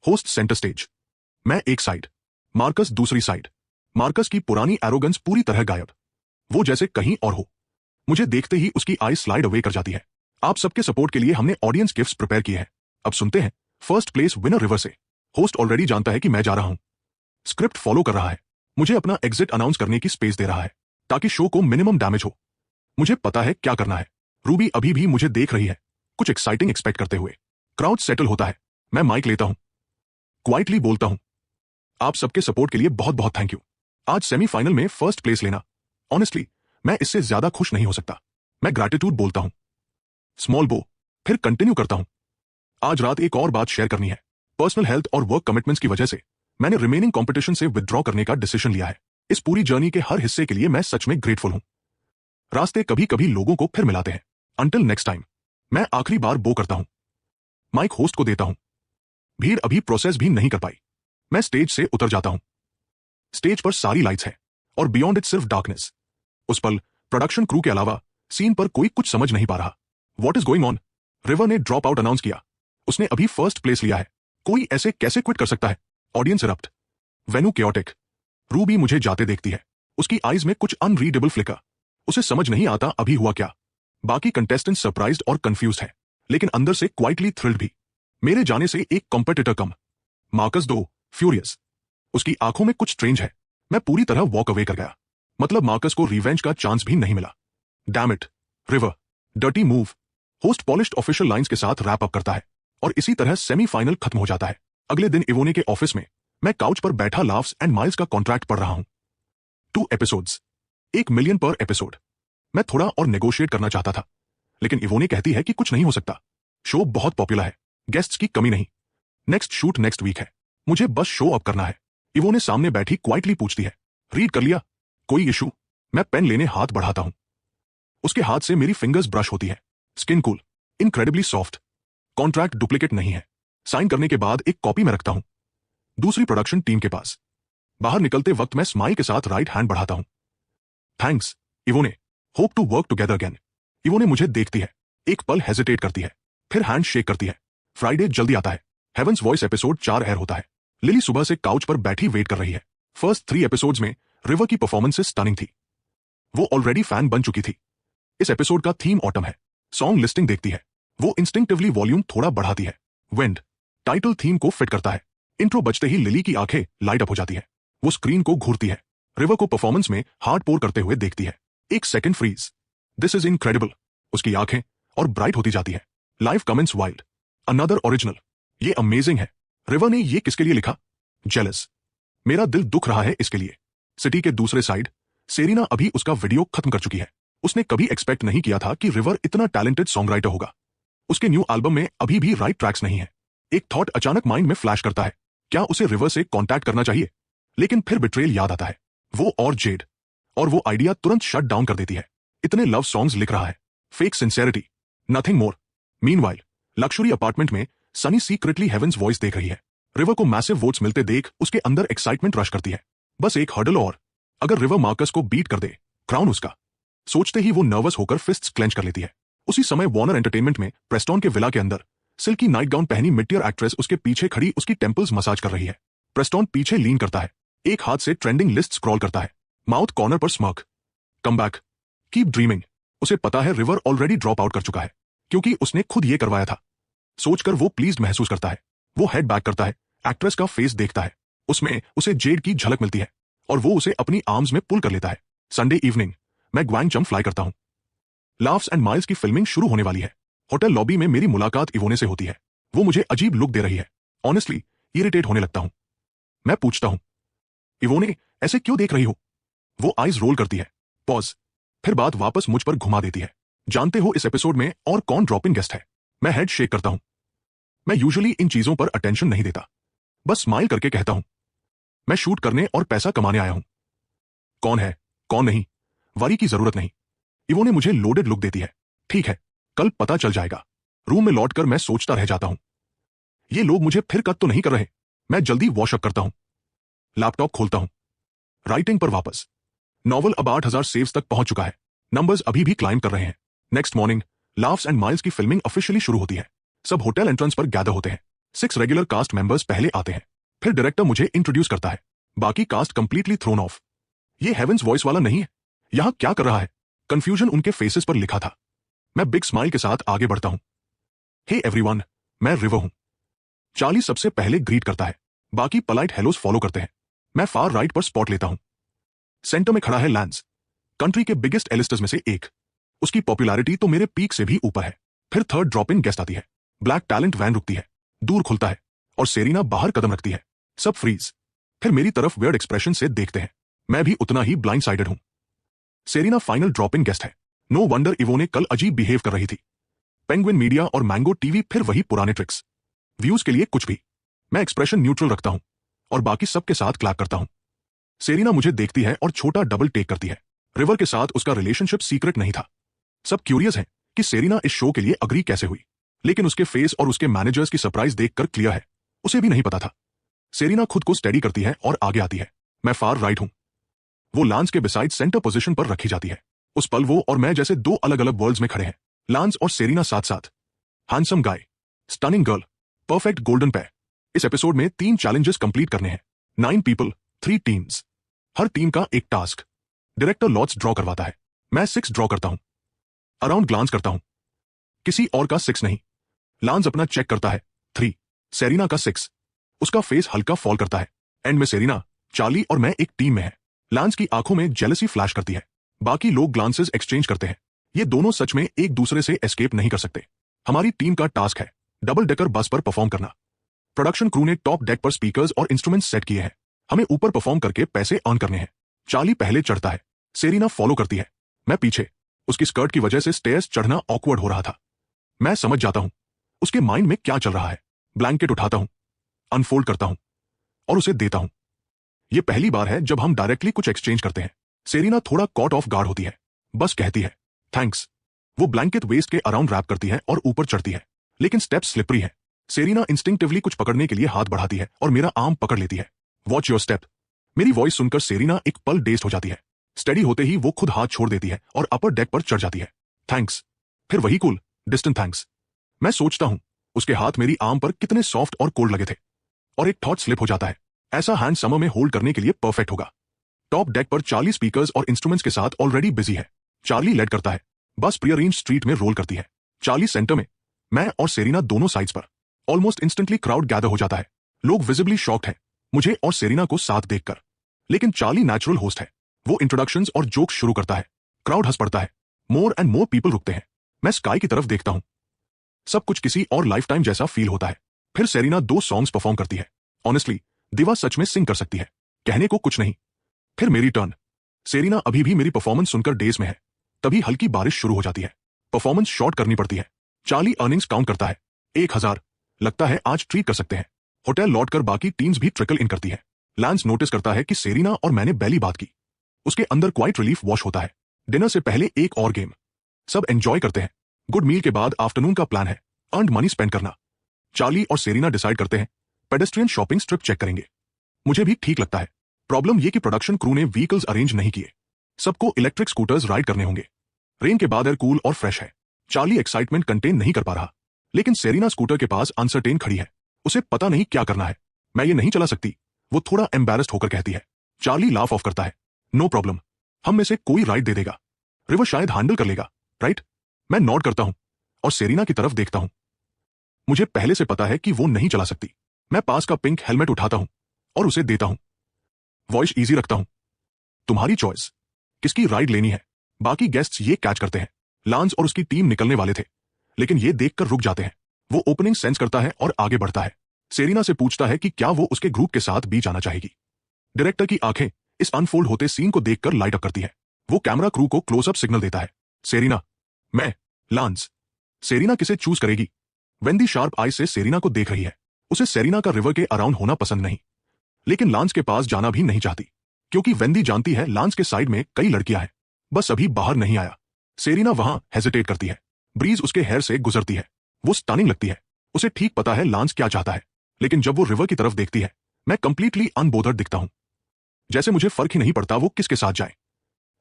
Host centre stage. मैं एक साइड, मार्कस दूसरी साइड। मार्कस की पुरानी एरोगेंस पूरी तरह गायब। वो जैसे कहीं और हो। मुझे देखते ही उसकी आई स्लाइड अवे कर जाती है। आप सबके सपोर्ट के लिए हमने ऑडियंस गिफ्ट्स प्रिपेयर किए हैं। अब सुनते हैं फर्स्ट प्लेस विनर रिवर से। होस्ट ऑलरेडी जानता है कि मैं जा रहा हूं। स्क्रिप्ट फॉलो कर रहा है। मुझे अपना एग्जिट अनाउंस करने की स्पेस दे रहा है, ताकि शो को मिनिमम डैमेज हो। मुझे पता है क्या करना है। रूबी अभी भी मुझे देख रही है, कुछ एक्साइटिंग एक्सपेक्ट करते हुए। क्राउड सेटल होता है। मैं माइक लेता हूं, क्वाइटली बोलता हूं, आप सबके सपोर्ट के लिए बहुत बहुत थैंक यू। आज सेमीफाइनल में फर्स्ट प्लेस लेना, ऑनेस्टली मैं इससे ज्यादा खुश नहीं हो सकता। मैं ग्रैटिट्यूड बोलता हूं, स्मॉल बो, फिर कंटिन्यू करता हूं। आज रात एक और बात शेयर करनी है। पर्सनल हेल्थ और वर्क कमिटमेंट्स की वजह से मैंने रिमेनिंग कंपटीशन से विथड्रॉ करने का डिसीजन लिया है। इस पूरी जर्नी के हर हिस्से के लिए मैं सच में ग्रेटफुल हूं। रास्ते कभी कभी लोगों को फिर मिलाते हैं। Until next time. मैं आखिरी बार बो करता हूं। माइक होस्ट को देता हूं। भीड़ अभी प्रोसेस भी नहीं कर पाई। मैं स्टेज से उतर जाता हूं। स्टेज पर सारी लाइट्स हैं और बियॉन्ड इट सिर्फ डार्कनेस। उस पल प्रोडक्शन क्रू के अलावा सीन पर कोई कुछ समझ नहीं पा रहा। What is going on? River ने ड्रॉप आउट अनाउंस किया। उसने अभी फर्स्ट प्लेस लिया है। कोई ऐसे कैसे क्विट कर सकता है? Audience erupt. Venue chaotic. Ruby मुझे जाते देखती है। उसकी आईज में कुछ अनरीडेबल फ्लिकर। उसे समझ नहीं आता अभी हुआ क्या। बाकी कंटेस्टेंट सरप्राइज्ड और कंफ्यूज्ड है, लेकिन अंदर से क्वाइटली थ्रिल्ड भी। मेरे जाने से एक कॉम्पिटिटर कम। मार्कस दो फ्यूरियस। उसकी आंखों में कुछ स्ट्रेंज है। मैं पूरी तरह वॉक अवे कर गया। मतलब मार्कस को रिवेंज का चांस भी नहीं मिला। Damn it, river, dirty move. Host polished official lines के साथ रैप अप करता है और इसी तरह सेमीफाइनल खत्म हो जाता है। अगले दिन इवोने के ऑफिस में मैं काउच पर बैठा लाफ्स एंड माइल्स का कॉन्ट्रैक्ट पढ़ रहा हूं। 2 एपिसोड्स, 1 मिलियन पर एपिसोड। मैं थोड़ा और नेगोशिएट करना चाहता था, लेकिन इवोने कहती है कि कुछ नहीं हो सकता। शो बहुत पॉपुलर है, गेस्ट्स की कमी नहीं। नेक्स्ट शूट नेक्स्ट वीक है। मुझे बस शो अप करना है। इवोने सामने बैठी क्वाइटली पूछती है, रीड कर लिया? कोई इशू? मैं पेन लेने हाथ बढ़ाता हूं। उसके हाथ से मेरी फिंगर्स ब्रश होती है। Skin cool, incredibly soft. Contract duplicate नहीं है। साइन करने के बाद एक कॉपी में रखता हूं, दूसरी प्रोडक्शन टीम के पास। बाहर निकलते वक्त मैं स्माइल के साथ राइट हैंड बढ़ाता हूं। Thanks Yvonne, hope to work together again. Yvonne मुझे देखती है, एक पल हेजिटेट करती है, फिर हैंड शेक करती है। फ्राइडे जल्दी आता है। हेवंस वॉइस एपिसोड 4 एयर होता है। लिली सुबह से काउच पर बैठी वेट कर रही है। फर्स्ट 3 एपिसोड्स में रिवर की परफॉर्मेंसेस स्टनिंग थी। वो ऑलरेडी फैन बन चुकी थी। इस एपिसोड का थीम ऑटम है। सॉन्ग लिस्टिंग देखती है। वो इंस्टिंक्टिवली वॉल्यूम थोड़ा बढ़ाती है। विंड टाइटल थीम को फिट करता है। इंट्रो बजते ही लिली की आंखें लाइट अप हो जाती है। वो स्क्रीन को घूरती है। रिवर को परफॉर्मेंस में हार्ड पोर करते हुए देखती है। एक second freeze. This is incredible. उसकी आंखें और ब्राइट होती जाती है। Live comments wild. Another original. ये अमेजिंग है। रिवर ने ये किसके लिए लिखा? जेलस। मेरा दिल दुख रहा है इसके लिए। सिटी के दूसरे साइड सेरिना अभी उसका वीडियो खत्म कर चुकी है। उसने कभी एक्सपेक्ट नहीं किया था कि रिवर इतना टैलेंटेड सॉन्ग राइटर होगा। उसके न्यू एल्बम में अभी भी राइट ट्रैक्स नहीं है। एक थॉट अचानक माइंड में फ्लैश करता है, क्या उसे रिवर से कांटेक्ट करना चाहिए? लेकिन फिर बिट्रेल याद आता है। वो और जेड, और वो आइडिया तुरंत शट डाउन कर देती है। इतने लव सॉन्ग्स लिख रहा है, fake sincerity, nothing more. Meanwhile luxury apartment में सनी सीक्रेटली हेवंस वॉइस देख रही है। रिवर को मैसिव वोट्स मिलते देख उसके अंदर एक्साइटमेंट रश करती है। बस एक हर्डल और, अगर रिवर मार्कस को बीट कर दे, क्राउन उसका। सोचते ही वो नर्वस होकर फिस्ट्स क्लेंच कर लेती है। उसी समय वार्नर एंटरटेनमेंट में प्रेस्टॉन के विला के अंदर सिल्की नाइट गाउन पहनी मिड टियर एक्ट्रेस उसके पीछे खड़ी उसकी टेम्पल्स मसाज कर रही है। प्रेस्टॉन पीछे लीन करता है, एक हाथ से ट्रेंडिंग लिस्ट स्क्रॉल करता है, माउथ कॉर्नर पर smirk. Come back, keep dreaming. उसे पता है रिवर ऑलरेडी ड्रॉप आउट कर चुका है, क्योंकि उसने खुद ये करवाया था। सोचकर वो प्लीज्ड महसूस करता है। वो हेड बैक करता है, एक्ट्रेस का फेस देखता है, उसमें उसे जेड की झलक मिलती है और वो उसे अपनी आर्म्स में पुल कर लेता है। संडे इवनिंग, मैं ग्वांगचम फ्लाई करता हूं। लाफ्स एंड माइल्स की फिल्मिंग शुरू होने वाली है। होटल लॉबी में मेरी मुलाकात इवोने से होती है। वो मुझे अजीब लुक दे रही है। ऑनेस्टली इरिटेट होने लगता हूं। मैं पूछता हूं, इवोने ऐसे क्यों देख रही हो? वो आइज रोल करती है, पॉज, फिर बात वापस मुझ पर घुमा देती है। जानते हो इस एपिसोड में और कौन ड्रॉप इन गेस्ट है? मैं हेड शेक करता हूं। मैं यूजुअली इन चीजों पर अटेंशन नहीं देता, बस स्माइल करके कहता हूं, मैं शूट करने और पैसा कमाने आया हूं। कौन है कौन नहीं, वरी की जरूरत नहीं। इवोने मुझे लोडेड लुक देती है। ठीक है, कल पता चल जाएगा। रूम में लौटकर मैं सोचता रह जाता हूं, ये लोग मुझे फिर कट तो नहीं कर रहे। मैं जल्दी वॉशअप करता हूं, लैपटॉप खोलता हूं, राइटिंग पर वापस। नॉवल अब 8,000 सेव्स तक पहुंच चुका है। नंबर्स अभी भी क्लाइम कर रहे हैं। Next morning, laughs and miles की फिल्मिंग ऑफिशियली शुरू होती है। सब होटल एंट्रेंस पर गैदर होते हैं। 6 रेगुलर कास्ट मेंबर्स पहले आते हैं, फिर डायरेक्टर मुझे इंट्रोड्यूस करता है। बाकी कास्ट कंप्लीटली थ्रोन ऑफ। ये हेवेंस वॉइस वाला नहीं है, यहां क्या कर रहा है? कंफ्यूजन उनके फेसेस पर लिखा था। मैं बिग स्माइल के साथ आगे बढ़ता हूं। हे एवरीवन, मैं रिवर हूं। चार्ली सबसे पहले ग्रीट करता है, बाकी पोलाइट हेलोस फॉलो करते हैं। मैं फार राइट पर स्पॉट लेता हूं। सेंटर में खड़ा है लैंस, कंट्री के बिगेस्ट एलिस्टर्स में से एक। उसकी पॉपुलैरिटी तो मेरे पीक से भी ऊपर है। फिर थर्ड ड्रॉप इन गेस्ट आती है। ब्लैक टैलेंट वैन रुकती है, दूर खुलता है और सेरिना बाहर कदम रखती है। सब फ्रीज, फिर मेरी तरफ वियर्ड एक्सप्रेशन से देखते हैं। मैं भी उतना ही ब्लाइंड साइडेड हूं। Serena final drop in guest है। नो वंडर इवोने कल अजीब बिहेव कर रही थी। पेंगुइन मीडिया और मैंगो टीवी फिर वही पुराने ट्रिक्स। व्यूज के लिए कुछ भी। मैं एक्सप्रेशन न्यूट्रल रखता हूं और बाकी सबके साथ क्लैप करता हूं। सेरिना मुझे देखती है और छोटा डबल टेक करती है। रिवर के साथ उसका रिलेशनशिप सीक्रेट नहीं था। सब क्यूरियस हैं कि सेरिना इस शो के लिए अग्री कैसे हुई, लेकिन उसके फेस और उसके मैनेजर्स की सरप्राइज देखकर क्लियर है, उसे भी नहीं पता था। सेरिना खुद को स्टेडी करती है और आगे आती है। मैं फार राइट हूं। वो लांस के बिसाइड सेंटर पोजीशन पर रखी जाती है। उस पल वो और मैं जैसे दो अलग अलग वर्ल्ड्स में खड़े हैं। लांस और सेरिना साथ साथ। Handsome guy, stunning girl, perfect golden pair. इस एपिसोड में 3 चैलेंजेस कंप्लीट करने हैं। 9 पीपल, 3 टीम्स। हर टीम का एक टास्क। डायरेक्टर लॉट्स ड्रॉ करवाता है। मैं 6 ड्रॉ करता हूं। अराउंड ग्लांस करता हूं, किसी और का 6 नहीं। लांस अपना चेक करता है, 3। सेरिना का 6। उसका फेस हल्का फॉल करता है। एंड में सेरिना, चार्ली और मैं एक टीम में है। लांस की आंखों में जेलसी फ्लैश करती है। बाकी लोग ग्लांसेस एक्सचेंज करते हैं। ये दोनों सच में एक दूसरे से एस्केप नहीं कर सकते। हमारी टीम का टास्क है डबल डेकर बस पर परफॉर्म करना। प्रोडक्शन क्रू ने टॉप डेक पर स्पीकर्स और इंस्ट्रूमेंट्स सेट किए हैं। हमें ऊपर परफॉर्म करके पैसे अर्न करने हैं। चार्ली पहले चढ़ता है, सेरिना फॉलो करती है, मैं पीछे। उसकी स्कर्ट की वजह से स्टेयर्स चढ़ना ऑकवर्ड हो रहा था। मैं समझ जाता हूं उसके माइंड में क्या चल रहा है। ब्लैंकेट उठाता हूं, अनफोल्ड करता हूं और उसे देता हूं। यह पहली बार है जब हम डायरेक्टली कुछ एक्सचेंज करते हैं। सेरिना थोड़ा कॉट ऑफ गार्ड होती है, बस कहती है थैंक्स। वो ब्लैंकेट वेस्ट के अराउंड रैप करती है और ऊपर चढ़ती है, लेकिन स्टेप्स स्लिपरी है। सेरिना इंस्टिंक्टिवली कुछ पकड़ने के लिए हाथ बढ़ाती है और मेरा आर्म पकड़ लेती है। Watch your step. मेरी वॉइस सुनकर सेरिना एक पल डेस्ड हो जाती है। स्टेडी होते ही वो खुद हाथ छोड़ देती है और अपर डेक पर चढ़ जाती है। थैंक्स। फिर वही कूल डिस्टेंट थैंक्स। मैं सोचता हूं उसके हाथ मेरी आर्म पर कितने सॉफ्ट और कोल्ड लगे थे, और एक थॉट स्लिप हो जाता है, ऐसा हैंड समर में होल्ड करने के लिए परफेक्ट होगा। टॉप डेक पर 40 स्पीकर्स और इंस्ट्रूमेंट्स के साथ ऑलरेडी बिजी है। चार्ली लेड करता है, बस प्रीअरेंज्ड स्ट्रीट में रोल करती है। चार्ली सेंटर में, मैं और सेरिना दोनों साइड्स पर। ऑलमोस्ट इंस्टेंटली क्राउड गैदर हो जाता है। लोग विजिबली शॉक्ड हैं मुझे और सेरिना को साथ देखकर, लेकिन चार्ली नेचुरल होस्ट है। वो इंट्रोडक्शंस और जोक्स शुरू करता है। क्राउड हंस पड़ता है। मोर एंड मोर पीपल रुकते हैं। मैं स्काई की तरफ देखता हूं। सब कुछ किसी और लाइफ टाइम जैसा फील होता है। फिर सेरिना 2 सॉन्ग्स परफॉर्म करती है। ऑनेस्टली दिवा सच में सिंग कर सकती है, कहने को कुछ नहीं। फिर मेरी टर्न। सेरिना अभी भी मेरी परफॉर्मेंस सुनकर डेज में है। तभी हल्की बारिश शुरू हो जाती है। परफॉर्मेंस शॉर्ट करनी पड़ती है। चार्ली अर्निंग्स काउंट करता है, 1000। लगता है आज ट्रीट कर सकते हैं। होटल लौटकर बाकी टीम्स भी ट्रिकल इन करती है। लैंस नोटिस करता है कि सेरिना और मैंने पहली बात की। उसके अंदर क्वाइट रिलीफ वॉश होता है। डिनर से पहले एक और गेम। सब एंजॉय करते हैं। गुड मील के बाद आफ्टरनून का प्लान है अर्न्ड मनी स्पेंड करना। चार्ली और सेरिना डिसाइड करते हैं पेडेस्ट्रियन शॉपिंग स्ट्रिप चेक करेंगे। मुझे भी ठीक लगता है। प्रॉब्लम ये कि प्रोडक्शन क्रू ने व्हीकल्स अरेंज नहीं किए। सबको इलेक्ट्रिक स्कूटर्स राइड करने होंगे। रेन के बाद एयर कूल और फ्रेश है। चार्ली एक्साइटमेंट कंटेन नहीं कर पा रहा, लेकिन सेरिना स्कूटर के पास अनसर्टेन खड़ी है। उसे पता नहीं क्या करना है। मैं ये नहीं चला सकती, वो थोड़ा एम्बैरेस्ड होकर कहती है। चार्ली लाफ ऑफ करता है। नो प्रॉब्लम, हम में से कोई राइड दे देगा, रिवर शायद हैंडल कर लेगा, राइट? मैं नॉड करता हूं और सेरेना की तरफ देखता हूं। मुझे पहले से पता है कि वो नहीं चला सकती। मैं पास का पिंक हेलमेट उठाता हूं और उसे देता हूं। वॉइस इजी रखता हूं। तुम्हारी चॉइस, किसकी राइड लेनी है? बाकी गेस्ट्स ये कैच करते हैं। लांस और उसकी टीम निकलने वाले थे, लेकिन ये देखकर रुक जाते हैं। वो ओपनिंग सेंस करता है और आगे बढ़ता है। सेरेना से पूछता है कि क्या वो उसके ग्रुप के साथ बीच आना चाहेगी। डायरेक्टर की आंखें इस अनफोल्ड होते सीन को देखकर लाइट अप करती है। वो कैमरा क्रू को क्लोजअप सिग्नल देता है। सेरेना, मैं, लांस। सेरेना किसे चूज करेगी? वेंदी शार्प आई से सेरेना को देख रही है। उसे सेरेना का रिवर के अराउंड होना पसंद नहीं, लेकिन लांस के पास जाना भी नहीं चाहती, क्योंकि वेंदी जानती है लांस के साइड में कई लड़कियां हैं, बस अभी बाहर नहीं आया। सेरेना वहां हेजिटेट करती है। ब्रीज उसके हेयर से गुजरती है। वो स्टनिंग लगती है। उसे ठीक पता है लांस क्या चाहता है, लेकिन जब वो रिवर की तरफ देखती है, मैं कंप्लीटली अनबोदर्ड दिखता हूं। जैसे मुझे फर्क ही नहीं पड़ता वो किसके साथ जाए।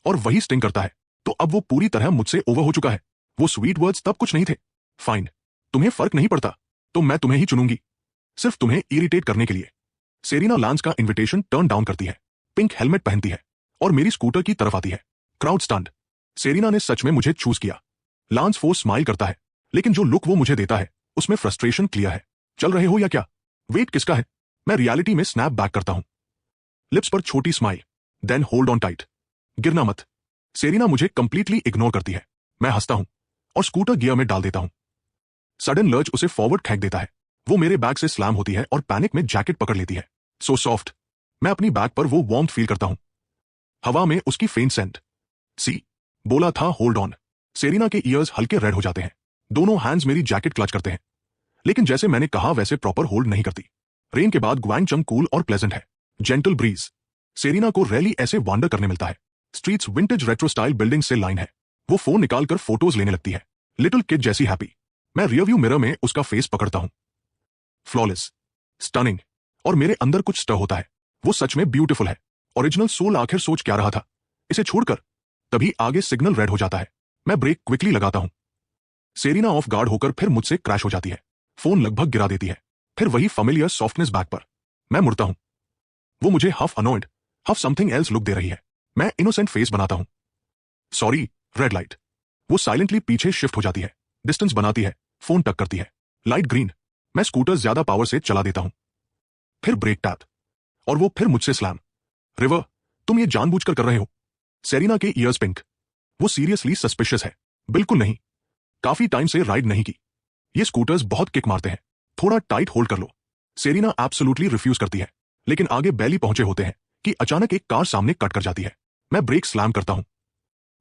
और वही स्टिंग करता है, तो अब वो पूरी तरह मुझसे ओवर हो चुका है। वो स्वीट वर्ड्स तब कुछ नहीं थे। फाइन, तुम्हें फर्क नहीं पड़ता, तो मैं तुम्हें ही चुनूंगी, सिर्फ तुम्हें इरिटेट करने के लिए। सेरेना लांस का इन्विटेशन टर्न डाउन करती है, पिंक हेलमेट पहनती है और मेरी स्कूटर की तरफ आती है। Crowd stunted. सेरेना ने सच में मुझे चूज किया। लांस फोर्स स्माइल करता है, लेकिन जो लुक वो मुझे देता है उसमें फ्रस्ट्रेशन क्लियर है। चल रहे हो या क्या? वेट किसका है? मैं रियलिटी में स्नैप बैक करता हूं, लिप्स पर छोटी smile, then hold on tight. गिरना मत। सेरेना मुझे कंप्लीटली इग्नोर करती है। मैं हंसता हूं और स्कूटर गियर में डाल देता हूं। सडन लर्ज उसे फॉरवर्ड फेंक देता है। वो मेरे बैग से स्लैम होती है और पैनिक में जैकेट पकड़ लेती है। So soft. मैं अपनी बैग पर वो वार्मथ फील करता हूं, हवा में उसकी फेंट सेंट। सी, बोला था होल्ड ऑन। सेरेना के ईयर्स हल्के रेड हो जाते हैं। दोनों हैंड्स मेरी जैकेट क्लच करते हैं, लेकिन जैसे मैंने कहा वैसे प्रॉपर होल्ड नहीं करती। रेन के बाद ग्वांगचंग कूल और प्लेजेंट है, जेंटल ब्रीज। सेरेना को रैली ऐसे वांडर करने मिलता है। Streets vintage retro style building से लाइन है। वो फोन निकालकर फोटोज लेने लगती है, लिटिल किड जैसी हैप्पी। मैं रियरव्यू मिरर में उसका फेस पकड़ता हूं, फ्लॉलेस, स्टनिंग, और मेरे अंदर कुछ स्टर होता है। वो सच में ब्यूटीफुल है। ओरिजिनल सोल आखिर सोच क्या रहा था इसे छोड़कर? तभी आगे सिग्नल रेड हो जाता है। मैं ब्रेक क्विकली लगाता हूं। सेरेना ऑफ गार्ड होकर फिर मुझसे क्रैश हो जाती है। फोन लगभग गिरा देती है। फिर वही फैमिलियर सॉफ्टनेस बैक पर। मैं मुड़ता हूं। वो मुझे half annoyed, half something else look दे रही है। मैं इनोसेंट फेस बनाता हूं। Sorry, red light. वो साइलेंटली पीछे शिफ्ट हो जाती है, डिस्टेंस बनाती है, फोन टक करती है। Light green. मैं स्कूटर ज्यादा पावर से चला देता हूं। फिर ब्रेक टैप, और वो फिर मुझसे स्लैम। रिवर, तुम ये जानबूझकर कर रहे हो? सेरेना के ईयर्स पिंक। वो सीरियसली सस्पिशियस है? बिल्कुल नहीं, काफी टाइम से राइड नहीं की। ये स्कूटर्स बहुत किक मारते हैं, थोड़ा टाइट होल्ड कर लो। सेरेना एब्सोल्युटली रिफ्यूज करती है, लेकिन आगे बैली पहुंचे होते हैं कि अचानक एक कार सामने कट कर जाती है। मैं ब्रेक स्लैम करता हूं।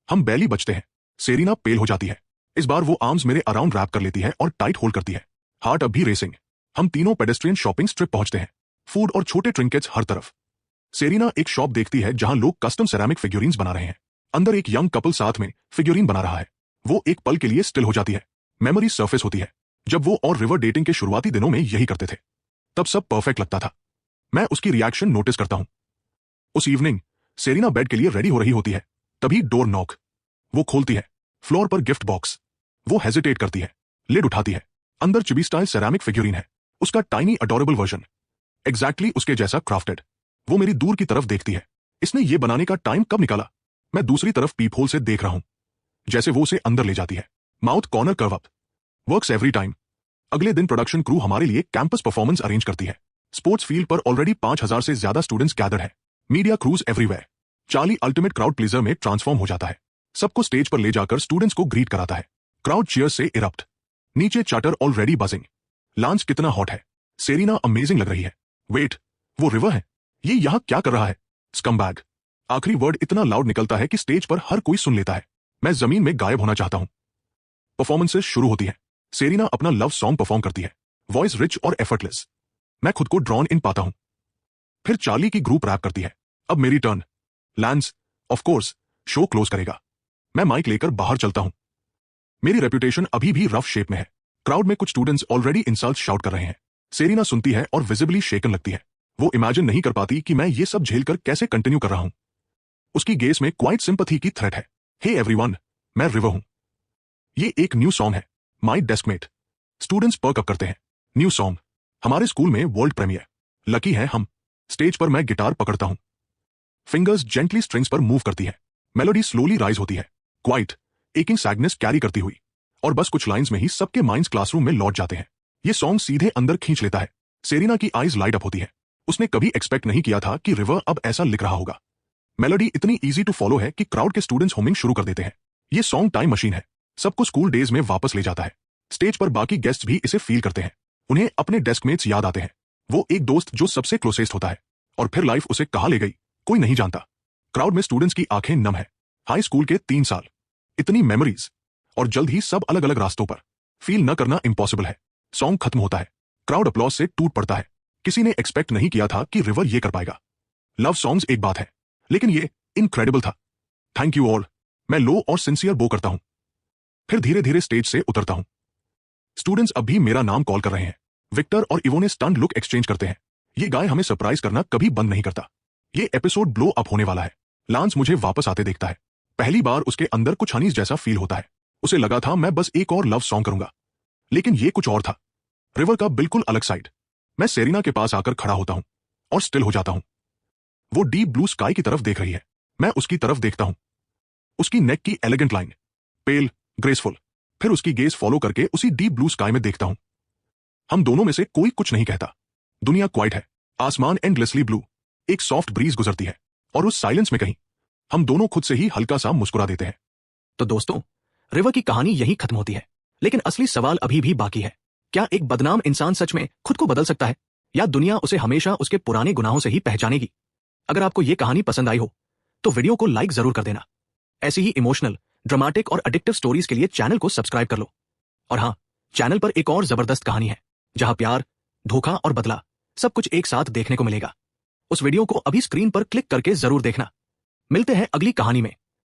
हम बैली बचते हैं। सेरेना पेल हो जाती है। इस बार वो आर्म्स मेरे अराउंड रैप कर लेती है और टाइट होल्ड करती है। हार्ट अब भी रेसिंग। हम तीनों पेडेस्ट्रियन शॉपिंग स्ट्रिप पहुंचते हैं। फूड और छोटे ट्रिंकेट्स हर तरफ। सेरेना एक शॉप देखती है जहां लोग कस्टम सेरामिक फिग्यूरिन्स बना रहे हैं। अंदर एक यंग कपल साथ में फिग्यूरिन बना रहा है। वो एक पल के लिए स्टिल हो जाती है। मेमोरी सरफेस होती है, जब वो और रिवर डेटिंग के शुरुआती दिनों में यही करते थे। तब सब परफेक्ट लगता था। मैं उसकी रिएक्शन नोटिस करता हूं। उस इवनिंग सेरेना बेड के लिए रेडी हो रही होती है, तभी डोर नॉक। वो खोलती है। फ्लोर पर गिफ्ट बॉक्स। वो हेजिटेट करती है, लिड उठाती है। अंदर चिबी स्टाइल सेरामिक फिग्यूरिन है, उसका टाइनी अडोरेबल वर्जन, एग्जैक्टली उसके जैसा क्राफ्टेड। वो मेरी दूर की तरफ देखती है। इसने ये बनाने का टाइम कब निकाला? मैं दूसरी तरफ पीप होल से देख रहा हूं, जैसे वो उसे अंदर ले जाती है। Mouth corner curve up. Works every time. अगले दिन प्रोडक्शन क्रू हमारे लिए कैंपस परफॉर्मेंस अरेंज करती है। स्पोर्ट्स फील्ड पर ऑलरेडी 5000 से ज्यादा स्टूडेंट्स गैदर है। Media cruise everywhere. Charlie ultimate crowd pleaser में ट्रांसफॉर्म हो जाता है। सबको स्टेज पर ले जाकर स्टूडेंट्स को ग्रीट कराता है। क्राउड चीयर्स से इरप्ट। नीचे चाटर ऑलरेडी बजिंग। लांच कितना हॉट है। सेरेना अमेजिंग लग रही है। वेट, वो रिवर है? ये यहां क्या कर रहा है? स्कमबैग। आखिरी वर्ड इतना लाउड निकलता है कि स्टेज पर हर कोई सुन लेता है। मैं जमीन में गायब होना चाहता हूं। परफॉर्मेंसेस शुरू होती है। सेरेना अपना लव सॉन्ग परफॉर्म करती है, वॉइस रिच और एफर्टलेस। मैं खुद को ड्रॉन इन पाता हूं। फिर चार्ली की ग्रुप रैप करती है। अब मेरी turn. Lens, of course, show close करेगा। मैं माइक लेकर बाहर चलता हूं। मेरी रेपुटेशन अभी भी रफ शेप में है। क्राउड में कुछ स्टूडेंट्स ऑलरेडी इंसल्ट शाउट कर रहे हैं। सेरेना सुनती है और विजिबली शेकन लगती है। वो इमेजिन नहीं कर पाती कि मैं ये सब झेलकर कैसे कंटिन्यू कर रहा हूं। उसकी गेस में क्वाइट सिंपैथी की थ्रेट है। हे एवरीवन, मैं रिवर हूं। ये एक न्यू सॉन्ग है, माय डेस्कमेट। स्टूडेंट्स पर्क अप करते हैं। न्यू सॉन्ग, हमारे स्कूल में वर्ल्ड प्रीमियर। लकी है हम। स्टेज पर मैं गिटार पकड़ता हूं। फिंगर्स जेंटली स्ट्रिंग्स पर मूव करती है, मेलोडी स्लोली राइज होती है, क्वाइट एकिंग सैडनेस कैरी करती हुई, और बस कुछ लाइंस में ही सबके माइंड्स क्लासरूम में लौट जाते हैं। ये सॉन्ग सीधे अंदर खींच लेता है। सेरेना की आईज लाइट अप होती है। उसने कभी एक्सपेक्ट नहीं किया था कि रिवर अब ऐसा लिख रहा होगा। मेलोडी इतनी इजी टू फॉलो है कि क्राउड के स्टूडेंट्स होमिंग शुरू कर देते हैं। ये सॉन्ग टाइम मशीन है, सबको स्कूल डेज में वापस ले जाता है। स्टेज पर बाकी गेस्ट भी इसे फील करते हैं। उन्हें अपने डेस्कमेट्स याद आते हैं, वो एक दोस्त जो सबसे क्लोसेस्ट होता है, और फिर लाइफ उसे कहाँ ले गई कोई नहीं जानता। क्राउड में स्टूडेंट्स की आंखें नम है। हाई स्कूल के 3 साल, इतनी मेमोरीज, और जल्द ही सब अलग अलग रास्तों पर। फील न करना इम्पॉसिबल है। सॉन्ग खत्म होता है, क्राउड अप्लॉज से टूट पड़ता है। किसी ने एक्सपेक्ट नहीं किया था कि रिवर ये कर पाएगा। लव सॉन्ग्स एक बात है, लेकिन ये इनक्रेडिबल था। थैंक यू ऑल, मैं लो और सिंसियर बो करता हूं, फिर धीरे धीरे स्टेज से उतरता हूं। स्टूडेंट्स अब भी मेरा नाम कॉल कर रहे हैं। विक्टर और इवोने स्टन्ड लुक एक्सचेंज करते हैं। ये गाय हमें सरप्राइज करना कभी बंद नहीं करता। ये एपिसोड ब्लो अप होने वाला है। लांस मुझे वापस आते देखता है। पहली बार उसके अंदर कुछ हनीस जैसा फील होता है। उसे लगा था मैं बस एक और लव सॉन्ग करूंगा, लेकिन ये कुछ और था। रिवर का बिल्कुल अलग साइड। मैं सेरेना के पास आकर खड़ा होता हूं और स्टिल हो जाता हूं। वो डीप ब्लू स्काई की तरफ देख रही है। मैं उसकी तरफ देखता हूं। उसकी नेक की एलिगेंट लाइन, पेल, ग्रेसफुल, फिर उसकी गेज फॉलो करके उसी डीप ब्लू स्काई में देखता हूं। हम दोनों में से कोई कुछ नहीं कहता। दुनिया क्वाइट है, आसमान एंडलेसली ब्लू। एक सॉफ्ट ब्रीज गुजरती है, और उस साइलेंस में कहीं हम दोनों खुद से ही हल्का सा मुस्कुरा देते हैं। तो दोस्तों, रिवर की कहानी यहीं खत्म होती है, लेकिन असली सवाल अभी भी बाकी है। क्या एक बदनाम इंसान सच में खुद को बदल सकता है, या दुनिया उसे हमेशा उसके पुराने गुनाहों से ही पहचानेगी? अगर आपको ये कहानी पसंद आई हो तो वीडियो को लाइक जरूर कर देना। ऐसी ही इमोशनल, ड्रामेटिक और एडिक्टिव स्टोरीज के लिए चैनल को सब्सक्राइब कर लो। और हाँ, चैनल पर एक और जबरदस्त कहानी है, जहां प्यार, धोखा और बदला सब कुछ एक साथ देखने को मिलेगा। उस वीडियो को अभी स्क्रीन पर क्लिक करके जरूर देखना। मिलते हैं अगली कहानी में।